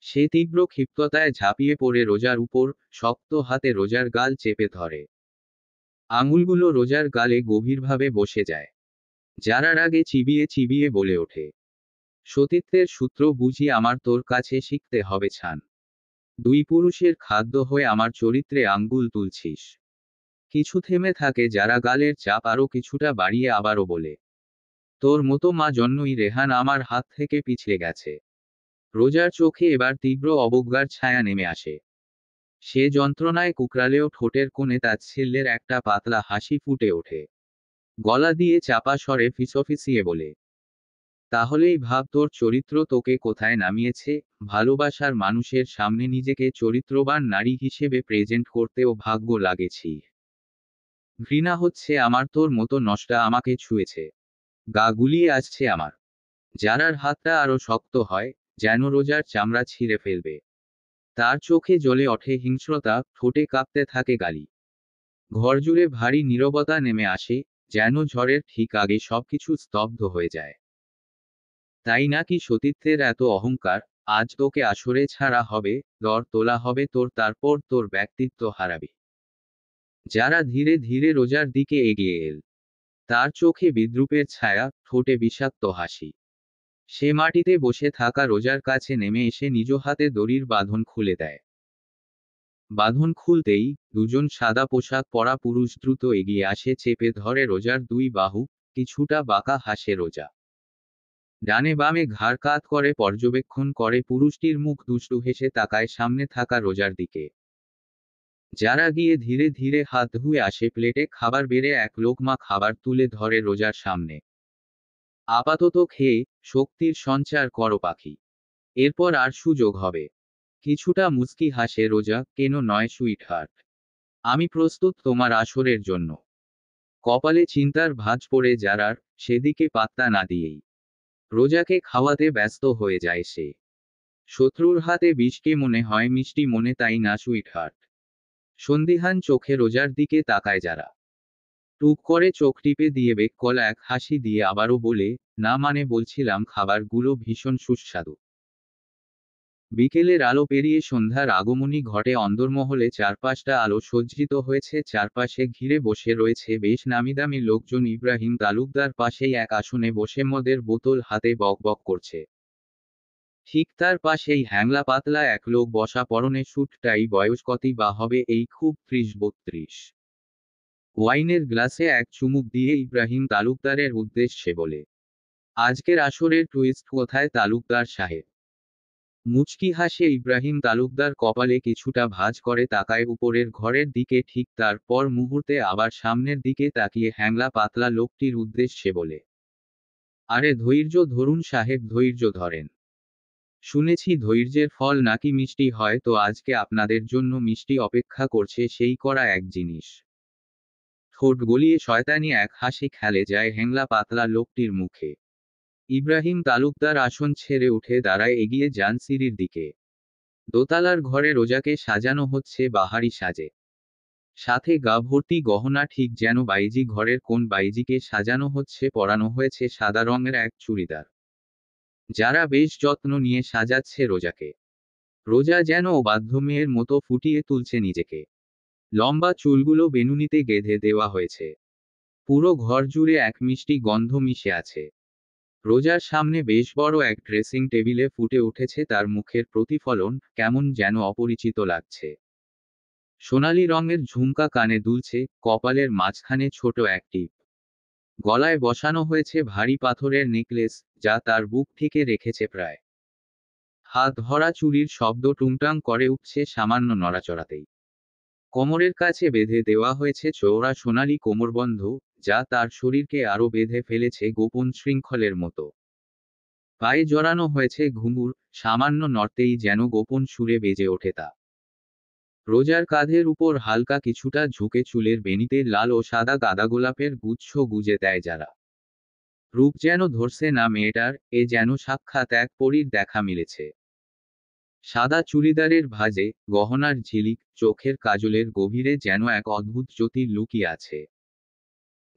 সে তীব্র ক্ষিপ্ততায় ঝাঁপিয়ে পড়ে রোজার উপর, শক্ত হাতে রোজার গাল চেপে ধরে। আঙুলগুলো রোজার গালে গভীরভাবে বসে যায়। যারার আগে চিবিয়ে চিবিয়ে বলে ওঠে, সতীত্বের সূত্র বুঝি আমার তোর কাছে শিখতে হবে ছান। দুই পুরুষের খাদ্য হয়ে আমার চরিত্রে আঙ্গুল তুলছিস। কিছু থেমে থাকে যারা, গালের চাপ আরো কিছুটা বাড়িয়ে আবারও বলে, তোর মতো মা জন্যই রেহান আমার হাত থেকে পিছলে গেছে। রোজার চোখে এবার তীব্র অবজ্ঞার ছায়া নেমে আসে। সে যন্ত্রণায় কুকরালেও ঠোঁটের কোণে তাচ্ছিল্যের একটা পাতলা হাসি ফুটে ওঠে। গলা দিয়ে চাপা স্বরে ফিসফিসিয়ে বলে, তাহলেই ভাব তোর চরিত্র তোকে কোথায় নামিয়েছে। ভালোবাসার মানুষের সামনে নিজেকে চরিত্রবান নারী হিসেবে প্রেজেন্ট করতেও ভাগ্য লাগেছি। ঘৃণা হচ্ছে আমার, তোর মতো নষ্টা আমাকে ছুঁয়েছে। গা গুলিয়ে আসছে আমার। যারার হাতটা আরো শক্ত হয়, যেন রোজার চামড়া ছিঁড়ে ফেলবে। তার চোখে জ্বলে ওঠে হিংস্রতা, ঠোঁটে কাঁপতে থাকে গালি। ঘরজুড়ে ভারী নীরবতা নেমে আসে, যেন ঝড়ের ঠিক আগে সবকিছু স্তব্ধ হয়ে যায়। তাই নাকি সতীত্বের এত অহংকার? আজ তোকে আসরে ছাড়া হবে, দর তোলা হবে তোর, তারপর তোর ব্যক্তিত্ব হারাবি। যারা ধীরে ধীরে রোজার দিকে এগিয়ে এল। তার চোখে বিদ্রুপের ছায়া, ঠোঁটে বিষাক্ত হাসি। সে মাটিতে বসে থাকা রোজার কাছে নেমে এসে নিজ হাতে দড়ির বাঁধন খুলে দেয়। বাঁধন খুলতেই দুজন সাদা পোশাক পরা পুরুষ দ্রুত এগিয়ে আসে, চেপে ধরে রোজার দুই বাহু। কিছুটা বাঁকা হাসে রোজা। ডানে বামে ঘাড় কাত করে পর্যবেক্ষণ করে পুরুষটির মুখ, দুষ্টু হেসে তাকায় সামনে থাকা রোজার দিকে। যারা গিয়ে ধীরে ধীরে হাত ধুয়ে আসে, প্লেটে খাবার বেড়ে এক লোকমা খাবার তুলে ধরে রোজার সামনে। আপাতত খেয়ে শক্তির সঞ্চার করো পাখি, এরপর আর সুযোগ হবে। কিছুটা মুচকি হাসে রোজা, কেন নয় সুইট হার্ট, আমি প্রস্তুত তোমার আসরের জন্য। কপালে চিন্তার ভাঁজ পড়ে যারার, সেদিকে পাত্তা না দিয়েই রোজাকে খাওয়াতে ব্যস্ত হয়ে যায় সে। শত্রুর হাতে বিষকে মনে হয় মিষ্টি মনে, তাই না সুইট হার্ট? সন্দিহান চোখে রোজার দিকে তাকায় যারা। টুক করে চোখ টিপে দিয়ে বেককল এক হাসি দিয়ে আবারও বলে, না মানে বলছিলাম খাবারগুলো ভীষণ সুস্বাদু। বিকেলের আলো পেরিয়ে সন্ধ্যার আগমনী ঘটে অন্দরমহলে। চারপাশটা আলো সজ্জিত হয়েছে, চারপাশে ঘিরে বসে রয়েছে বেশ নামিদামি লোকজন। ইব্রাহিম তালুকদার পাশেই এক আসনে বসে মদের বোতল হাতে বক বক করছে। ঠিক তার পাশেই হ্যাংলা পাতলা এক লোক বসা, পরনে স্যুট টাই, বয়স কতই বা হবে এই, খুব ৩০-৩২। ওয়াইনের গ্লাসে এক চুমুক দিয়ে ইব্রাহিম তালুকদারের উদ্দেশ্যে বলে, আজকের আসরের টুইস্ট কোথায় তালুকদার সাহেব? মুচকি হাসে ইব্রাহিম তালুকদার, কপালে কিছুটা ভাঁজ করে তাকায় উপরের ঘরের দিকে, ঠিক তারপর মুহূর্তে আবার সামনের দিকে তাকিয়ে হ্যাংলা পাতলা লোকটির উদ্দেশ্যে বলে, আরে ধৈর্য ধরুন সাহেব, ধৈর্য ধরেন। শুনেছি ধৈর্যের ফল নাকি মিষ্টি হয়, তো আজকে আপনাদের জন্য মিষ্টি অপেক্ষা করছে, সেই করা এক জিনিস। ঠোঁট গলিয়ে শয়তানি এক হাসি খেলে যায় হ্যাংলা পাতলা লোকটির মুখে। ইব্রাহিম তালুকদার আসন ছেড়ে উঠে দাঁড়ায়, এগিয়ে যান সিঁড়ির দিকে। দোতলার ঘরে রোজাকে সাজানো হচ্ছে বাহারি সাজে। সাথে গা ভর্তি গহনা, ঠিক যেন বাইজি ঘরের কোন বাইজিকে সাজানো হচ্ছে। পরানো হয়েছে সাদা রঙের এক চুড়িদার, যারা বেশ যত্ন নিয়ে সাজাচ্ছে রোজাকে। রোজা যেন বাধ্য মেয়ের মতো ফুটিয়ে তুলছে নিজেকে। লম্বা চুলগুলো বেনুনিতে গেঁধে দেওয়া হয়েছে। পুরো ঘর জুড়ে এক মিষ্টি গন্ধ মিশে আছে। রোজার সামনে বেশ বড় এক ড্রেসিং টেবিলে ফুটে উঠেছে তার মুখের প্রতিফলন, কেমন যেন অপরিচিত লাগছে। সোনালি রঙের ঝুমকা কানে দুলছে, কপালের মাঝখানে ছোট এক টিপ। গলায় বসানো হয়েছে ভারী পাথরের নেকলেস, যা তার বুক থেকে রেখেছে প্রায়। হাত ধরা চুরির শব্দ টুংটাং করে উঠছে সামান্য নড়াচড়াতেই। কোমরের কাছে বেঁধে দেওয়া হয়েছে চওড়া সোনালি কোমরবন্ধ, যা তার শরীরকে আরো বেঁধে ফেলেছে গোপন শৃঙ্খলের মতো। পায়ে জড়ানো হয়েছে ঘুঙুর, সামান্য নড়তেই যেন গোপন সুরে বেজে ওঠে তা। রোজার কাঁধের উপর হালকা কিছুটা ঝুঁকে চুলের বেনিতে লাল ও সাদা গাঁদাগোলাপের গুচ্ছ গুজে দেয় যারা। রূপ যেন ধরছে না মেয়েটার, এ যেন সাক্ষাৎ এক পরীর দেখা মিলেছে। সাদা চুড়িদারের ভাঁজে, গহনার ঝিলিক, চোখের কাজলের গভীরে যেন এক অদ্ভুত জ্যোতি লুকিয়ে আছে।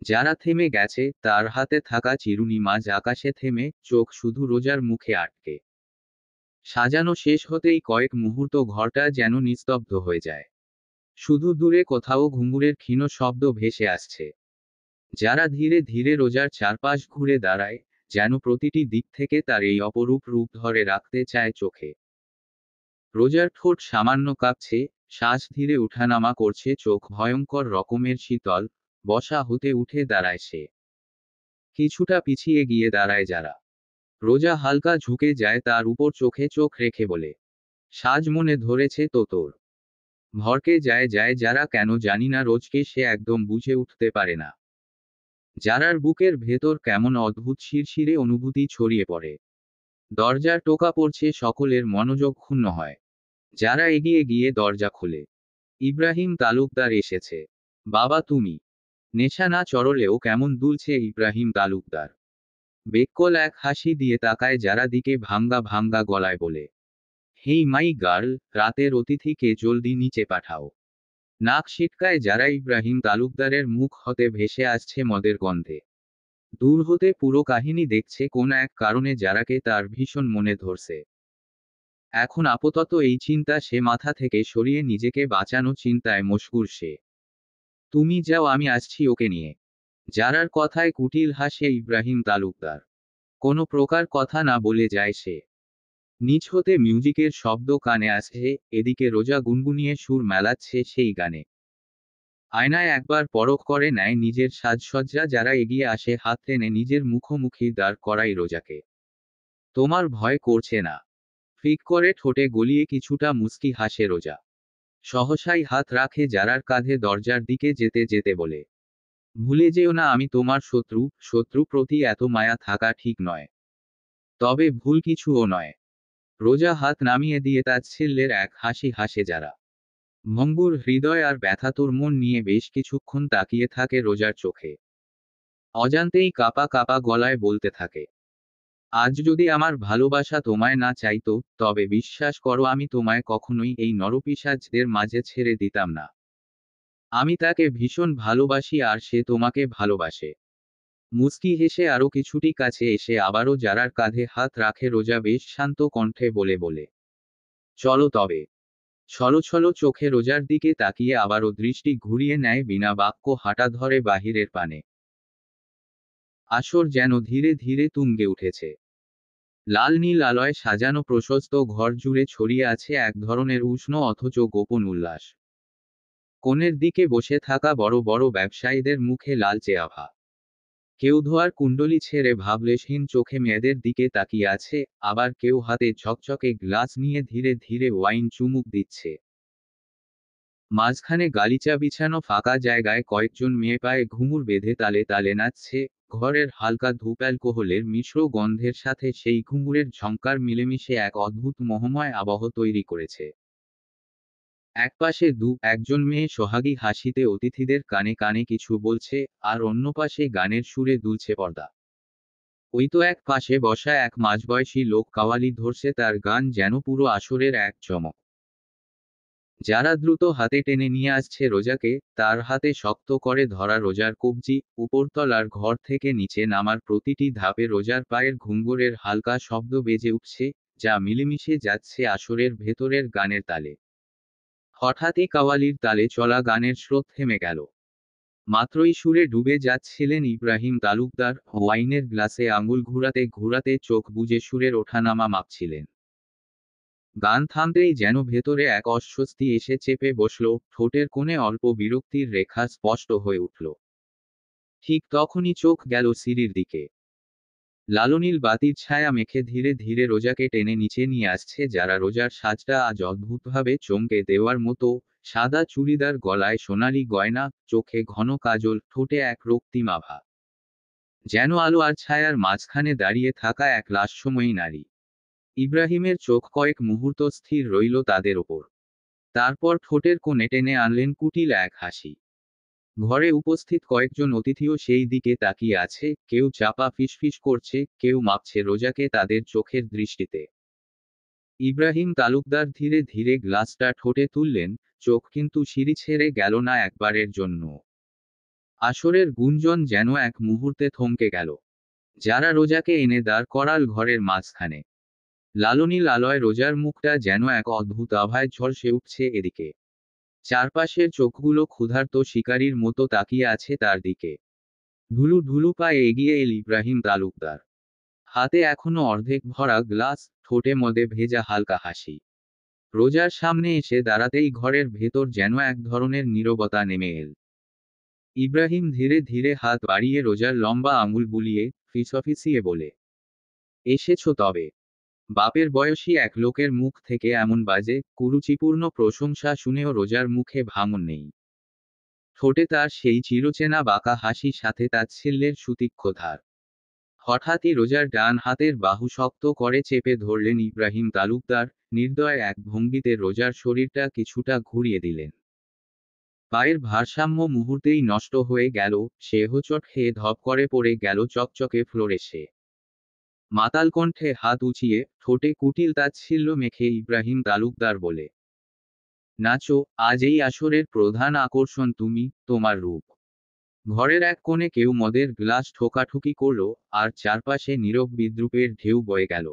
যারা থেমে গেছে, তার হাতে থাকা চিরুনি মাঝ আকাশে থেমে, চোখ শুধু রোজার মুখে আটকে। সাজানো শেষ হতেই কয়েক মুহূর্ত ঘরটা যেন নিস্তব্ধ হয়ে যায়। শুধু দূরে কোথাও ঘুঙুরের ক্ষীণ শব্দ ভেসে আসছে। যারা ধীরে ধীরে রোজার চারপাশ ঘুরে দাঁড়ায়, যেন প্রতিটি দিক থেকে তার এই অপরূপ রূপ ধরে রাখতে চায় চোখে। রোজার ঠোঁট সামান্য কাঁপছে, শ্বাস ধীরে উঠানামা করছে, চোখ ভয়ঙ্কর রকমের শীতল। বসা হতে উঠে দাঁড়ায় সে। কিছুটা পিছিয়ে গিয়ে দাঁড়ায় যারা। রোজা হালকা ঝুঁকে যায় তার উপর, চোখে চোখ রেখে বলে, সাজ মনে ধরেছে তো তোর? ভরকে যায় যায় যারা, কেন জানি না রোজকে সে একদম বুঝে উঠতে পারে না। যারার বুকের ভেতর কেমন অদ্ভুত শিরশিরে অনুভূতি ছড়িয়ে পড়ে। দরজার টোকা পড়ছে, সকলের মনোযোগ ক্ষুণ্ণ হয়। যারা এগিয়ে গিয়ে দরজা খোলে। ইব্রাহিম তালুকদার এসেছে। বাবা তুমি। নেশা না চড়লেও কেমন দুলছে ইব্রাহিম তালুকদার। বেককল এক হাসি দিয়ে তাকায় যারা দিকে, ভাঙ্গা ভাঙ্গা গলায় বলে, হেই মাই গার্ল, রাতের অতিথিকে জলদি নিচে পাঠাও। নাক সিটকায় যারা, ইব্রাহিম তালুকদারের মুখ হতে ভেসে আসছে মদের গন্ধে। দূর হতে পুরো কাহিনী দেখছে কোন এক কারণে যারাকে তার ভীষণ মনে ধরছে। এখন আপাতত এই চিন্তা সে মাথা থেকে সরিয়ে নিজেকে বাঁচানো চিন্তায় মশগুল সে। তুমি যাও, আমি আসছি ওকে নিয়ে। যারার কথায় কুটিল হাসে ইব্রাহিম তালুকদার। কোনো প্রকার কথা না বলে যায় সে। নিচ হতে মিউজিকের শব্দ কানে আসছে, এদিকে রোজা গুনগুনিয়ে সুর মেলাচ্ছে সেই গানে। আয়নায় একবার পরখ করে নেয় নিজের সাজসজ্জা, যারা এগিয়ে আসে হাত টেনে নিজের মুখোমুখি দাঁড় করাই রোজাকে। তোমার ভয় করছে না? ফিক করে ঠোঁটে গলিয়ে কিছুটা মুচকি হাসে রোজা। সহসাই হাত রাখে যারার কাঁধে, দরজার দিকে যেতে যেতে বলে, ভুলে যেও না আমি তোমার শত্রু, শত্রু প্রতি এত মায়া থাকা ঠিক নয়। তবে ভুল কিছুও নয়। রোজা হাত নামিয়ে দিয়ে তাচ্ছিল্যের এক হাসি হাসে যারা। ভঙ্গুর হৃদয় আর ব্যথাতুর মন নিয়ে বেশ কিছুক্ষণ তাকিয়ে থাকে রোজার চোখে। অজান্তেই কাপা কাপা গলায় বলতে থাকে, আজ যদি আমার ভালোবাসা তোমায় না চাইতো, তবে বিশ্বাস করো আমি তোমায় কখনোই এই নরপিশাচদের মাঝে ছেড়ে দিতাম না। আমি তাকে ভীষণ ভালোবাসি আর সে তোমাকে ভালোবাসে। মুচকি হেসে আরো কিছুটি কাছে এসে আবারও যারার কাঁধে হাত রাখে রোজা, বেশ শান্ত কণ্ঠে বলে বলে, চলো তবে। ছলো চোখে রোজার দিকে তাকিয়ে আবারও দৃষ্টি ঘুরিয়ে নেয়, বিনা বাক্য হাঁটা ধরে বাহিরের পানে। আসর যেন ধীরে ধীরে তুঙ্গে উঠেছে। লাল নীল আলোয় সাজানো প্রশস্ত ঘর জুড়ে ছড়িয়ে আছে এক ধরনের উষ্ণ অথচ গোপন উল্লাস। কোণের দিকে বসে থাকা বড় বড় ব্যবসায়ীদের মুখে লালচে আভা। কেউ ধোয়ার কুণ্ডলি ছেড়ে ভাবলেশহীন চোখে মেয়েদের দিকে তাকিয়ে আছে, আবার কেউ হাতে ঝকঝকে গ্লাস নিয়ে ধীরে ধীরে ওয়াইন চুমুক দিচ্ছে। মাঝখানে গালিচা বিছানো ফাঁকা জায়গায় কয়েকজন মেয়ে পায়ে ঘুঙুর বেঁধে তালে তালে নাচছে। ঘরের হালকা ধূপ অ্যালকোহলের মিশ্র গন্ধের সাথে সেই ঘুঙুরের ঝংকার মিলেমিশে এক অদ্ভুত মোহময় আবহ তৈরি করেছে। একপাশে একজন মেয়ে সোহাগী হাসিতে অতিথিদের কানে কানে কিছু বলছে, আর অন্য পাশে গানের সুরে দুলছে পর্দা। ওই তো এক পাশে বসা এক মাঝবয়সী লোক কাওয়ালি ধরছে, তার গান যেন পুরো আসরের এক চমক। যারা দ্রুত হাতে টেনে নিয়ে আসছে রোজাকে, তার হাতে শক্ত করে ধরা রোজার কবজি, উপরতলার ঘর থেকে নিচে নামার প্রতিটি ধাপে রোজার পায়ের ঘুঙ্গুরের হালকা শব্দ বেজে উঠছে, যা মিলেমিশে যাচ্ছে আসরের ভেতরের গানের তালে। হঠাৎই কাওয়ালির তালে চলা গানের স্রোত থেমে গেল। মাত্রই সুরে ডুবে যাচ্ছিলেন ইব্রাহিম তালুকদার, ওয়াইনের গ্লাসে আঙুল ঘুরাতে ঘুরাতে চোখ বুজে সুরের ওঠানামা মাপছিলেন। গান থামতেই যেন ভেতরে এক অস্বস্তি এসে চেপে বসল, ঠোঁটের কোণে অল্প বিরক্তির রেখা স্পষ্ট হয়ে উঠল। ঠিক তখনই চোখ গেল সিঁড়ির দিকে। লালনীল বাতির ছায়া মেখে ধীরে ধীরে রোজাকে টেনে নিচে নিয়ে আসছে, যারা রোজার সাজটা আজ অদ্ভুতভাবে চমকে দেওয়ার মতো। সাদা চুড়িদার, গলায় সোনালি গয়না, চোখে ঘন কাজল, ঠোঁটে এক রক্তিম আভা। যেন আলো আর ছায়ার মাঝখানে দাঁড়িয়ে থাকা এক লাশময়ী নারী। ইব্রাহিমের চোখ কয়েক মুহূর্ত স্থির রইল তাদের ওপর। তারপর ঠোঁটের কোণে টেনে আনলেন কুটিল এক হাসি। ঘরে উপস্থিত কয়েকজন অতিথিও সেই দিকে তাকিয়ে আছে, কেউ চাপা ফিসফিস করছে, কেউ মাপছে রোজাকে তাদের চোখের দৃষ্টিতে। ইব্রাহিম তালুকদার ধীরে ধীরে গ্লাসটা ঠোঁটে তুললেন, চোখ কিন্তু সিঁড়ি ছেড়ে গেল না একবারের জন্য। আসরের গুঞ্জন যেন এক মুহূর্তে থমকে গেল। যারা রোজাকে এনে দাঁড় করাল ঘরের মাঝখানে। লালনীল আলয় রোজার মুখটা যেন এক অদ্ভুত আভায় ঝলসে উঠছে এদিকে। চারপাশের চোখগুলো ক্ষুধার্ত শিকারীর মতো তাকিয়ে আছে তার দিকে। ঢুলু ঢুলু পায়ে এগিয়ে এল ইব্রাহিম তালুকদার। হাতে এখনো অর্ধেক ভরা গ্লাস, ঠোঁটে মদে ভেজা হালকা হাসি। রোজার সামনে এসে দাঁড়াতেই ঘরের ভেতর যেন এক ধরনের নীরবতা নেমে এল। ইব্রাহিম ধীরে ধীরে হাত বাড়িয়ে রোজার লম্বা আঙুল বুলিয়ে ফিসফিসিয়ে বলে, এসেছো তবে। বাপের বয়সী এক লোকের মুখ থেকে এমন বাজে, কুরুচিপূর্ণ প্রশংসা শুনেও রোজার মুখে ভাঙন নেই। ঠোঁটে তার সেই চিরচেনা বাঁকা হাসি, সাথে তাচ্ছিল্যের সুতীক্ষ্ণ ধার। হঠাৎই রোজার ডান হাতের বাহু শক্ত করে চেপে ধরলেন ইব্রাহিম তালুকদার, নির্দয় এক ভঙ্গিতে রোজার শরীরটা কিছুটা ঘুরিয়ে দিলেন। পায়ের ভারসাম্য মুহূর্তেই নষ্ট হয়ে গেল, সে হোঁচট খেয়ে ধপ করে পড়ে গেল চকচকে ফ্লোরে। সে মাতাল কণ্ঠে হাত উঁচিয়ে, ঠোঁটে কুটিল তাচ্ছিল্য মেখে ইব্রাহিম তালুকদার বলে, নাচো, আজ এই আসরের প্রধান আকর্ষণ তুমি, তোমার রূপ। ঘরের এক কোণে কেউ মদের গ্লাস ঠোকাঠুকি করল, আর চারপাশে নীরব বিদ্রুপের ঢেউ বয়ে গেল।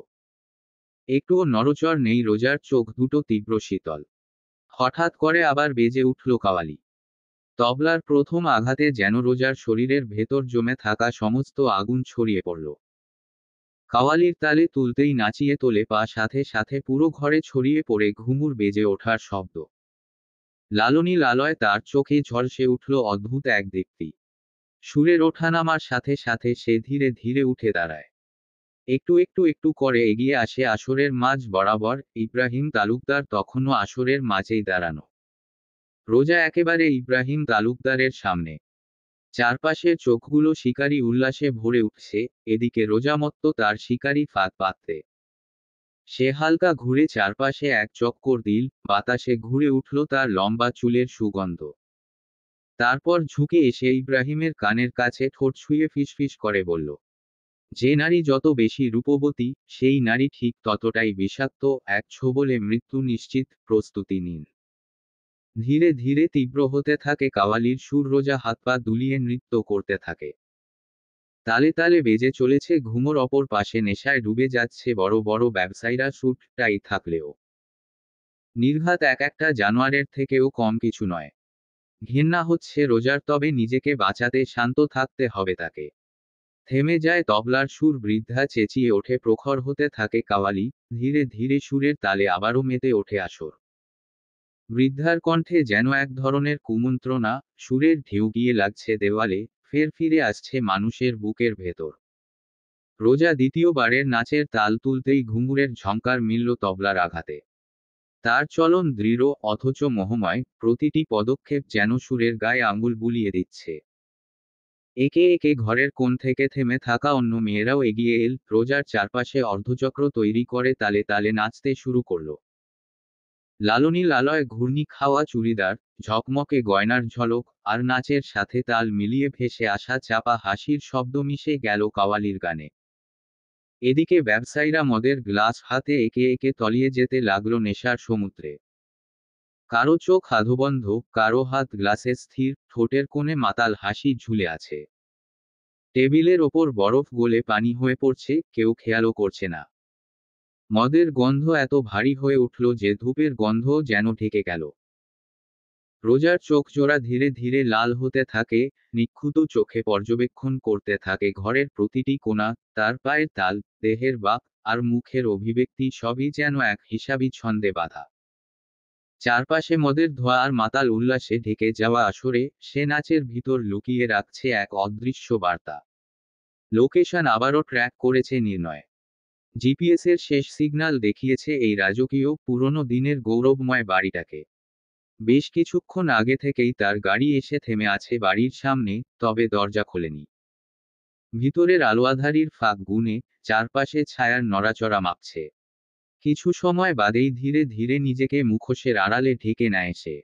একটুও নড়চড় নেই রোজার, চোখ দুটো তীব্র শীতল। হঠাৎ করে আবার বেজে উঠল কাওয়ালি। তবলার প্রথম আঘাতে যেন রোজার শরীরের ভেতর জমে থাকা সমস্ত আগুন ছড়িয়ে পড়ল। কাওয়ালির তালে তুলতেই নাচিয়ে তোলে পা, সাথে সাথে পুরো ঘরে ছড়িয়ে পড়ে ঘুঙুর বেজে ওঠার শব্দ। লালনীল আলয় তার চোখে ঝলসে উঠল অদ্ভুত এক দীপ্তি। সুরের ওঠানামার সাথে সাথে সে ধীরে ধীরে উঠে দাঁড়ায়। একটু একটু একটু করে এগিয়ে আসে আসরের মাঝ বরাবর। ইব্রাহিম তালুকদার তখনও আসরের মাঝেই দাঁড়ানো। রোজা একেবারে ইব্রাহিম তালুকদারের সামনে। চারপাশের চোখগুলো শিকারী উল্লাসে ভরে উঠছে, এদিকে রোজামত্ত তার শিকারী ফাঁদ পাততে। সে হালকা ঘুরে চারপাশে এক চক্কর দিল, বাতাসে ঘুরে উঠল তার লম্বা চুলের সুগন্ধ। তারপর ঝুঁকে এসে ইব্রাহিমের কানের কাছে ঠোঁট ছুঁয়ে ফিসফিস করে বলল, যে নারী যত বেশি রূপবতী, সেই নারী ঠিক ততটাই বিষাক্ত। এক ছোবলে মৃত্যু নিশ্চিত, প্রস্তুতি নিন। ধীরে ধীরে তীব্র হতে থাকে কাওয়ালির সুর, রোজা হাত পা দুলিয়ে নৃত্য করতে থাকে। তালে তালে বেজে চলেছে ঘুমোর, অপর পাশে নেশায় ডুবে যাচ্ছে বড় বড় ব্যবসায়ীরা, স্যুট টাই থাকলেও নির্ঘাত এক একটা জানোয়ারের থেকেও কম কিছু নয়। ঘেন্না হচ্ছে রোজার, তবে নিজেকে বাঁচাতে শান্ত থাকতে হবে তাকে। থেমে যায় তবলার সুর, বৃদ্ধা চেঁচিয়ে ওঠে, প্রখর হতে থাকে কাওয়ালি। ধীরে ধীরে সুরের তালে আবারও মেতে ওঠে আসর। বৃদ্ধার কণ্ঠে যেন এক ধরনের কুমন্ত্রণা, সুরের ঢেউ গিয়ে লাগছে দেওয়ালে, ফের ফিরে আসছে মানুষের বুকের ভেতর। রোজা দ্বিতীয়বারের নাচের তাল তুলতেই ঘুঙুরের ঝংকার মিলল তবলার আঘাতে। তার চলন দৃঢ় অথচ মোহময়, প্রতিটি পদক্ষেপ যেন সুরের গায়ে আঙুল বুলিয়ে দিচ্ছে। একে একে ঘরের কোণ থেকে থেমে থাকা অন্য মেয়েরাও এগিয়ে এল, রোজার চারপাশে অর্ধচক্র তৈরি করে তালে তালে নাচতে শুরু করল। লালনী লালয় ঘূর্ণি খাওয়া চুড়িদার, ঝকমকে গয়নার ঝলক, আর নাচের সাথে তাল মিলিয়ে ভেসে আসা চাপা হাসির শব্দ মিশে গেল কাওয়ালির গানে। এদিকে ব্যবসায়ীরা মদের গ্লাস হাতে একে একে তলিয়ে যেতে লাগলো নেশার সমুদ্রে। কারো চোখ আধবন্ধ, কারো হাত গ্লাসে স্থির, ঠোঁটের কোণে মাতাল হাসি ঝুলে আছে। টেবিলের ওপর বরফ গলে পানি হয়ে পড়ছে, কেউ খেয়ালও করছে না। মদের গন্ধ এত ভারী হয়ে উঠল যে ধূপের গন্ধও যেন ঢেকে গেল। রোজার চোখ জোড়া ধীরে ধীরে লাল হতে থাকে, নিখুঁত চোখে পর্যবেক্ষণ করতে থাকে ঘরের প্রতিটি কোণা, তার পায়ের তাল, দেহের বাঁক, আর মুখের অভিব্যক্তি সবই যেন এক হিসাবি ছন্দে বাঁধা। চারপাশে মদের ধোঁয়া আর মাতাল উল্লাসে ঢেকে যাওয়া আসরে, সে নাচের ভিতর লুকিয়ে রাখছে এক অদৃশ্য বার্তা। লোকেশন আবারও ট্র্যাক করেছে নির্ণয়। জিপিএসের শেষ সিগন্যাল দেখিয়েছে এই রাজকীয় পুরনো দিনের গৌরবময় বাড়িটাকে। বেশ কিছুক্ষণ আগে থেকেই তার গাড়ি এসে থেমে আছে বাড়ির সামনে, তবে দরজা খোলেনি। ভিতরের আলোয়াধারির ফাঁক গুনে চারপাশে ছায়ার নড়াচড়া মাপছে। কিছু সময় বাদেই ধীরে ধীরে নিজেকে মুখোশের আড়ালে ঢেকে নেয় সে।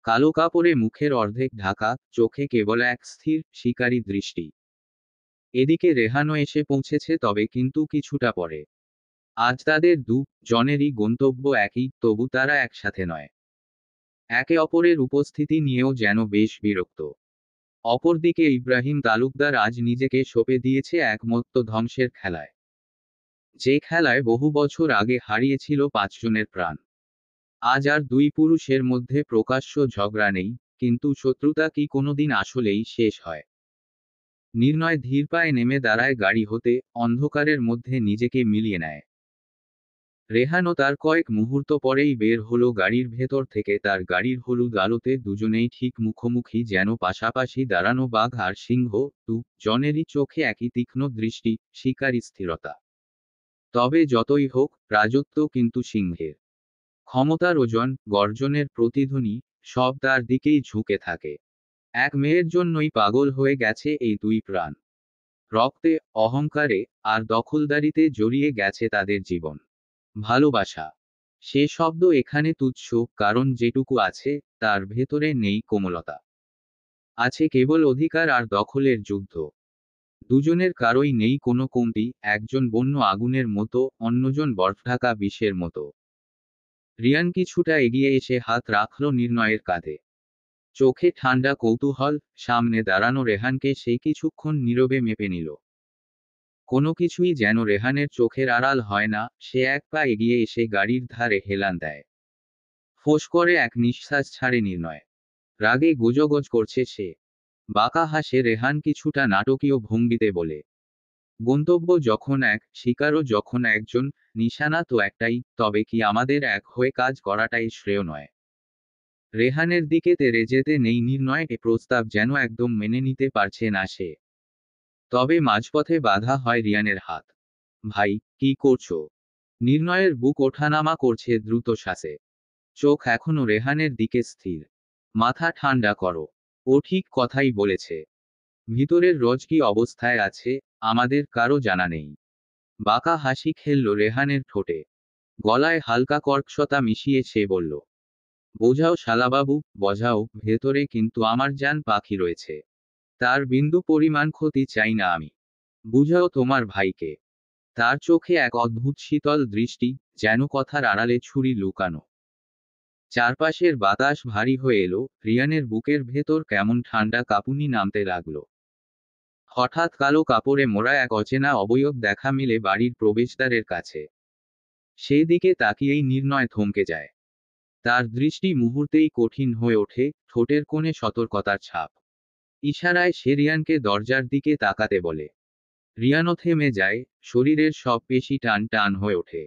কালো কাপড়ে মুখের অর্ধেক ঢাকা, চোখে কেবল এক স্থির শিকারী দৃষ্টি। এদিকে রেহানও এসে পৌঁছেছে, তবে কিন্তু কিছুটা পরে। আজ তাদের জনেরই গন্তব্য একই, তবু তারা একসাথে নয়। একে অপরের উপস্থিতি নিয়েও যেন বেশ বিরক্ত। অপরদিকে ইব্রাহিম তালুকদার আজ নিজেকে সঁপে দিয়েছে এক মত্ত ধ্বংসের খেলায়। যে খেলায় বহু বছর আগে হারিয়েছিল পাঁচজনের প্রাণ। আজ আর দুই পুরুষের মধ্যে প্রকাশ্য ঝগড়া নেই, কিন্তু শত্রুতা কি কোনোদিন আসলেই শেষ হয়? নির্ণয় ধীর পায়ে নেমে দাঁড়ায় গাড়ি হতে, অন্ধকারের মধ্যে নিজেকে মিলিয়ে নেয়। রেহানও তার কয়েক মুহূর্ত পরেই বের হলো গাড়ির ভেতর থেকে। তার গাড়ির হলুদ আলোতে দুজনেই ঠিক মুখোমুখি, যেন পাশাপাশি দাঁড়ানো বাঘ আর সিংহ, জনেরই চোখে একই তীক্ষ্ণ দৃষ্টি, শিকারী স্থিরতা। তবে যতই হোক, রাজত্ব কিন্তু সিংহের। ক্ষমতার ওজন, গর্জনের প্রতিধ্বনি, সব তার দিকেই ঝুঁকে থাকে। এক মেয়ের জন্যই পাগল হয়ে গেছে এই দুই প্রাণ। রক্তে, অহংকারে, আর দখলদারিতে জড়িয়ে গেছে তাদের জীবন। ভালোবাসা, সে শব্দ এখানে তুচ্ছ, কারণ যেটুকু আছে তার ভেতরে নেই কোমলতা। আছে কেবল অধিকার আর দখলের যুদ্ধ। দুজনের কারোই নেই কোনো কমতি, একজন বন্য আগুনের মতো, অন্যজন বরফঢাকা বিষের মতো। রিয়ান কিছুটা এগিয়ে এসে হাত রাখল নির্ণয়ের কাঁধে। চোখে ঠান্ডা কৌতূহল, সামনে দাঁড়ানো রেহানকে সে কিছুক্ষণ নীরবে মেপে নিল। কোনো কিছুই যেন রেহানের চোখের আড়াল হয় না। সে এক পা এগিয়ে এসে গাড়ির ধারে হেলান দেয়। ফোঁস করে এক নিঃশ্বাস ছাড়ে নির্ণয়। রাগে গোজগোজ করছে সে। বাঁকা হাসে রেহান কিছুটা নাটকীয় ভঙ্গিতে বলে, গন্তব্য যখন এক, শিকারও যখন একজন, নিশানা তো একটাই, তবে কি আমাদের এক হয়ে কাজ করাটাই শ্রেয় নয়? রেহানের দিকে তেড়ে যেতে নেই নির্ণয়, এ প্রস্তাব যেন একদম মেনে নিতে পারছে না সে। তবে মাঝপথে বাধা হয় রিয়ানের হাত। ভাই, কি করছো? নির্ণয়ের বুক ওঠানামা করছে দ্রুত শ্বাসে। চোখ এখনো রেহানের দিকে স্থির। মাথা ঠান্ডা করো। ও ঠিক কথাই বলেছে। ভিতরের রোজ কি অবস্থায় আছে, আমাদের কারো জানা নেই। বাঁকা হাসি খেলল রেহানের ঠোঁটে। গলায় হালকা কর্কশতা মিশিয়ে সে বলল, বোঝাও শালাবাবু, বোঝাও, ভেতরে কিন্তু আমার জান পাখি রয়েছে। তার বিন্দু পরিমাণ ক্ষতি চাই না আমি। বুঝাও তোমার ভাইকে। তার চোখে এক অদ্ভুত শীতল দৃষ্টি, যেন কথার আড়ালে ছুরি লুকানো। চারপাশের বাতাস ভারী হয়ে এলো, রিয়ানের বুকের ভেতর কেমন ঠান্ডা কাঁপুনি নামতে লাগলো। হঠাৎ কালো কাপড়ে মোড়া এক অচেনা অবয়ব দেখা মিলে বাড়ির প্রবেশদ্বারের কাছে। সেই দিকে তাকিয়েই নির্ণয় থমকে যায়। তার দৃষ্টি মুহূর্তেই কঠিন হয়ে ওঠে, ঠোঁটের কোণে সতর্কতার ছাপ। ইশারায় সে রিয়ানকে দরজার দিকে তাকাতে বলে। রিয়ানও থেমে যায়, শরীরের সব পেশি টান টান হয়ে ওঠে।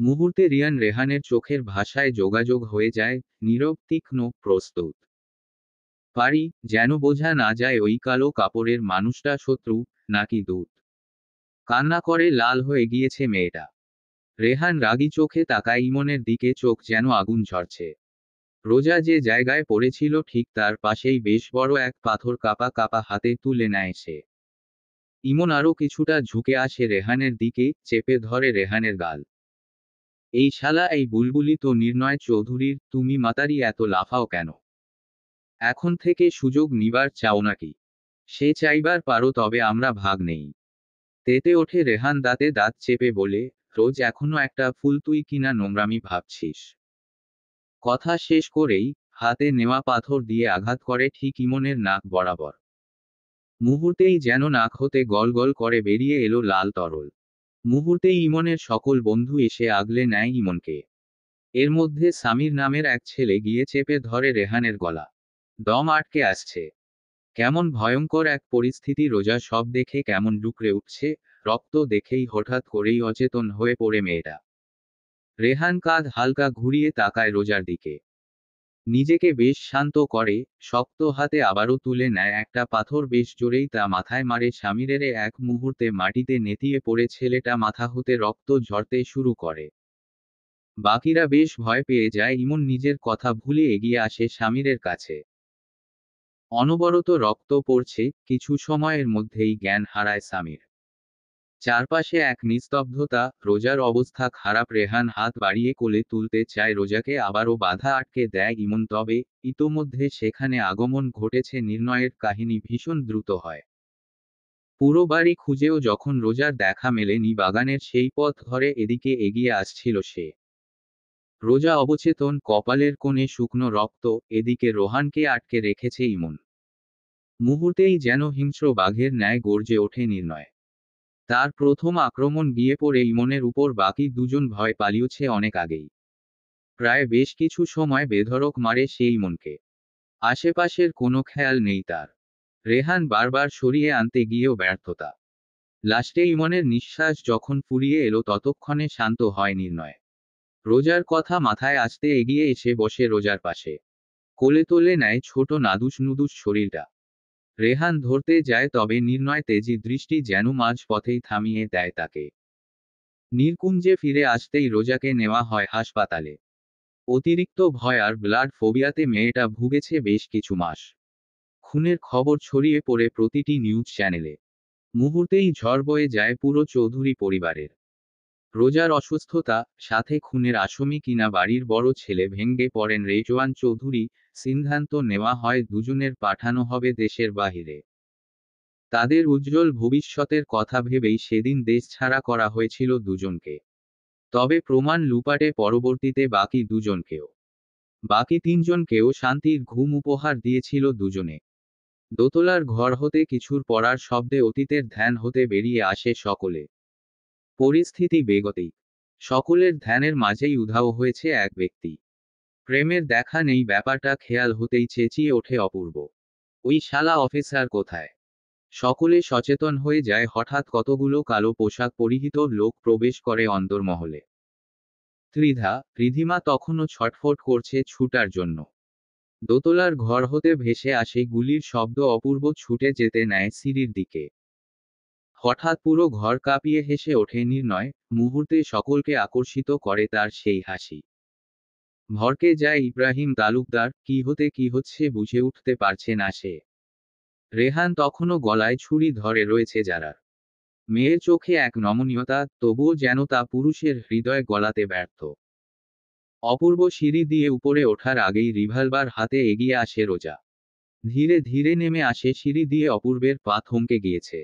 মুহূর্তে রিয়ান রেহানের চোখের ভাষায় যোগাযোগ হয়ে যায়, নীরব, তীক্ষ্ণ, প্রস্তুত। পারি, যেন বোঝা না যায় ওই কালো কাপড়ের মানুষটা শত্রু নাকি দূত। কান্না করে লাল হয়ে গিয়েছে মেয়েটা। রেহান রাগী চোখে তাকায় ইমনের দিকে, চোখ যেন আগুন ঝরছে। রোজা যে জায়গায় পড়েছিল ঠিক তার পাশেই বেশ বড় এক পাথর কাপা কাপা হাতে তুলে নেয় সে। ইমন আরো কিছুটা ঝুঁকে আসে রেহানের দিকে, চেপে ধরে রেহানের গাল। এই শালা, এই বুলবুলি তো নির্ণয় চৌধুরীর, তুমি মাতারি এত লাফাও কেন? এখন থেকে সুযোগ নিবার চাও নাকি? সে চাইবার পারো, তবে আমরা ভাগ নেই। তেতে ওঠে রেহান দাঁতে দাঁত চেপে বলে, রোজ এখনো একটা ফুল তুই কিনা নোংরামি ভাবছিস? কথা শেষ করেই হাতে নেওয়া পাথর দিয়ে আঘাত করে ঠিক ইমনের নাক বরাবর। মুহূর্তেই যেন নাক হতে গল গল করে বেরিয়ে এলো লাল তরল। মুহূর্তেই ইমনের সকল বন্ধু এসে আগলে নেয় ইমনকে। এর মধ্যে সামির নামের এক ছেলে গিয়ে চেপে ধরে রেহানের গলা। দম আটকে আসছে। কেমন ভয়ঙ্কর এক পরিস্থিতি! রোজা সব দেখে কেমন ডুকরে উঠছে। রক্ত দেখেই হঠাৎ করেই অচেতন হয়ে পড়ে মেয়েটা। রেহান কাঁধ হালকা ঘুরিয়ে তাকায় রোজার দিকে। নিজেকে বেশ শান্ত করে, শক্ত হাতে আবারও তুলে নেয় একটা পাথর, বেশ জোরেই তা মাথায় মারে সামিরের। এক মুহূর্তে মাটিতে নেতিয়ে পড়ে ছেলেটা মাথা হতে রক্ত ঝরতে শুরু করে। বাকিরা বেশ ভয় পেয়ে যায়। ইমন নিজের কথা ভুলে এগিয়ে আসে সামিরের কাছে। অনবরত রক্ত পড়ছে, কিছু সময়ের মধ্যেই জ্ঞান হারায় সামির। চারপাশে এক নিস্তব্ধতা, রোজার অবস্থা খারাপ। রেহান হাত বাড়িয়ে কোলে তুলতে চায় রোজাকে, আবারও বাধা আটকে দেয় ইমন। তবে ইতোমধ্যে সেখানে আগমন ঘটেছে নির্ণয়ের। কাহিনী ভীষণ দ্রুত হয়। পুরো বাড়ি খুঁজেও যখন রোজার দেখা মেলেনি, বাগানের সেই পথ ধরে এদিকে এগিয়ে আসছিল সে। রোজা অবচেতন, কপালের কোণে শুকনো রক্ত। এদিকে রোহানকে আটকে রেখেছে ইমন। মুহূর্তেই যেন হিংস্র বাঘের ন্যায় গর্জে ওঠে নির্ণয়। তার প্রথম আক্রমণ গিয়ে পড়ে ইমনের উপর। বাকি দুজন ভয় পালিয়েছে অনেক আগেই। প্রায় বেশ কিছু সময় বেধড়ক মারে সে ইমনকে। আশেপাশের কোনো খেয়াল নেই তার। রেহান বারবার সরিয়ে আনতে গিয়েও ব্যর্থতা। লাস্টে ইমনের নিঃশ্বাস যখন ফুরিয়ে এলো, ততক্ষণে শান্ত হয় নির্ণয়। রোজার কথা মাথায় আসতে এগিয়ে এসে বসে রোজার পাশে। কোলে তোলে নেয় ছোট নাদুস নুদুস শরীরটা। রেহান ধরতে যায়, তবে নির্ণয় তেজি দৃষ্টি যেন মাঝ পথেই থামিয়ে দেয় তাকে। নির্কুঞ্জে ফিরে আসতেই রোজাকে নেওয়া হয় হাসপাতালে। অতিরিক্ত ভয় আর ব্লাড ফোবিয়াতে মেয়েটা ভুগেছে বেশ কিছু মাস। খুনের খবর ছড়িয়ে পড়ে প্রতিটি নিউজ চ্যানেলে। মুহূর্তেই ঝড় বয়ে যায় পুরো চৌধুরী পরিবারের। রোজার অসুস্থতা, সাথে খুনের আসামি কিনা বাড়ির বড় ছেলে ভেঙ্গে পড়েন রেজওয়ান চৌধুরী। সিদ্ধান্ত নেওয়া হয় দুজনের পাঠানো হবে দেশের বাহিরে। তাদের উজ্জ্বল ভবিষ্যতের কথা ভেবেই সেদিন দেশ ছাড়া করা হয়েছিল দুজনকে। তবে প্রমাণ লুপাটে পরবর্তীতে বাকি দুজনকেও। বাকি তিনজনকেও শান্তির ঘুম উপহার দিয়েছিল দুজনে। দোতলার ঘর হতে কিছুর পড়ার শব্দে অতীতের ধ্যান হতে বেরিয়ে আসে সকলে। পরিস্থিতি বেগতিক। সকলের ধ্যানের মাঝেই উধাও হয়েছে এক ব্যক্তি। প্রেমের দেখা নেই, ব্যাপারটা খেয়াল হতেই চেঁচিয়ে ওঠে অপূর্ব। ওই শালা অফিসার কোথায়? সকলে সচেতন হয়ে যায়। হঠাৎ কতগুলো কালো পোশাক পরিহিত লোক প্রবেশ করে অন্দরমহলে। ত্রিধা, রিধিমা তখনও ছটফট করছে ছুটার জন্য। দোতলার ঘর হতে ভেসে আসে গুলির শব্দ। অপূর্ব ছুটে যেতে নেয় সিঁড়ির দিকে। হঠাৎ পুরো ঘর কাঁপিয়ে হেসে ওঠে নির্ণয়। মুহূর্তে সকলকে আকর্ষিত করে তার সেই হাসি। ভড়কে যায় ইব্রাহিম তালুকদার। কি হচ্ছে বুঝে উঠতে পারছে না সে। রেহান তখনও গলায় ছুরি ধরে রয়েছে যারার। মেয়ের চোখে এক নমনীয়তা, তবুও যেন তা পুরুষের হৃদয় গলাতে ব্যর্থ। অপূর্ব সিঁড়ি দিয়ে উপরে ওঠার আগেই রিভলভার হাতে এগিয়ে আসে রোজা। ধীরে ধীরে নেমে আসে সিঁড়ি দিয়ে। অপূর্বের পা থমকে গিয়েছে।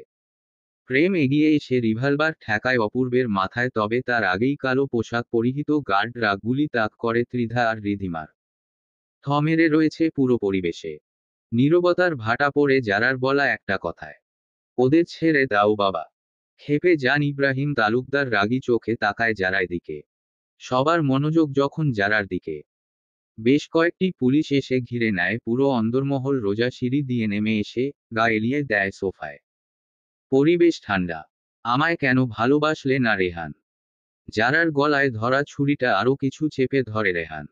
প্রেম এগিয়ে এসে রিভলভার ঠেকায় অপূর্বের মাথায়। তবে তার আগেই কালো পোশাক পরিহিত গার্ডরা গুলি তাক করে ত্রিধা আর রিধিমার। থমেরে রয়েছে পুরো পরিবেশে। নীরবতার ভাটা পড়ে যারার বলা একটা কথায়, ওদের ছেড়ে দাও বাবা। ক্ষেপে যান ইব্রাহিম তালুকদার। রাগী চোখে তাকায় যারার দিকে। সবার মনোযোগ যখন যারার দিকে। বেশ কয়েকটি পুলিশ এসে ঘিরে নেয় পুরো অন্দরমহল। রোজা সিঁড়ি দিয়ে নেমে এসে গা এলিয়ে দেয় সোফায়। পরিবেশ ঠান্ডা। আমায় কেন ভালোবাসলে না রেহান? যারার গলায় ধরা ছুরিটা আরো কিছু চেপে ধরে রেহান।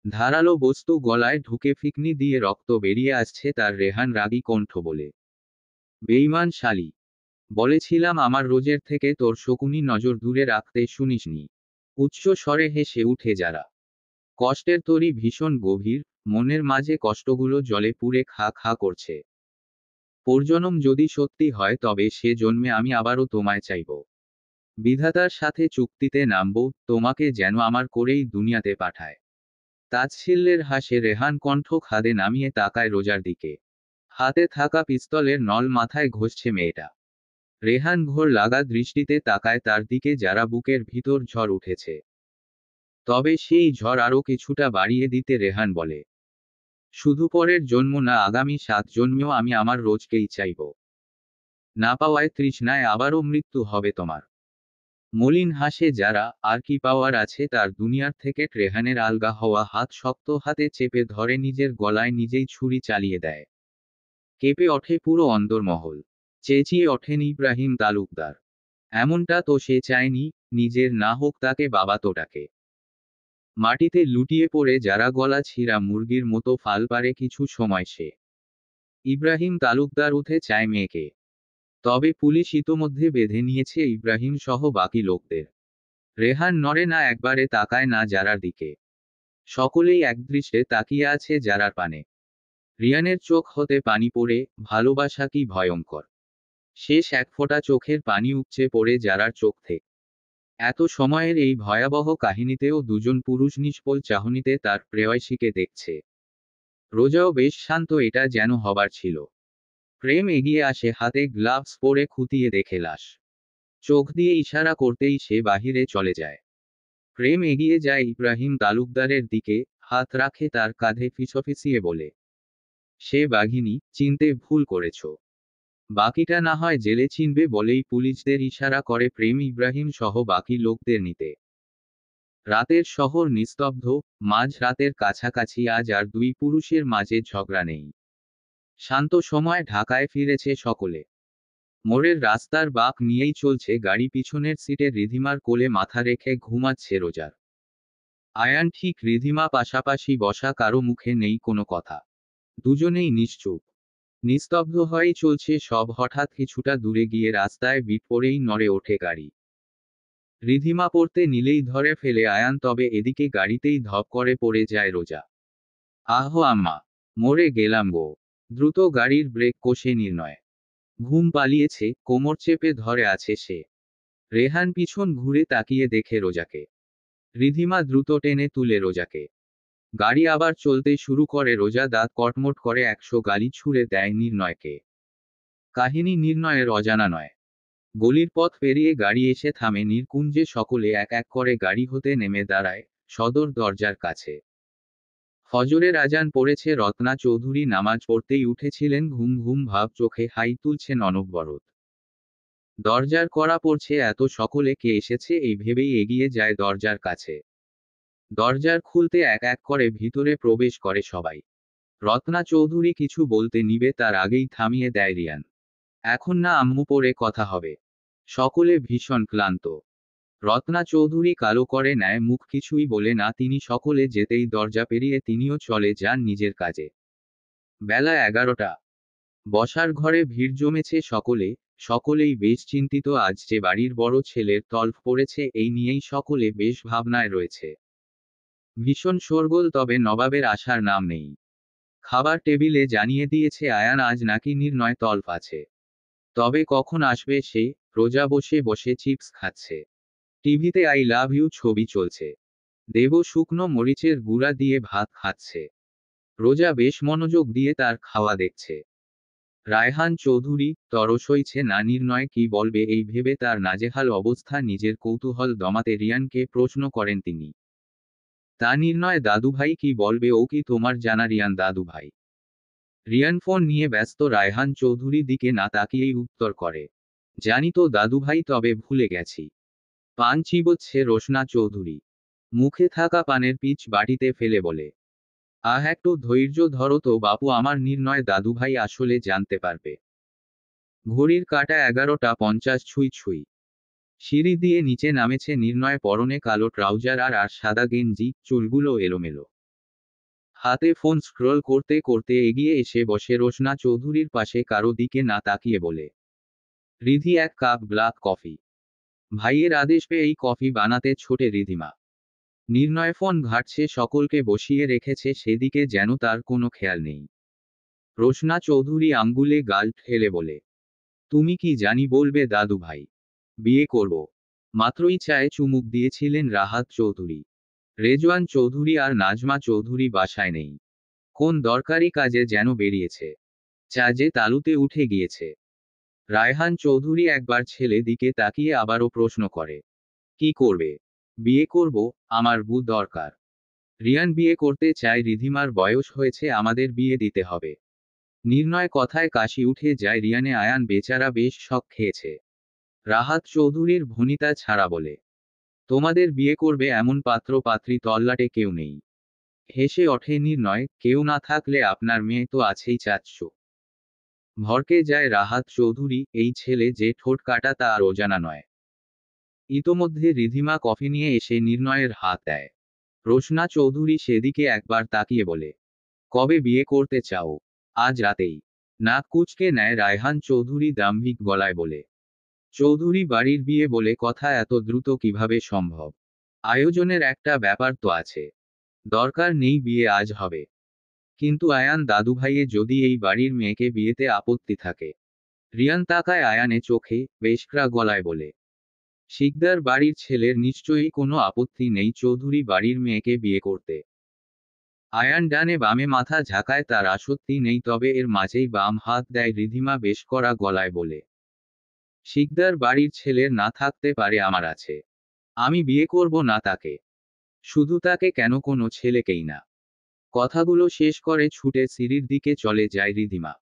ধারালো বস্তু গলায় ঢুকে ফিকনি দিয়ে রক্ত বেরিয়ে আসছে তার। রেহান রাগী কণ্ঠ বলে, বেঈমান শালী, বলেছিলাম আমার রোজের থেকে তোর শকুনি নজর দূরে রাখতে, শুনিসনি? উচ্চ স্বরে হেসে উঠে যারা। কষ্টের তরি ভীষণ গভীর, মনের মাঝে কষ্টগুলো জলে পুড়ে খা খা করছে। পরজনম যদি সত্যি হয় তবে সে জন্মে আমি আবারও তোমায় চাইব। বিধাতার সাথে চুক্তিতে নামব, তোমাকে যেন আমার করেই দুনিয়াতে পাঠায়। তাচ্ছিল্যের হাসে রেহান কণ্ঠ খাদে নামিয়ে তাকায় রোজার দিকে। হাতে থাকা পিস্তলের নল মাথায় ঘষছে মেয়েটা। রেহান ঘোর লাগা দৃষ্টিতে তাকায় তার দিকে। যারা বুকের ভিতর ঝড় উঠেছে। তবে সেই ঝড় আরও কিছুটা বাড়িয়ে দিতে রেহান বলে, শুধু পরের জন্ম না, আগামী 7 জন্মেও আমি আমার রোজকেই চাইব। না পাওয়ায় তৃষ্ণায় আবারও মৃত্যু হবে তোমার। মলিন হাসে যারা। আর কি পাওয়ার আছে তার দুনিয়ার থেকে? রেহানের আলগা হওয়া হাত শক্ত হাতে চেপে ধরে নিজের গলায় নিজেই ছুরি চালিয়ে দেয়। কেঁপে ওঠে পুরো অন্দরমহল। চেঁচিয়ে ওঠেন ইব্রাহিম তালুকদার। এমনটা তো সে চায়নি, নিজের না হোক তাকে বাবা তো ডাকে। মাটিতে লুটিয়ে পড়ে যারা গলা ছিঁড়া মুরগির মতো ফাল পারে কিছু সময় সে। ইব্রাহিম তালুকদার উঠে চায় মেয়েকে। তবে পুলিশ ইতোমধ্যে বেঁধে নিয়েছে ইব্রাহিম সহ বাকি লোকদের। রেহান নড়ে না, একবারে তাকায় না যারার দিকে। সকলেই একদৃষ্টে তাকিয়ে আছে যারার পানে। রিয়ানের চোখ হতে পানি পড়ে। ভালোবাসা কি ভয়ঙ্কর! শেষ এক ফোঁটা চোখের পানি উপচে পড়ে যারার চোখ থেকে। এত সময়ের এই ভয়াবহ কাহিনীতেও দুজন পুরুষ নিষ্ফল চাহনিতে তার প্রেয়সীকে দেখছে। রোজাও বেশ শান্ত, এটা যেন হবার ছিল। প্রেম এগিয়ে আসে, হাতে গ্লাভস পরে খুঁটিয়ে দেখে লাশ। চোখ দিয়ে ইশারা করতেই সে বাহিরে চলে যায়। প্রেম এগিয়ে যায় ইব্রাহিম তালুকদারের দিকে, হাত রাখে তার কাঁধে ফিসফিসিয়ে বলে, সে বাঘিনী, চিনতে ভুল করেছ। বাকিটা না হয় জেলে চিনবে বলেই পুলিশদের ইশারা করে প্রেম ইব্রাহিম সহ বাকি লোকদের নিতে। রাতের শহর নিস্তব্ধ। মাঝ রাতের কাছাকাছি আজ আর দুই পুরুষের মাঝে ঝগড়া নেই। শান্ত সময় ঢাকায় ফিরেছে সকলে। মোড়ের রাস্তার বাঁক নিয়েই চলছে গাড়ি। পিছনের সিটে রিধিমার কোলে মাথা রেখে ঘুমাচ্ছে রোজার। আয়ান ঠিক রিধিমা পাশাপাশি বসা, কারো মুখে নেই কোনো কথা। দুজনেই নিশ্চুপ। নিস্তব্ধ হয়েই চলছে সব। হঠাৎ কিছুটা দূরে গিয়ে রাস্তায় বিট পড়েই নড়ে ওঠে গাড়ি। রিধিমা পড়তে নিলেই ধরে ফেলে আয়ান, তবে এদিকে গাড়িতেই ধপ করে পড়ে যায় রোজা। আহ আম্মা, মরে গেলাম গো! দ্রুত গাড়ির ব্রেক কষে নির্ণয়। ঘুম পালিয়েছে, কোমর চেপে ধরে আছে সে। রেহান পিছন ঘুরে তাকিয়ে দেখে রোজাকে। রিধিমা দ্রুত টেনে তুলে রোজাকে। গাড়ি আবার চলতে শুরু করে। রোজা দাঁত কটমট করে 100 গালি ছুড়ে দেয় নির্ণয়কে। কাহিনী নির্ণয়ের অজানা নয়। গলির পথ পেরিয়ে গাড়ি এসে থামে নির্কুঞ্জে। সকলে এক এক করে গাড়ি হতে নেমে দাঁড়ায় সদর দরজার কাছে। ফজরের আজান পড়েছে। রত্না চৌধুরী নামাজ পড়তেই উঠেছিলেন। ঘুম ঘুম ভাব চোখে হাই তুলছেন অনবরত। দরজার কড়া পড়ছে। এত সকলে কে এসেছে এই ভেবেই এগিয়ে যায় দরজার কাছে। দরজার খুলতে এক এক করে ভিতরে প্রবেশ করে সবাই। রত্না চৌধুরী কিছু বলতে নিবে তার আগেই থামিয়ে দেয় রিয়ান। এখন না আম্মু, পরে কথা হবে। সকলে ভীষণ ক্লান্ত। রত্না চৌধুরী কালো করে নেয় মুখ, কিছুই বলে না তিনি। সকলে যেতেই দরজা পেরিয়ে তিনিও চলে যান নিজের কাজে। বেলা 11টা। বসার ঘরে ভিড় জমেছে সকলে। সকলেই বেশ চিন্তিত। আজ যে বাড়ির বড় ছেলের তলব পড়েছে এই নিয়েই সকলে বেশ ভাবনায় রয়েছে। ভীষণ শোরগোল, তবে নবাবের আসার নাম নেই। খাবার টেবিলে জানিয়ে দিয়েছে আয়ান আজ নাকি নির্ণয় তলব আছে। তবে কখন আসবে সে? রোজা বসে বসে চিপস খাচ্ছে। টিভিতে আই লাভ ইউ ছবি চলছে। দেব শুকনো মরিচের গুঁড়া দিয়ে ভাত খাচ্ছে। রোজা বেশ মনোযোগ দিয়ে তার খাওয়া দেখছে। রায়হান চৌধুরী তরস হইছে না নির্ণয় কি বলবে এই ভেবে তার নাজেহাল অবস্থা। নিজের কৌতূহল দমাতে রিয়ানকে প্রশ্ন করেন তিনি। তা নির্ণয় দাদুভাই কি বলবে? ও কি তোমার জানা? রিয়ান দাদুভাই। রিয়ান ফোন নিয়ে ব্যস্ত। রায়হান চৌধুরী দিকে না তাকিয়েই উত্তর করে, জানি তো দাদুভাই, তবে ভুলে গেছি। পান চিবোচ্ছে রোশনা চৌধুরী। মুখে থাকা পানের পিচ বাটিতে ফেলে বলে, আহ একটু ধৈর্য ধরো তো বাপু আমার। নির্ণয় দাদুভাই আসলে জানতে পারবে। ঘড়ির কাঁটা 11টা 50 ছুঁই ছুঁই। সিঁড়ি দিয়ে নিচে নামেছে নির্ণয়, পরনে কালো ট্রাউজার আর সাদা গেঞ্জি, চুলগুলো এলোমেলো। হাতে ফোন স্ক্রল করতে করতে এগিয়ে এসে বসে রোশনা চৌধুরীর পাশে, কারো দিকে না তাকিয়ে বলে, রিধি, এক কাপ ব্ল্যাক কফি। ভাইয়ের আদেশ পেয়ে এই কফি বানাতে ছোটে রিধিমা। নির্ণয় ফোন ঘাটছে, সকলকে বসিয়ে রেখেছে সেদিকে, যেন তার কোনো খেয়াল নেই। রোশনা চৌধুরী আঙ্গুলে গাল ঠেলে বলে, তুমি কি জানি বলবে দাদু ভাই? বিয়ে করব। মাত্রই চায়ে চুমুক দিয়েছিলেন রাহাত চৌধুরী। রেজওয়ান চৌধুরী আর নাজমা চৌধুরী বাসায় নেই। কোন দরকারি কাজে যেন বেরিয়েছে। চা যে তালুতে উঠে গিয়েছে। রায়হান চৌধুরী একবার ছেলে দিকে তাকিয়ে আবারও প্রশ্ন করে, কি করবে? বিয়ে করব, আমার বউ দরকার। রিয়ান বিয়ে করতে চায়, রিধিমার বয়স হয়েছে, আমাদের বিয়ে দিতে হবে। নির্ণয় কথায় কাশি উঠে যায় রিয়ানে। আয়ান বেচারা বেশ শক খেয়েছে। রাহাত চৌধুরীর ভনিতা ছাড়া বলে, তোমাদের বিয়ে করবে এমন পাত্র পাত্রী তল্লাটে কেউ নেই। হেসে ওঠে নির্ণয়, কেউ না থাকলে আপনার মেয়ে তো আছেই চাচ্ছু। ভরকে যায় রাহাত চৌধুরী, এই ছেলে যে ঠোঁট কাটা তা আর অজানা নয়। ইতোমধ্যে রিধিমা কফি নিয়ে এসে নির্ণয়ের হাত দেয়। রোশনা চৌধুরী সেদিকে একবার তাকিয়ে বলে, কবে বিয়ে করতে চাও? আজ রাতেই। নাক কুঁচকে নেয় রায়হান চৌধুরী দাম্ভিক গলায় বলে, চৌধুরী বাড়ির বিয়ে বলে কথা, এত দ্রুত কিভাবে সম্ভব? আয়োজনের একটা ব্যাপার তো আছে। দরকার নেই বিয়ে আজ হবে। কিন্তু আয়ান দাদুভাইয়ে যদি এই বাড়ির মেয়েকে বিয়েতে আপত্তি থাকে? রিয়ান তাকায় আয়ানে চোখে, বেশকরা গলায় বলে, শিকদার বাড়ির ছেলের নিশ্চয়ই কোনো আপত্তি নেই চৌধুরী বাড়ির মেয়েকে বিয়ে করতে। আয়ান ডানে বামে মাথা ঝাঁকায়, তার আসক্তি নেই, তবে এর মাঝেই বাম হাত দেয় রিধিমা বেশ করা গলায় বলে, শিকদার বাড়ির ছেলের না থাকতে পারে, আমার আছে। আমি বিয়ে করব না তাকে। শুধু তাকে কেন, কোনো ছেলেকেই না। কথাগুলো শেষ করে ছুটে সিঁড়ির দিকে চলে যায় রিধিমা।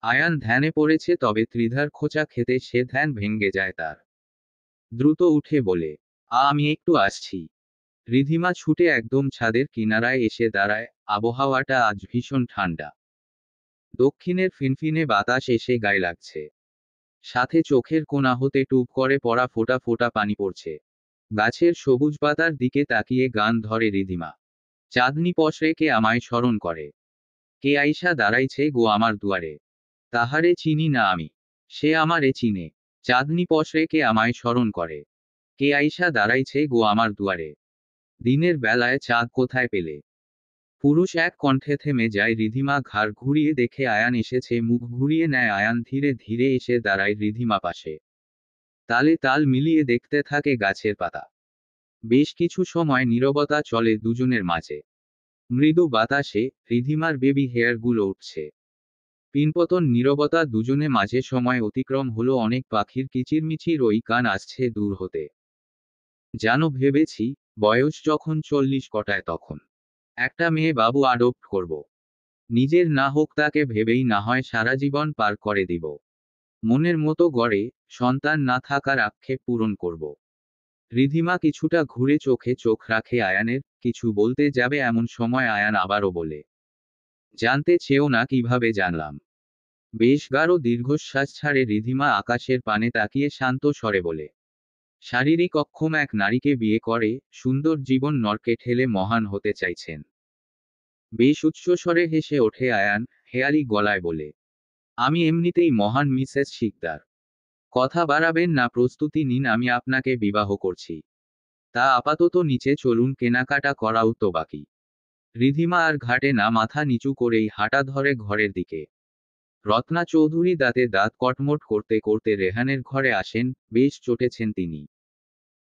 আয়ান ধ্যানে পড়েছে, তবে ত্রিধার খোঁচা খেতে সে ধ্যান ভেঙে যায় তার। দ্রুত উঠে বলে, আমি একটু আসছি। রিধিমা ছুটে একদম ছাদের কিনারায় এসে দাঁড়ায়। আবহাওয়াটা আজ ভীষণ ঠান্ডা। দক্ষিণের ফিনফিনে বাতাস এসে গায়ে লাগছে। সাথে চোখের কোণা হতে টুপ করে পড়া ফোঁটা ফোঁটা পানি পড়ছে। গাছের সবুজ পাতার দিকে তাকিয়ে গান ধরে রিধিমা। চাঁদনি পশরে কে আমায় স্মরণ করে। কে আইসা দাঁড়াইছে গো আমার দুয়ারে। তাহারে চিনি না আমি, সে আমারে চিনে। চাঁদনি পশরে কে আমায় স্মরণ করে। কে আইসা দাঁড়াইছে গো আমার দুয়ারে। দিনের বেলায় চাঁদ কোথায় পেলে? পুরুষ এক কণ্ঠে থেমে যায়। রিধিমা ঘাড় ঘুরিয়ে দেখে আয়ান এসেছে, মুখ ঘুরিয়ে নেয় আয়ান, ধীরে ধীরে এসে দাঁড়ায় রিধিমা পাশে। তালে তাল মিলিয়ে দেখতে থাকে গাছের পাতা। বেশ কিছু সময় নীরবতা চলে দুজনের মাঝে। মৃদু বাতাসে রিধিমার বেবি হেয়ারগুলো উঠছে। পিনপতন নীরবতা দুজনে মাঝে। সময় অতিক্রম হলো অনেক, পাখির কিচিরমিচির ওই কান আসছে দূর হতে। জানো ভেবেছি, বয়স যখন 40 কটায় তখন একটা মেয়ে বাবু আডপ্ট করব। নিজের না হোক তাকে ভেবেই না হয় সারা জীবন পার করে দিব। মনের মতো গড়ে, সন্তান না থাকার আক্ষেপ পূরণ করব। রিধিমা কিছুটা ঘুরে চোখে চোখ রাখে আয়ানের, কিছু বলতে যাবে এমন সময় আয়ান আবারও বলে, জানতে চেয়েও না কিভাবে জানলাম। বেশ গাঢ় দীর্ঘশ্বাস ছাড়ে রিধিমা, আকাশের পানে তাকিয়ে শান্ত স্বরে বলে, শারীরিক অক্ষম এক নারীকে বিয়ে করে সুন্দর জীবন নরকে ঠেলে মহান হতে চাইছেন। বেশ উচ্চস্বরে হেসে ওঠে আয়ান, হেয়ালি গলায় বলে, আমি এমনিতেই মহান মিসেস শিকদার। কথা বাড়াবেন না, প্রস্তুতি নিন, আমি আপনাকে বিবাহ করছি। তা আপাতত নিচে চলুন, কেনাকাটা করাও তো বাকি। রিধিমা আর ঘাটে না, মাথা নিচু করেই হাঁটা ধরে ঘরের দিকে। রত্না চৌধুরী দাঁতে দাঁত কটমট করতে করতে রেহানের ঘরে আসেন। বেশ চটেছেন তিনি।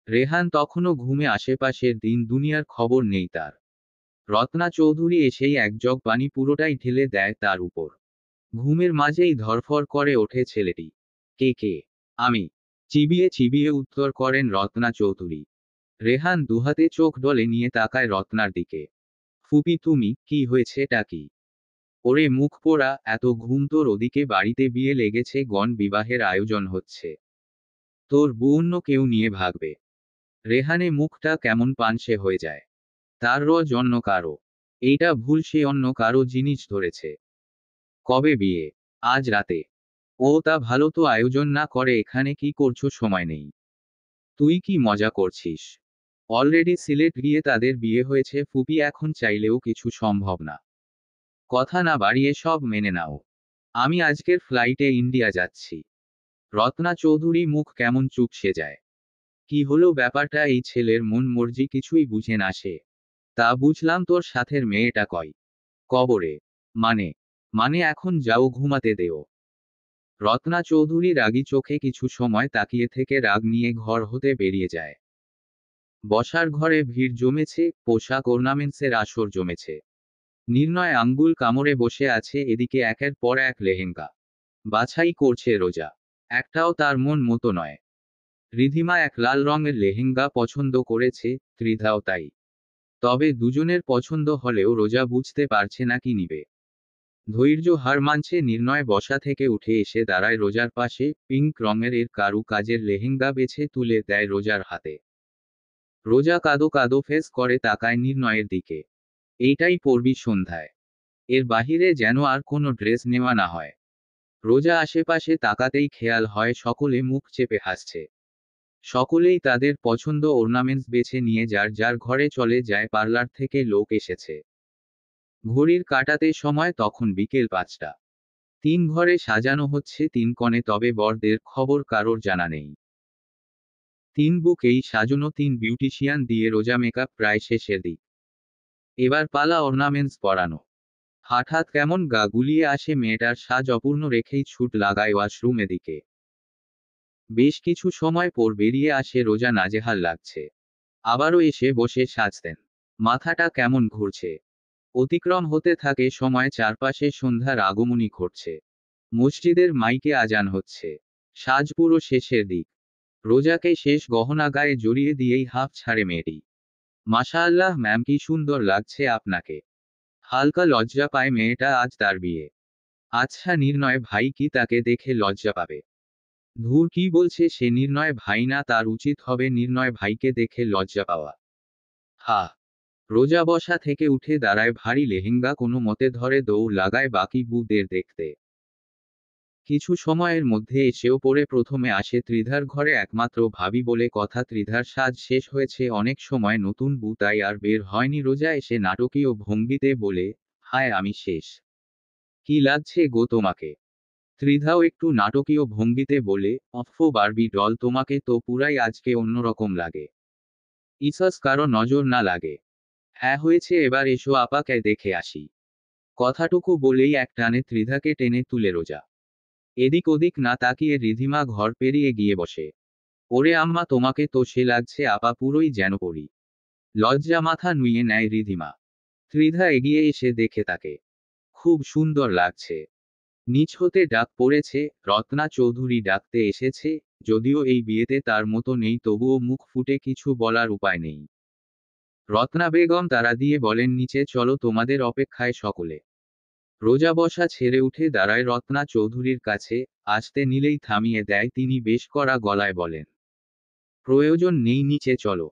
রেহান তখনও ঘুমে, আশেপাশের দিন দুনিয়ার খবর নেই তার। রত্না চৌধুরী এসেই এক জগ পানি পুরোটাই ঢেলে দেয় তার উপর। ঘুমের মাঝেই ধরফর করে ওঠে ছেলেটি। কে কে? আমি। চিবিয়ে চিবিয়ে উত্তর করেন রত্না চৌধুরী। রেহান দুহাতে চোখ ডলে নিয়ে তাকায় রত্নার দিকে। ফুপি তুমি, কি হয়েছেটা কি? ওরে মুখ পোড়া, এত ঘুম তোর? ওদিকে বাড়িতে বিয়ে লেগেছে, গণ বিবাহের আয়োজন হচ্ছে। তোর বউ অন্য কেউ নিয়ে ভাগবে। রেহানে মুখটা কেমন পানসে হয়ে যায়। তার রোজ অন্য কারো। এইটা ভুল, সে অন্য কারো জিনিস ধরেছে। কবে বিয়ে? আজ রাতে। ও তা ভালো তো, আয়োজন না করে এখানে কি করছো? সময় নেই। তুই কি মজা করছিস? অলরেডি সিলেট গিয়ে তাদের বিয়ে হয়েছে ফুপি, এখন চাইলেও কিছু সম্ভব না। কথা না বাড়িয়ে সব মেনে নাও। আমি আজকের ফ্লাইটে ইন্ডিয়া যাচ্ছি। রত্না চৌধুরী মুখ কেমন চুপসে যায়। কি হলো ব্যাপারটা? এই ছেলের মন মর্জি কিছুই বুঝে না সে। তা বুঝলাম, তোর সাথের মেয়েটা কয়? কবরে। মানে? মানে এখন যাও, ঘুমাতে দেও। রত্না চৌধুরী রাগী চোখে কিছু সময় তাকিয়ে থেকে রাগ নিয়ে ঘর হতে বেরিয়ে যায়। বসার ঘরে ভিড় জমেছে, পোশাক অর্নামেন্টসের আসর জমেছে। নির্ণয় আঙ্গুল কামড়ে বসে আছে, এদিকে একের পর এক লেহেঙ্গা বাছাই করছে রোজা। একটাও তার মন মতো নয়। রিধিমা এক লাল রঙের লেহেঙ্গা পছন্দ করেছে, ত্রিধাও তাই। তবে দুজনের পছন্দ হলেও রোজা বুঝতে পারছে না কি নিবে। ধৈর্য হার মানছে নির্ণয় বসা থেকে উঠে এসে দাঁড়ায় রোজার পাশে, পিঙ্ক রঙের এর কারু কাজের লেহেঙ্গা বেছে তুলে দেয় রোজার হাতে। রোজা কাদো কাদো ফেস করে তাকায় নির্ণয়ের দিকে। এইটাই পরবি সন্ধ্যায়? এর বাহিরে যেন আর কোনো ড্রেস নেওয়া না হয়। রোজা আশেপাশে তাকাতেই খেয়াল হয় সকলে মুখ চেপে হাসছে। সকলেই তাদের পছন্দ অর্নামেন্টস বেছে নিয়ে যার যার ঘরে চলে যায়। পার্লার থেকে লোক এসেছে। ঘড়ির কাঁটাতে সময় তখন বিকেল 5টা। 3 ঘরে সাজানো হচ্ছে 3 কনে, তবে বরদের খবর কারোর জানা নেই। 3 বুকেই সাজানো 3 বিউটিশিয়ান দিয়ে রোজা মেকআপ প্রায় শেষের দিক। এবার পালা অর্নামেন্টস পরানো। হঠাৎ কেমন গা গুলিয়ে আসে মেয়েটার, সাজ অপূর্ণ রেখেই ছুট লাগায় ওয়াশরুম এদিকে। বেশ কিছু সময় পর বেরিয়ে আসে রোজা, নাজেহাল লাগছে। আবারও এসে বসে সাজতেন। মাথাটা কেমন ঘুরছে। অতিক্রম হতে থাকে সময়, চারপাশে সন্ধ্যার আগমনী ঘটছে। মসজিদের মাইকে আজান হচ্ছে। সাজ পুরো শেষের দিক। রোজাকে শেষ গহনা গায়ে জড়িয়ে দিয়েই হাফ ছাড়ে মেয়েটি। মাশাআল্লাহ ম্যাম, কি সুন্দর লাগছে আপনাকে। হালকা লজ্জা পায় মেয়েটা, আজ তার বিয়ে। আচ্ছা নির্ণয় ভাই কি তাকে দেখে লজ্জা পাবে? ধুর, কি বলছে সে? নির্ণয় ভাই না, তার উচিত হবে নির্ণয় ভাইকে দেখে লজ্জা পাওয়া। হা। রোজা বসা থেকে উঠে দাঁড়ায়, ভারী লেহেঙ্গা কোনো মতে ধরে দৌড় লাগায় বাকি বুদের দেখতে। কিছু সময়ের মধ্যে এসেও পড়ে প্রথমে আসে ত্রিধার ঘরে, একমাত্র ভাবি বলে কথা। ত্রিধার সাজ শেষ হয়েছে অনেক সময়, নতুন বউ তাই আর বের হয়নি। রোজা এসে নাটকীয় ভঙ্গিতে বলে, হায় আমি শেষ। কি লাগছে গো তোমাকে? ত্রিধাও একটু নাটকীয় ভঙ্গিতে বলে, অফ বারবি ডল, তোমাকে তো পুরাই আজকে অন্যরকম লাগে। ইসস, কারো নজর না লাগে। হ্যাঁ হয়েছে, এবার এসো আপাকে দেখে আসি। কথাটুকু বলেই এক টানে ত্রিধাকে টেনে তুলে রোজা। এদিক ওদিক না তাকিয়ে রিধিমা ঘর পেরিয়ে গিয়ে বসে। ওরে আম্মা, তোমাকে তো সে লাগছে আপা, পুরোই যেন পড়ি। লজ্জা মাথা নুইয়ে নেয় রিধিমা। ত্রিধা এগিয়ে এসে দেখে তাকে। খুব সুন্দর লাগছে। নিচ হতে ডাক পড়েছে, রত্না চৌধুরী ডাকতে এসেছে। যদিও এই বিয়েতে তার মতো নেই, তবুও মুখ ফুটে কিছু বলার উপায় নেই। রত্না বেগম তাড়া দিয়ে বলেন, নিচে চলো, তোমাদের অপেক্ষায় সকলে। রোজা বসা ছেড়ে উঠে দাঁড়ায় রত্না চৌধুরীর কাছে। আসতে নিলেই থামিয়ে দেয় তিনি, বেশ কড়া গলায় বলেন, প্রয়োজন নেই, নিচে চলো।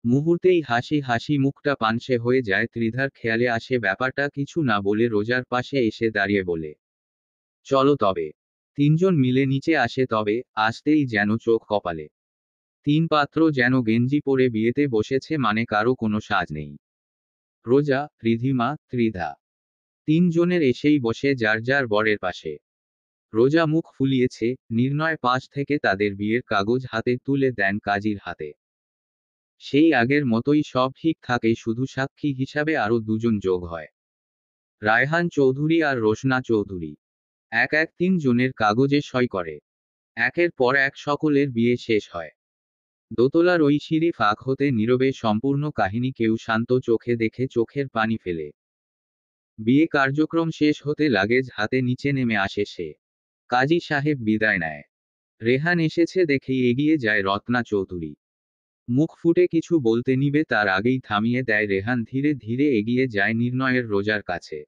মুহূর্তেই হাসি হাসি মুখটা পানসে হয়ে যায়। ত্রিধার খেয়ালে আসে ব্যাপারটা, কিছু না বলে রোজার পাশে এসে দাঁড়িয়ে বলে, চলো তবে। তিনজন মিলে নিচে আসে, তবে আসতেই যেন চোখ কপালে। 3 পাত্র যেন গেঞ্জি পরে বিয়েতে বসেছে, মানে কারো কোনো সাজ নেই। রোজা, রিধিমা, ত্রিধা, 3 জনের এসেই বসে যার যার বরের পাশে। রোজা মুখ ফুলিয়েছে। নির্ণয় পাশ থেকে তাদের বিয়ের কাগজ হাতে তুলে দেন কাজীর হাতে। সেই আগের মতোই সব ঠিক থাকে, শুধু সাক্ষী হিসাবে আরও 2 জন যোগ হয়। রায়হান চৌধুরী আর রোশনা চৌধুরী। এক এক 3 জনের কাগজে সই করে। একের পর এক সকলের বিয়ে শেষ হয়। দোতলার ওই সিঁড়ি ফাঁক হতে নীরবে সম্পূর্ণ কাহিনী কেউ শান্ত চোখে দেখে চোখের পানি ফেলে। বিয়ে কার্যক্রম শেষ হতে লাগেজ হাতে নিচে নেমে আসে সে। কাজী সাহেব বিদায় নেয়। রেহান এসেছে দেখেই এগিয়ে যায় রত্না চৌধুরী। মুখ ফুটে কিছু বলতে নিবে তার আগেই থামিয়ে দেয় রেহান, ধীরে ধীরে এগিয়ে যায় নির্ণয়ের রোজার কাছে।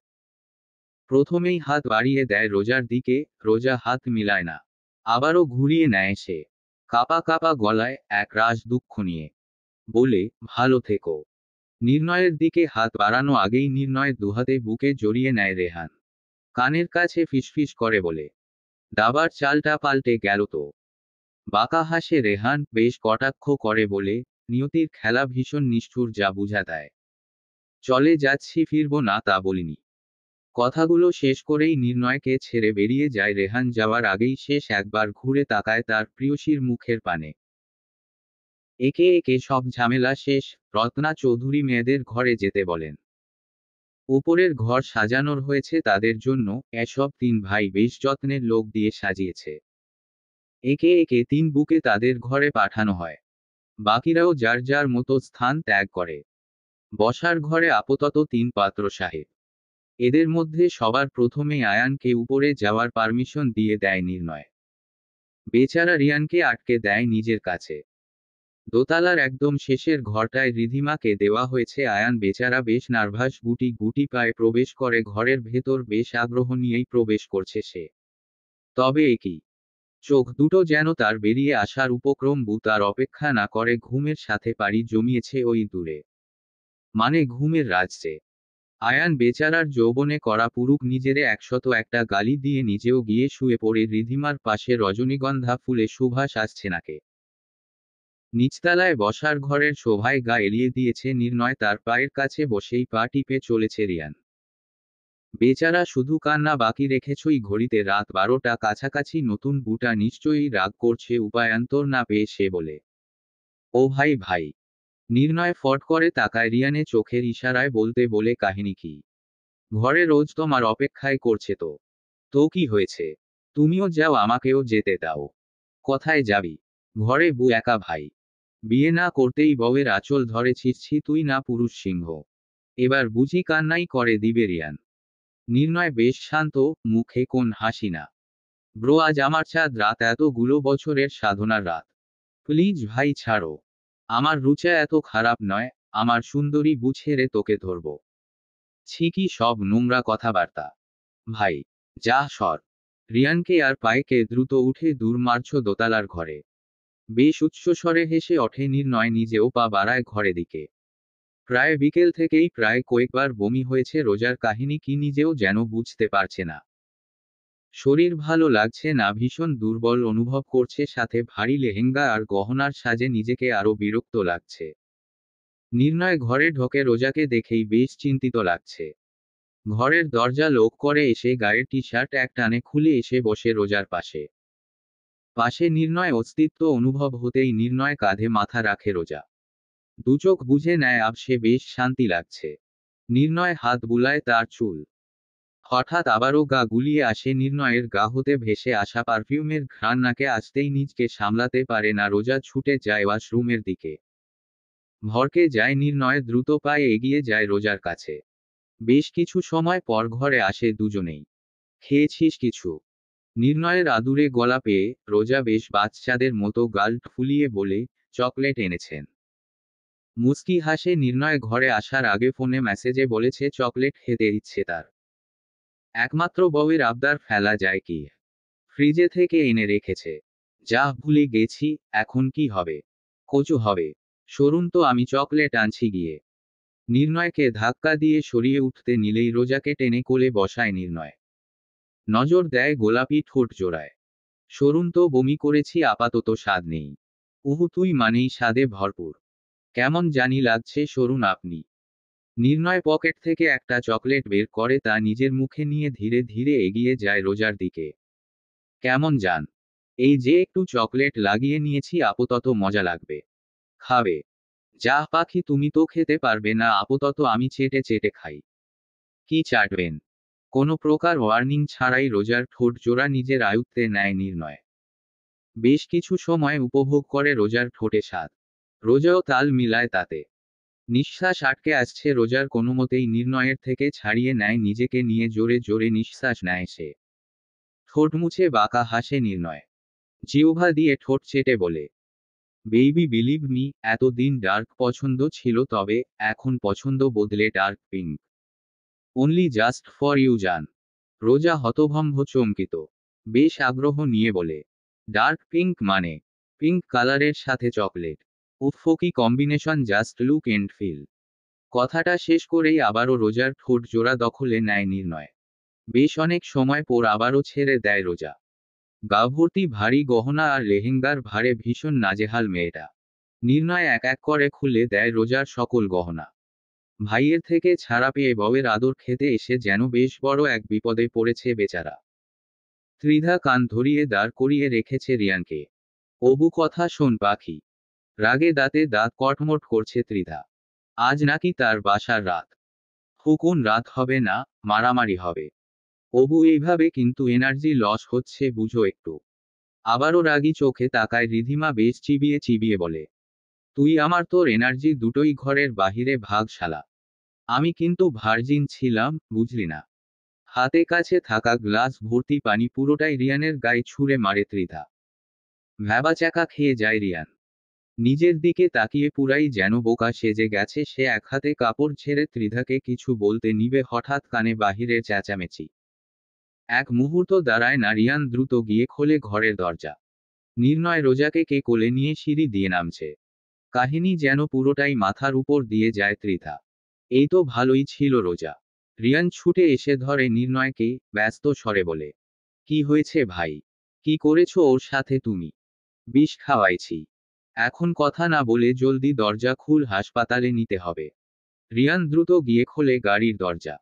প্রথমেই হাত বাড়িয়ে দেয় রোজার দিকে। রোজা হাত মিলায় না। আবারও ঘুরিয়ে নেয় সে। কাপা কাপা গলায়, এক রাশ দুঃখ নিয়ে বলে, ভালো থেকো। নির্ণয়ের দিকে হাত বাড়ানো আগেই নির্ণয়ের দুহাতে বুকে জড়িয়ে নেয় রেহান। কানের কাছে ফিসফিস করে বলে, দাবার চালটা পাল্টে গেল তো। বাঁকা হাসে রেহান, বেশ কটাক্ষ করে বলে, নিয়তির খেলা ভীষণ নিষ্ঠুর, যা বুঝা দেয়। চলে যাচ্ছি, ফিরবো না তা বলিনি। কথাগুলো শেষ করেই নির্ণয়কে ছেড়ে বেরিয়ে যায় রেহান। যাওয়ার আগেই শেষ একবার ঘুরে তাকায় তার প্রিয়সীর মুখের পানে। একে একে সব ঝামেলা শেষ। রত্না চৌধুরী মেয়েদের ঘরে যেতে বলেন। উপরের ঘর সাজানোর হয়েছে তাদের জন্য, এসব তিন ভাই বেশ যত্নের লোক দিয়ে সাজিয়েছে। একে একে তিন বুকে তাদের ঘরে পাঠানো হয়। বাকিরাও যার যার মতো স্থান ত্যাগ করে। বসার ঘরে আপাতত তিন পাত্র সাহেব। এদের মধ্যে সবার প্রথমে আয়ানকে উপরে যাওয়ার পারমিশন দিয়ে দেয় নির্ণয়। বেচারা রিয়ানকে আটকে দেয় নিজের কাছে। দোতলার একদম শেষের ঘরটায় রিধিমাকে দেওয়া হয়েছে। আয়ান বেচারা বেশ নার্ভাস, গুটি গুটি পায়ে প্রবেশ করে ঘরের ভেতর। বেশ আগ্রহ নিয়েই প্রবেশ করছে সে। তবে একই চোখ দুটো যেন তার বেরিয়ে আসার উপক্রম। তার অপেক্ষা না করে ঘুমের সাথে পাড়ি জমিয়েছে ওই দূরে, মানে ঘুমের রাজ্যে। আয়ান বেচারার যৌবনে করা পুরুক নিজেরে 101টা গালি দিয়ে নিজেও গিয়ে শুয়ে পড়ে রিধিমার পাশে। রজনীগন্ধা ফুলে সুভাষ আসছে নাকে। নিচতলায় বসার ঘরের শোভায় গা এলিয়ে দিয়েছে নির্ণয়। তার পায়ের কাছে বসেই পা টিপে চলেছে রিয়ান। বেচারা শুধু কান্না বাকি রেখেছই। ঘড়িতে রাত 12টা কাছাকাছি। নতুন বুটা নিশ্চয়ই রাগ করছে উপায়ান্তর না পেয়ে সে বলে, ও ভাই ভাই। নির্ণয় ফট করে তাকায় রিয়ানে, চোখের ইশারায় বলতে বলে, কাহিনী কি? ঘরে রোজ তোমার অপেক্ষায় করছে তো। তো কি হয়েছে? তুমিও যাও, আমাকেও যেতে দাও। কোথায় যাবি? ঘরে বউ একা ভাই। বিয়ে না করতেই বউয়ের আঁচল ধরেছিস, ছি তুই না পুরুষ সিংহ। এবার বুঝি কান্নাই করে দিবে রিয়ান। নির্ণয় বেশ শান্ত, মুখে কোন হাসি না। ব্রো, আজ আমার চাঁদ রাত, এতগুলো বছরের সাধনার রাত। প্লিজ ভাই ছাড়ো। আমার রুচা এত খারাপ নয়। আমার সুন্দরী বুঝে তোকে ধরব। ছি, কি সব নোংরা কথাবার্তা। ভাই যা সর। রিয়ানকে আর পায়েকে দ্রুত উঠে দূর মারছ দোতলার ঘরে। বেশ উচ্চস্বরে হেসে ওঠে নির্ণয়, নিজেও পা বাড়ায় ঘরে দিকে। প্রায় বিকেল থেকেই প্রায় কয়েকবার বমি হয়েছে রোজার। কাহিনী কি নিজেও যেন বুঝতে পারছে না। শরীর ভালো লাগছে না, ভীষণ দুর্বল অনুভব করছে। সাথে ভারী লেহেঙ্গা আর গহনার সাজে নিজেকে আরো বিরক্ত লাগছে। নির্ণয় ঘরে ঢোকে রোজাকে দেখেই বেশ চিন্তিত লাগছে। ঘরের দরজা লক করে এসে গায়ের টি শার্ট এক টানে খুলে এসে বসে রোজার পাশে। পাশে নির্ণয় অস্তিত্ব অনুভব হতেই নির্ণয় কাঁধে মাথা রাখে রোজা। দুচোখ বুঝে নেয় আবসে, বেশ শান্তি লাগছে। নির্ণয় হাত বুলায় তার চুল। হঠাৎ আবারও গা গুলিয়ে আসে নির্ণয়ের। গা হতে ভেসে আসা পারফিউমের ঘ্রাণ নাকে আসতেই নিজকে সামলাতে পারে না রোজা, ছুটে যায় ওয়াশরুমের দিকে। ভরকে যায় নির্ণয়, দ্রুত পায়ে এগিয়ে যায় রোজার কাছে। বেশ কিছু সময় পর ঘরে আসে দুজনেই। খেয়েছিস কিছু? নির্ণয়ের আদুরে গলা পেয়ে রোজা বেশ বাচ্চাদের মতো গাল ফুলিয়ে বলে, চকলেট এনেছেন। মুচকি হাসে নির্ণয়। ঘরে আসার আগে ফোনে মেসেজে বলেছে চকলেট খেতে ইচ্ছে তার। একমাত্র বউয়ের আবদার ফেলা যায় কি? ফ্রিজে থেকে এনে রেখেছে। যা ভুলে গেছি। এখন কি হবে? কচু হবে। সরুন তো, আমি চকলেট আনছি গিয়ে। নির্ণয়কে ধাক্কা দিয়ে সরিয়ে উঠতে নিলেই রোজাকে টেনে কোলে বসায় নির্ণয়। নজর দেয় গোলাপি ঠোঁট জোড়ায়। সরুন তো, বমি করেছি, আপাতত স্বাদ নেই। উহু, তুই মানেই স্বাদে ভরপুর। কেমন জানি লাগছে, সরুন আপনি। নির্ণয় পকেট থেকে একটা চকলেট বের করে তা নিজের মুখে নিয়ে ধীরে ধীরে এগিয়ে যায় রোজার দিকে। কেমন জান? এই যে একটু চকলেট লাগিয়ে নিয়েছি, আপাতত মজা লাগবে। খাবে? যা পাখি, তুমি তো খেতে পারবে না, আপাতত আমি চেটে চেটে খাই। কি চাটবেন? কোনো প্রকার ওয়ার্নিং ছাড়াই রোজার ঠোঁট জোড়া নিজের আয়ত্তে নেয় নির্ণয়। বেশ কিছু সময় উপভোগ করে রোজার ঠোঁটে স্বাদ। রোজাও তাল মিলায় তাতে। নিঃশ্বাস আটকে আসছে রোজার, কোনোমতেই নির্ণয়ের থেকে ছাড়িয়ে নেয় নিজেকে নিয়ে। জোরে জোরে নিঃশ্বাস নেয় সে। ঠোঁট মুছে বাঁকা হাসে নির্ণয়। জিহ্বা দিয়ে ঠোঁট চেটে বলে, বেবি বিলিভ মি, এতদিন ডার্ক পছন্দ ছিল, তবে এখন পছন্দ বদলে dark pink. Only just for you জান। রোজা হতভম্ব, চমকিত। বেশ আগ্রহ নিয়ে বলে, ডার্ক পিঙ্ক মানে? পিঙ্ক কালারের সাথে চকলেট? উফ, কি combination, just look and feel. কথাটা শেষ করেই আবারও রোজার ঠোঁট জোড়া দখলে নেয় নির্ণয়। বেশ অনেক সময় পর আবারও ছেড়ে দেয় রোজা। গা ভর্তি ভারী গহনা আর লেহেঙ্গার ভারে ভীষণ নাজেহাল মেয়েটা। নির্ণয় এক এক করে খুলে দেয় রোজার সকল গহনা। ভাইয়ের থেকে ছাড়া পেয়ে বউয়ের আদর খেতে এসে যেন বেশ বড় এক বিপদে পড়েছে বেচারা। ত্রিধা কান ধরিয়ে দাঁড় করিয়ে রেখেছে রিয়ানকে। অবু কথা শোন পাখি। রাগে দাঁতে দাঁত কটমট করছে ত্রিধা। আজ নাকি তার বাসার রাত। কোন রাত হবে না, মারামারি হবে। অবু এইভাবে কিন্তু এনার্জি লস হচ্ছে বুঝো একটু। আবারও রাগী চোখে তাকায় রিধিমা বেশ চিবিয়ে চিবিয়ে বলে, তুই আমার তোর এনার্জি দুটোই ঘরের বাহিরে ভাগ শালা। আমি কিন্তু ভার্জিন ছিলাম, বুঝলি না। হাতে কাছে থাকা গ্লাস ভর্তি পানি পুরোটাই রিয়ানের গায়ে ছুঁড়ে মারে ত্রিধা। ভ্যাবাচ্যাকা খেয়ে যায় রিয়ান। নিজের দিকে তাকিয়ে পুরাই যেন বোকা সেজে গেছে সে। এক হাতে কাপড় ছেড়ে ত্রিধাকে কিছু বলতে নিবে হঠাৎ কানে বাহিরের চেঁচামেচি। এক মুহূর্ত দাঁড়ায় না রিয়ান দ্রুত গিয়ে খোলে ঘরের দরজা। নির্ণয় রোজাকে কে কোলে নিয়ে সিঁড়ি দিয়ে নামছে। কাহিনী যেন পুরোটাই মাথার উপর দিয়ে যায় ত্রিধা। এই তো ভালোই ছিল রোজা। রিয়ান ছুটে এসে ধরে নির্ণয়কে, ব্যস্ত স্বরে বলে, কি হয়েছে ভাই? কি করেছো ওর সাথে তুমি? বিষ খাওয়াইছি। এখন কথা না বলে জলদি দরজা খুল, হাসপাতালে নিতে হবে। রিয়ান দ্রুত গিয়ে খোলে গাড়ির দরজা।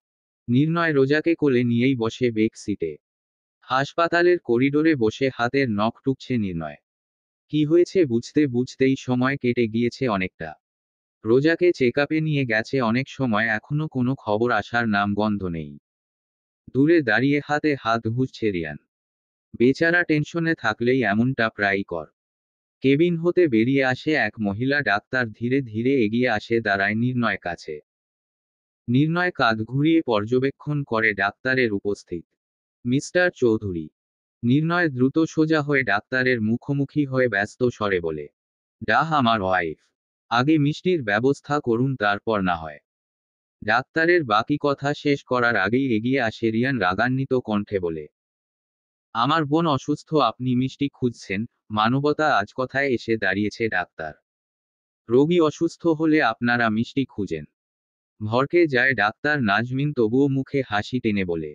নির্ণয় রোজাকে কোলে নিয়েই বসে বেক সিটে। হাসপাতালের করিডোরে বসে হাতের নখ টুকছে নির্ণয়। কি হয়েছে বুঝতে বুঝতেই সময় কেটে গিয়েছে অনেকটা। রোজাকে চেকআপে নিয়ে গেছে অনেক সময়, এখনো কোনো খবর আসার নাম গন্ধ নেই। দূরে দাঁড়িয়ে হাতে হাত ঘুষছে রিয়ান। বেচারা টেনশনে থাকলেই এমনটা প্রায়ই কর। কেবিন হতে বেরিয়ে আসে এক মহিলা ডাক্তার, ধীরে ধীরে এগিয়ে আসে দাঁড়ায় নির্ণয় কাছে। নির্ণয় কাঁধ ঘুরিয়ে পর্যবেক্ষণ করে ডাক্তারের উপস্থিত। মিস্টার চৌধুরী। নির্ণয় দ্রুত সোজা হয়ে ডাক্তারের মুখোমুখি হয়ে ব্যস্ত স্বরে বলে, ডাহ আমার ওয়াইফ। আগে মিষ্টির ব্যবস্থা করুন, তারপর না হয়। ডাক্তারের বাকি কথা শেষ করার আগেই এগিয়ে আসে রিয়ান রাগান্বিত কণ্ঠে বলে, আমার বোন অসুস্থ, আপনি মিষ্টি খুঁজছেন? মানবতা আজ কথায় এসে দাঁড়িয়েছে ডাক্তার। রোগী অসুস্থ হলে আপনারা মিষ্টি খুঁজেন? ভরকে যায় ডাক্তার নাজমিন, তবুও মুখে হাসি টেনে বলে,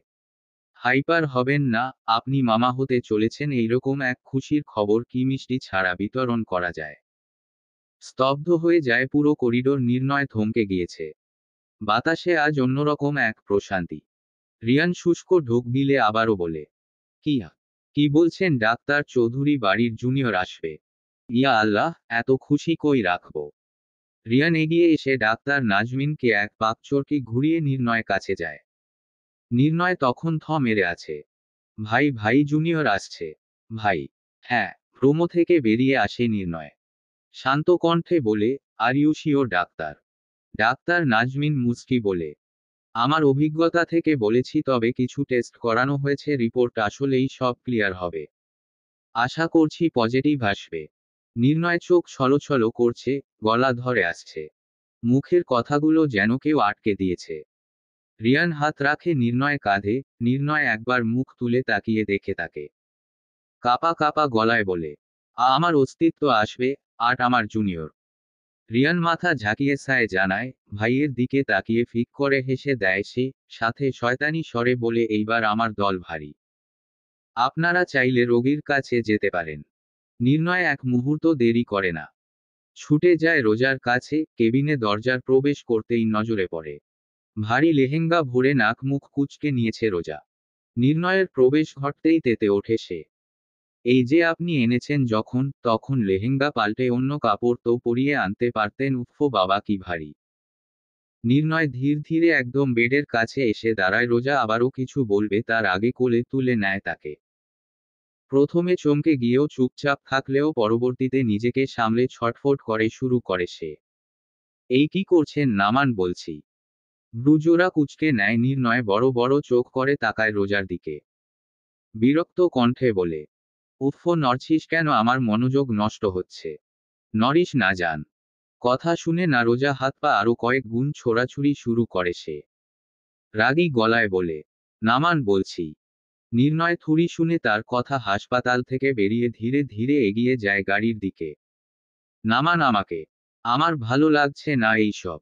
হাইপার হবেন না, আপনি মামা হতে চলেছেন, এইরকম এক খুশির খবর কি মিষ্টি ছাড়া বিতরণ করা যায়? স্তব্ধ হয়ে যায় পুরো করিডোর। নির্ণয় থমকে গিয়েছে। বাতাসে আজ অন্যরকম এক প্রশান্তি। রিয়ান শুষ্ক ঢোক গিলে আবারও বলে, কি বলছেন ডাক্তার চৌধুরী? বাড়ির জুনিয়র আসবে? ইয়া আল্লাহ, এত খুশি কই রাখবো। রিয়ান এগিয়ে এসে ডাক্তার নাজমিনকে এক পাক চরকি ঘুরিয়ে নির্ণয় কাছে যায়। নির্ণয় তখন থ মেরে আছে। ভাই ভাই, জুনিয়র আসছে। ভাই। হ্যাঁ। প্রোমো থেকে বেরিয়ে আসে নির্ণয়। শান্ত কণ্ঠে বলে, are you sure doctor? Doctor Nazmin মুচকি বলে, আমার অভিজ্ঞতা থেকে বলেছি, তবে কিছু টেস্ট করানো হয়েছে, রিপোর্ট আসলেই সব ক্লিয়ার হবে। আশা করছি পজিটিভ আসবে। নির্ণয় চোখ ছলছল করছে, গলা ধরে আসছে। মুখের কথাগুলো যেন কেউ আটকে দিয়েছে। রিয়ান হাত রাখে নির্ণয় কাঁধে। নির্ণয় একবার মুখ তুলে তাকিয়ে দেখে তাকে। কাপা কাপা গলায় বলে, আমার অস্তিত্ব আসবে, আর আমার জুনিয়র। রিয়ান মাথা ঝাঁকিয়ে সায় জানায়। ভাইয়ের দিকে তাকিয়ে ফিক করে হেসে দেয় সে, সাথে শয়তানি স্বরে বলে, এইবার আমার দল ভারী। আপনারা চাইলে রোগীর কাছে যেতে পারেন। নির্ণয় এক মুহূর্ত দেরি করে না। ছুটে যায় রোজার কাছে। কেবিনে দরজার প্রবেশ করতেই নজরে পড়ে। ভারী লেহেঙ্গা ভরে নাক মুখ কুঁচকে নিয়েছে রোজা। নির্ণয়ের প্রবেশ ঘটতেই তেতে ওঠে সে। এই যে আপনি এনেছেন, যখন তখন লেহেঙ্গা পাল্টে অন্য কাপড় তো পরিয়ে আনতে পারতেন। উফ বাবা কি ভারী। নির্ণয় ধীর ধীরে একদম বেডের কাছে এসে দাঁড়ায়। রোজা আবারও কিছু বলবে তার আগে কোলে তুলে নেয় তাকে। প্রথমে চমকে গিয়েও চুপচাপ থাকলেও পরবর্তীতে নিজেকে সামলে ছটফট করে শুরু করে সে। এই কি করছেন নামান বলছি। ব্রুজোরা কুঁচকে নেয় নির্ণয়, বড় বড় চোখ করে তাকায় রোজার দিকে। বিরক্ত কণ্ঠে বলে, উফ, নড়ছিস কেন? আমার মনোযোগ নষ্ট হচ্ছে। নড়িস না জান। কথা শুনে না রোজা হাত পা আরো কয়েক গুণ ছোড়াছুড়ি শুরু করে সে। রাগী গলায় বলে, নামান বলছি। নির্ণয় থুড়ি শুনে তার কথা হাসপাতাল থেকে বেরিয়ে ধীরে ধীরে এগিয়ে যায় গাড়ির দিকে। নামান আমাকে। আমার ভালো লাগছে না এই সব।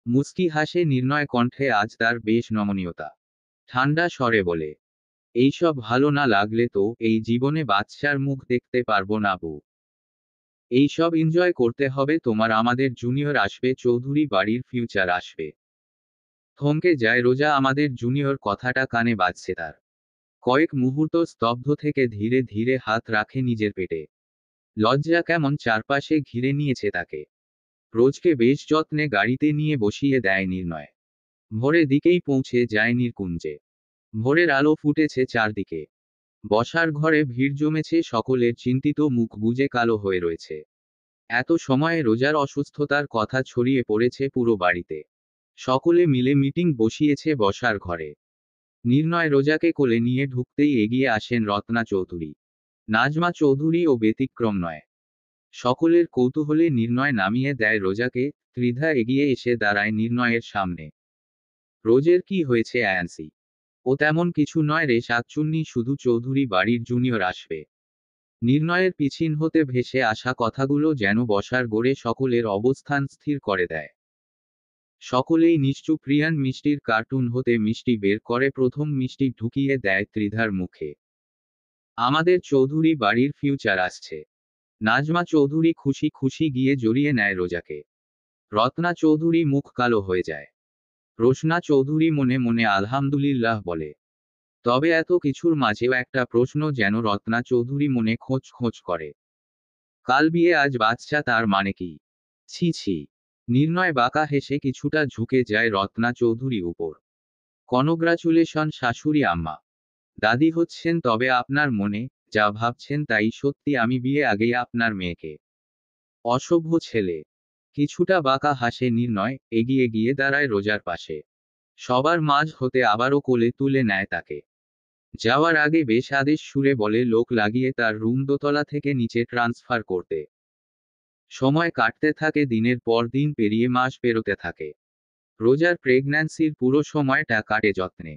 মুচকি হাসে নির্ণয় কণ্ঠে আজ তার বেশ নমনীয়তা। ঠান্ডা স্বরে বলে, এইসব ভালো না লাগলে তো এই জীবনে বাচ্চার মুখ দেখতে পারবো না বউ। এইসব এনজয় করতে হবে তোমার, আমাদের জুনিয়র আসবে, চৌধুরী বাড়ির ফিউচার আসবে। থমকে যায় রোজা, আমাদের জুনিয়র কথাটা কানে বাজছে তার। কয়েক মুহূর্ত স্তব্ধ থেকে ধীরে ধীরে হাত রাখে নিজের পেটে। লজ্জা কেমন চারপাশে ঘিরে নিয়েছে তাকে। রোজকে বেশ যত্নে গাড়িতে নিয়ে বসিয়ে দেয় নির্ণয়। ভোরে দিকেই পৌঁছে যায় নীরকুঞ্জে। ভোরের আলো ফুটেছে চারদিকে। বসার ঘরে ভিড় জমেছে, সকলের চিন্তিত মুখ বুজে কালো হয়ে রয়েছে। এত সময়ে রোজার অসুস্থতার কথা ছড়িয়ে পড়েছে পুরো বাড়িতে। সকলে মিলে মিটিং বসিয়েছে বসার ঘরে। নির্ণয় রোজাকে কোলে নিয়ে ঢুকতেই এগিয়ে আসেন রত্না চৌধুরী। নাজমা চৌধুরী ও ব্যতিক্রম নয়। সকলের কৌতূহলে নির্ণয় নামিয়ে দেয় রোজাকে। ত্রিধা এগিয়ে এসে দাঁড়ায় নির্ণয়ের সামনে। রোজের কি হয়েছে অ্যান্সি? ও তেমন কিছু নয় রে শাকচুন্নি, শুধু চৌধুরী বাড়ির জুনিয়র আসবে। নির্ণয়ের পিছিন হতে ভেসে আসা কথাগুলো যেন বসার গড়ে সকলের অবস্থান স্থির করে দেয়। সকলেই নিশ্চুপ। রিয়ান মিষ্টির কার্টুন হতে মিষ্টি বের করে প্রথম মিষ্টি ঢুকিয়ে দেয় ত্রিধার মুখে। আমাদের চৌধুরী বাড়ির ফিউচার আসছে। নাজমা চৌধুরী খুশি খুশি গিয়ে জড়িয়ে নেয় রোজাকে। রত্না চৌধুরী মুখ কালো হয়ে যায়। রোশনা চৌধুরী মনে মনে আলহামদুলিল্লাহ বলে। তবে এত কিছুর মাঝেও একটা প্রশ্ন যেন রত্না চৌধুরী মনে খোঁজ খোঁজ করে। কাল বিয়ে আজ বাচ্চা, তার মানে কি? ছি ছি। নির্ণয় বাঁকা হেসে কিছুটা ঝুঁকে যায় রত্না চৌধুরী উপর। কনগ্রাচুলেশন শাশুড়ি আম্মা। দাদি হচ্ছেন, তবে আপনার মনে যা ভাবছেন তাই সত্যি, আমি বিয়ে আগেই আপনার মেয়েকে। অসভ্য ছেলে। কিছুটা বাঁকা হাসে নির্ণয়, এগিয়ে গিয়ে দাঁড়ায় রোজার পাশে। সবার মাঝ হতে আবারও কোলে তুলে নেয় তাকে। যাওয়ার আগে বেশ আদেশ সুরে বলে লোক লাগিয়ে তার রুম দোতলা থেকে নিচে ট্রান্সফার করতে। সময় কাটতে থাকে, দিনের পর দিন পেরিয়ে মাস পেরোতে থাকে। রোজার প্রেগন্যান্সির পুরো সময়টা কাটে যত্নে।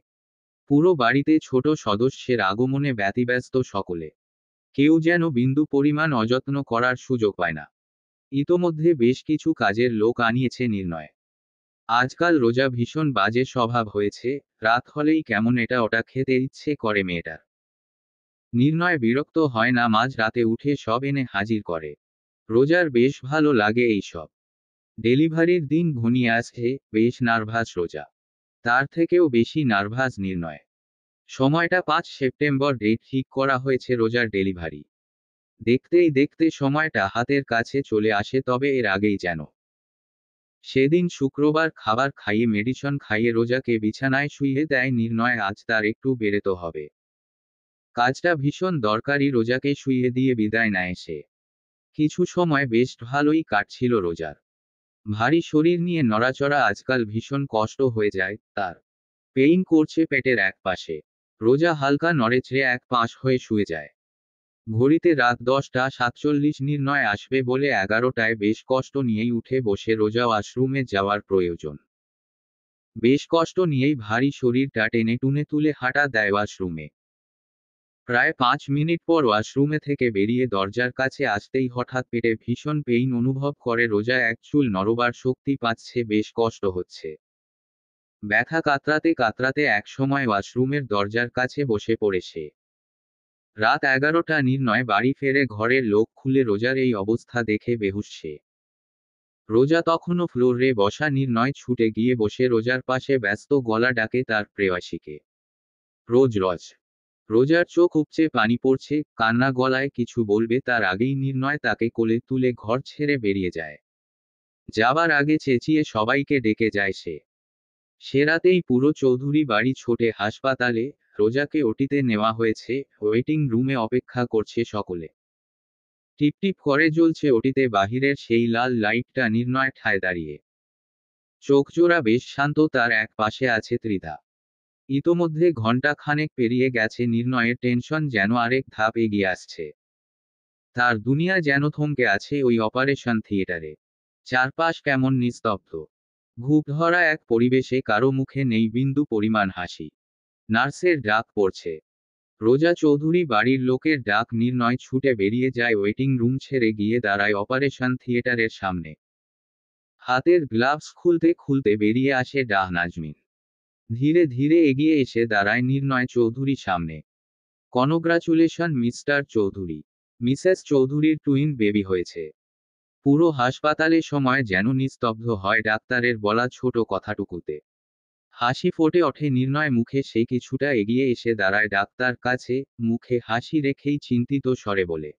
পুরো বাড়িতে ছোট সদস্যের আগমনে ব্যতিব্যস্ত সকলে। কেউ যেন বিন্দু পরিমাণ অযত্ন করার সুযোগ পায় না। ইতোমধ্যে বেশ কিছু কাজের লোক আনিয়েছে নির্ণয়। আজকাল রোজা ভীষণ বাজে স্বভাব হয়েছে, রাত হলেই কেমন এটা ওটা খেতে ইচ্ছে করে মেয়েটার। নির্ণয় বিরক্ত হয় না, মাঝ রাতে উঠে সব এনে হাজির করে। রোজার বেশ ভালো লাগে এইসব। ডেলিভারির দিন ঘনিয়ে আসছে, বেশ নার্ভাস রোজা। তার থেকেও বেশি নার্ভাস নির্ণয়। সময়টা 5 সেপ্টেম্বর ডেট ঠিক করা হয়েছে রোজার ডেলিভারি। দেখতেই দেখতে সময়টা হাতের কাছে চলে আসে, তবে এর আগেই যেন সেদিন শুক্রবার খাবার খাইয়ে মেডিসন খাইয়ে রোজাকে বিছানায় শুইয়ে দেয় নির্ণয়। আজ তার একটু বেরোতে হবে। কাজটা ভীষণ দরকারি। রোজাকে শুইয়ে দিয়ে বিদায় নেয় সে। কিছু সময় বেশ ভালোই কাটছিল রোজার। ভারী শরীর নিয়ে নড়াচড়া আজকাল ভীষণ কষ্ট হয়ে যায় তার। পেইন করছে পেটের এক পাশে। রোজা হালকা নড়েচড়ে এক পাশ হয়ে শুয়ে যায়। ঘড়িতে রাত 10:47। নির্ণয় আসবে বলে 11টায় বেশ কষ্ট নিয়েই উঠে বসে রোজা ওয়াশরুমে যাওয়ার প্রয়োজন। বেশ কষ্ট নিয়েই ভারী শরীরটা টেনে টুনে তুলে হাঁটা দেয় ওয়াশরুমে। প্রায় 5 মিনিট পর ওয়াশরুমে থেকে বেরিয়ে দরজার কাছে আসতেই হঠাৎ পেটে ভীষণ পেইন অনুভব করে রোজা। এক চুল নড়বার শক্তি পাচ্ছে, বেশ কষ্ট হচ্ছে। ব্যথা কাতরাতে কাতরাতে একসময় ওয়াশরুমের দরজার কাছে বসে পড়ে সে। রাত 11টা। নির্ণয় বাড়ি ফেরে ঘরের লোক খুলে রোজার এই অবস্থা দেখে বেহুশ সে। রোজা তখনও ফ্লোরে বসা। নির্ণয় ছুটে গিয়ে বসে রোজার পাশে, ব্যস্ত গলা ডাকে তার প্রেয়সীকে। রোজ রোজ। রোজার চোখ উপচে পানি পড়ছে, কান্না গলায় কিছু বলবে তার আগেই নির্ণয় তাকে কোলে তুলে ঘর ছেড়ে বেরিয়ে যায়। যাবার আগে চেঁচিয়ে সবাইকে ডেকে যায় সে। সে রাতেই পুরো চৌধুরী বাড়ি ছোটে হাসপাতালে। রোজাকে ওটিতে নেওয়া হয়েছে, ওয়েটিং রুমে অপেক্ষা করছে সকলে। টিপটিপ করে জ্বলছে ওটিতে বাহিরের সেই লাল লাইটটা। নির্ণয় ঠায় দাঁড়িয়ে। চোখজোড়া বেশ শান্ত, তার এক পাশে আছে ত্রিধা। ইতোমধ্যে ঘণ্টা খানেক পেরিয়ে গেছে। নির্ণয়ের টেনশন যেন আরেক ধাপ এগিয়ে আসছে। তার দুনিয়া যেন থমকে আছে ওই অপারেশন থিয়েটারে। চারপাশ কেমন নিস্তব্ধ। ঘুপ ধরা এক পরিবেশে, কারো মুখে নেই বিন্দু পরিমাণ হাসি। নার্সের ডাক পড়ছে। রোজা চৌধুরী বাড়ির লোকের ডাক। নির্ণয় ছুটে বেরিয়ে যায় ওয়েটিং রুম ছেড়ে, গিয়ে দাঁড়ায় অপারেশন থিয়েটারের সামনে। হাতের গ্লাভস খুলতে খুলতে বেরিয়ে আসে ডাহ নাজমিন। ধীরে ধীরে এগিয়ে এসে দাঁড়ায় নির্ণয় চৌধুরী সামনে। Congratulation mister Chowdhury. মিসেস চৌধুরীর টুইন বেবি হয়েছে। পুরো হাসপাতালে সময় যেন নিস্তব্ধ হয় ডাক্তারের বলা ছোট কথাটুকুতে। হাসি ফোটে ওঠে নির্ণয় মুখে, সে কিছুটা এগিয়ে এসে দাঁড়ায় ডাক্তার কাছে, মুখে হাসি রেখেই চিন্তিত স্বরে বলে,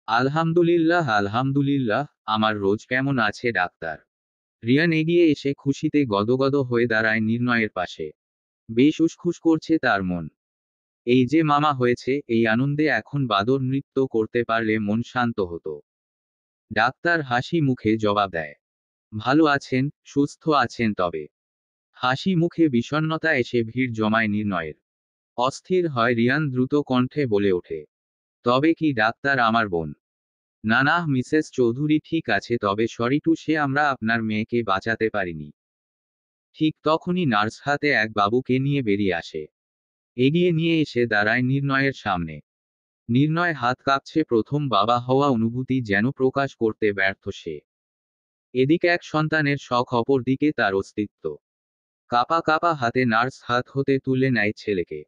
আলহামদুলিল্লাহ আলহামদুলিল্লাহ। আমার রোজ কেমন আছে ডাক্তার? রিয়ান এগিয়ে এসে খুশিতে গদগদ হয়ে দাঁড়ায় নির্ণয়ের পাশে। বেশ উসখুস করছে তার মন। এই যে মামা হয়েছে, এই আনন্দে এখন বাদর নৃত্য করতে পারলে মন শান্ত হতো। ডাক্তার হাসি মুখে জবাব দেয়, ভালো আছেন, সুস্থ আছেন তবে? হাসি মুখে বিষণ্ণতা এসে ভিড় জমায় নির্ণয়ের। অস্থির হয় রিয়ান দ্রুত কণ্ঠে বলে ওঠে, তবে কি ডাক্তার আমার বোন? না না মিসেস চৌধুরী ঠিক আছে, তবে সরি টু সে আমরা আপনার মেয়েকে বাঁচাতে পারিনি। ঠিক তখনই নার্স হাতে এক বাবুকে নিয়ে বেরিয়ে আসে। এগিয়ে নিয়ে এসে দাঁড়ায় নির্ণয়ের সামনে। নির্ণয় হাত কাঁপছে, প্রথম বাবা হওয়া অনুভূতি যেন প্রকাশ করতে ব্যর্থ সে। এদিকে এক সন্তানের শখ, অপর দিকে তার অস্তিত্ব। কাপা কাপা হাতে নার্স হাত হতে তুলে নেয় ছেলেকে।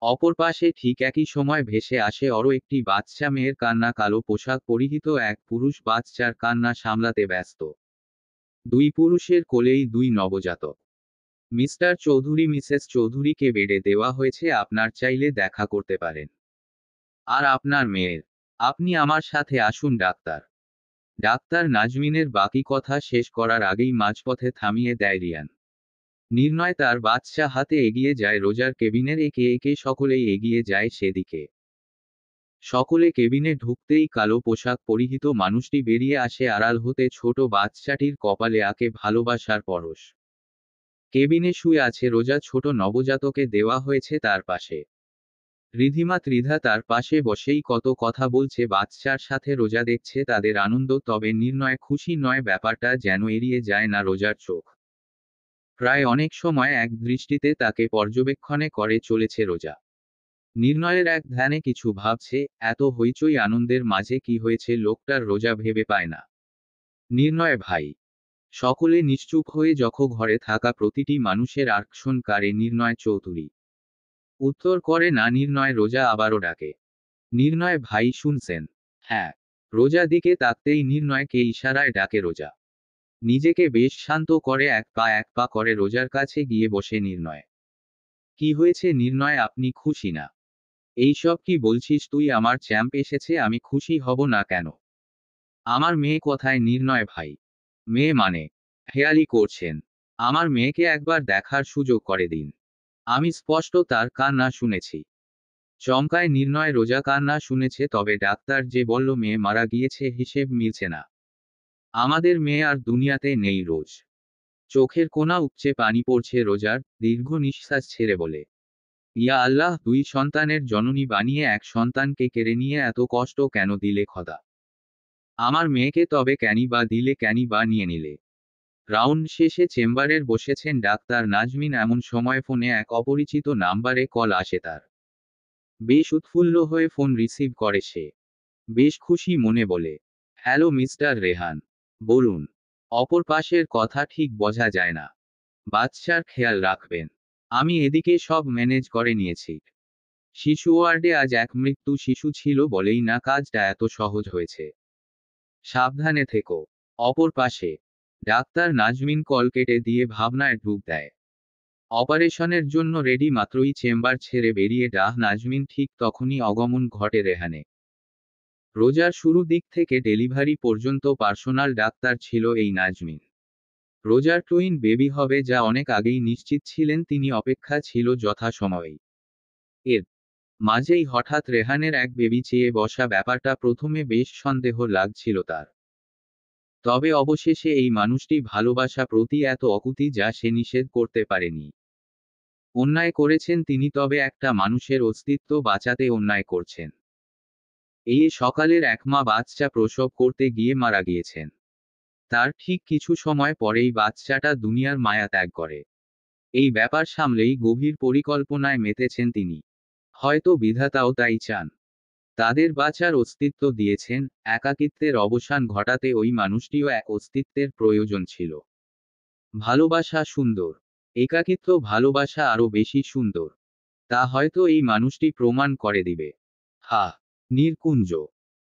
অপর পাশে ঠিক একই সময় ভেসে আসে আরও একটি বাচ্চা মেয়ের কান্না, কালো পোশাক পরিহিত এক পুরুষ বাচ্চার কান্না সামলাতে ব্যস্ত। দুই পুরুষের কোলেই দুই নবজাতক। মিস্টার চৌধুরী মিসেস চৌধুরীকে বেডে দেওয়া হয়েছে, আপনার চাইলে দেখা করতে পারেন। আর আপনার মেয়ের? আপনি আমার সাথে আসুন ডাক্তার। ডাক্তার নাজমিনের বাকি কথা শেষ করার আগেই মাঝপথে থামিয়ে দেয় রিয়ান। নির্ণয় তার বাচ্চা হাতে এগিয়ে যায় রোজার কেবিনের, একে একে সকলেই এগিয়ে যায় সেদিকে। সকলে কেবিনে ঢুকতেই কালো পোশাক পরিহিত মানুষটি বেরিয়ে আসে আড়াল হতে, ছোট বাচ্চাটির কপালে আঁকে ভালোবাসার পরশ। কেবিনে শুয়ে আছে রোজা, ছোট নবজাতকে দেওয়া হয়েছে তার পাশে। রিধিমা ত্রিধা তার পাশে বসেই কত কথা বলছে বাচ্চার সাথে, রোজা দেখছে তাদের আনন্দ, তবে নির্ণয় খুশি নয়, ব্যাপারটা যেন এড়িয়ে যায় না রোজার চোখ। প্রায় অনেক সময় এক দৃষ্টিতে তাকে পর্যবেক্ষণে করে চলেছে রোজা। নির্ণয়ের এক ধ্যানে কিছু ভাবছে, এত হইচই আনন্দের মাঝে কি হয়েছে লোকটার রোজা ভেবে পায় না। নির্ণয় ভাই। সকলে নিশ্চুপ হয়ে যখন ঘরে থাকা প্রতিটি মানুষের আর্কশন কারে নির্ণয় চৌধুরী। উত্তর করে না নির্ণয়, রোজা আবারও ডাকে, নির্ণয় ভাই শুনছেন? হ্যাঁ। রোজা দিকে তাকতেই নির্ণয়কে ইশারায় ডাকে রোজা। নিজেকে বেশ শান্ত করে এক পা করে রোজার কাছে গিয়ে বসে নির্ণয়। কি হয়েছে নির্ণয়, আপনি খুশি না? এইসব কি বলছিস তুই? আমার চ্যাম্প এসেছে, আমি খুশি হব না কেন? আমার মেয়ে কোথায় নির্ণয় ভাই? মেয়ে মানে? হেয়ালি করছেন? আমার মেয়েকে একবার দেখার সুযোগ করে দিন। আমি স্পষ্ট তার কান্না শুনেছি। চমকায় নির্ণয়, রোজা কান্না শুনেছে? তবে ডাক্তার যে বলল মেয়ে মারা গিয়েছে, হিসেব মিলছে না। আমাদের মেয়ে আর দুনিয়াতে নেই। রোজ চোখের কোনা উপচে পানি পড়ছে রোজার, দীর্ঘ নিঃশ্বাস ছেড়ে বলে, ইয়া আল্লাহ, দুই সন্তানের জননী বানিয়ে এক সন্তানকে কেড়ে নিয়ে এত কষ্ট কেন দিলে খোদা? আমার মেয়েকে তবে ক্যানি বা দিলে, ক্যানি বা নিয়ে নিলে? রাউন্ড শেষে চেম্বারের বসেছেন ডাক্তার নাজমিন, এমন সময় ফোনে এক অপরিচিত নাম্বারে কল আসে তার। বেশ উৎফুল্ল হয়ে ফোন রিসিভ করে সে। বেশ খুশি মনে বলে, হ্যালো মিস্টার রেহান। বলুন। অপর পাশের কথা ঠিক বোঝা যায় না। বাচ্চার খেয়াল রাখবেন। আমি এদিকে সব ম্যানেজ করে নিয়েছি। শিশু ওয়ার্ডে আজ এক মৃত্যু শিশু ছিল বলেই না কাজটা এত সহজ হয়েছে। সাবধানে থেকো। অপর পাশে ডাক্তার নাজমিন কল কেটে দিয়ে ভাবনায় ডুব দেয়। অপারেশনের জন্য রেডি, মাত্রই চেম্বার ছেড়ে বেরিয়ে নাজমিন ঠিক তখনই আগমন ঘটে রেহানে। রোজার শুরু দিক থেকে ডেলিভারি পর্যন্ত পার্সোনাল ডাক্তার ছিল এই নাজমিন। রোজার টুইন বেবি হবে যা অনেক আগেই নিশ্চিত ছিলেন তিনি, অপেক্ষা ছিল যথাসময়েই। এর মাঝেই হঠাৎ রেহানের এক বেবি চেয়ে বসা, ব্যাপারটা প্রথমে বেশ সন্দেহ লাগছিল তার। তবে অবশেষে এই মানুষটি ভালোবাসা প্রতি এত অকুতি যা সে নিষেধ করতে পারেনি। অন্যায় করেছেন তিনি, তবে একটা মানুষের অস্তিত্ব বাঁচাতে অন্যায় করছেন। এই সকালের এক মা বাচ্চা প্রসব করতে গিয়ে মারা গিয়েছেন। তার ঠিক কিছু সময় পরেই বাচ্চাটা দুনিয়ার মায়া ত্যাগ করে। এই ব্যাপার সামলেই গভীর পরিকল্পনায় মেতেছেন তিনি। হয়তো বিধাতাও তাই চান। তাদের বাঁচার অস্তিত্ব দিয়েছেন, একাকিত্বের অবসান ঘটাতে ওই মানুষটিও এক অস্তিত্বের প্রয়োজন ছিল। ভালোবাসা সুন্দর। একাকিত্ব ভালোবাসা আরো বেশি সুন্দর, তা হয়তো এই মানুষটি প্রমাণ করে দিবে। হা। নির্কুঞ্জ।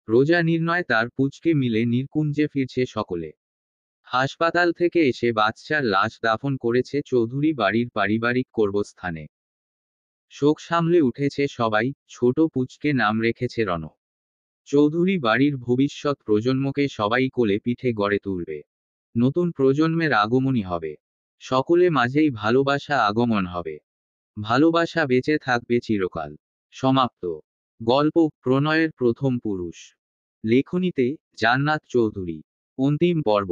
রোজা নির্ণয় তার পুচকে মিলে নির্কুঞ্জে ফিরছে সকলে। হাসপাতাল থেকে এসে বাচ্চার লাশ দাফন করেছে চৌধুরী বাড়ির পারিবারিক কর্মস্থানে। শোক সামলে উঠেছে সবাই, ছোট পুচকে নাম রেখেছে রণ। চৌধুরী বাড়ির ভবিষ্যৎ প্রজন্মকে সবাই কোলে পিঠে গড়ে তুলবে। নতুন প্রজন্মের আগমনী হবে। সকলে মাঝেই ভালোবাসা আগমন হবে। ভালোবাসা বেঁচে থাকবে চিরকাল। সমাপ্ত। গল্প প্রণয়ের প্রথম পুরুষ। লেখনীতে জান্নাত চৌধুরী। অন্তিম পর্ব।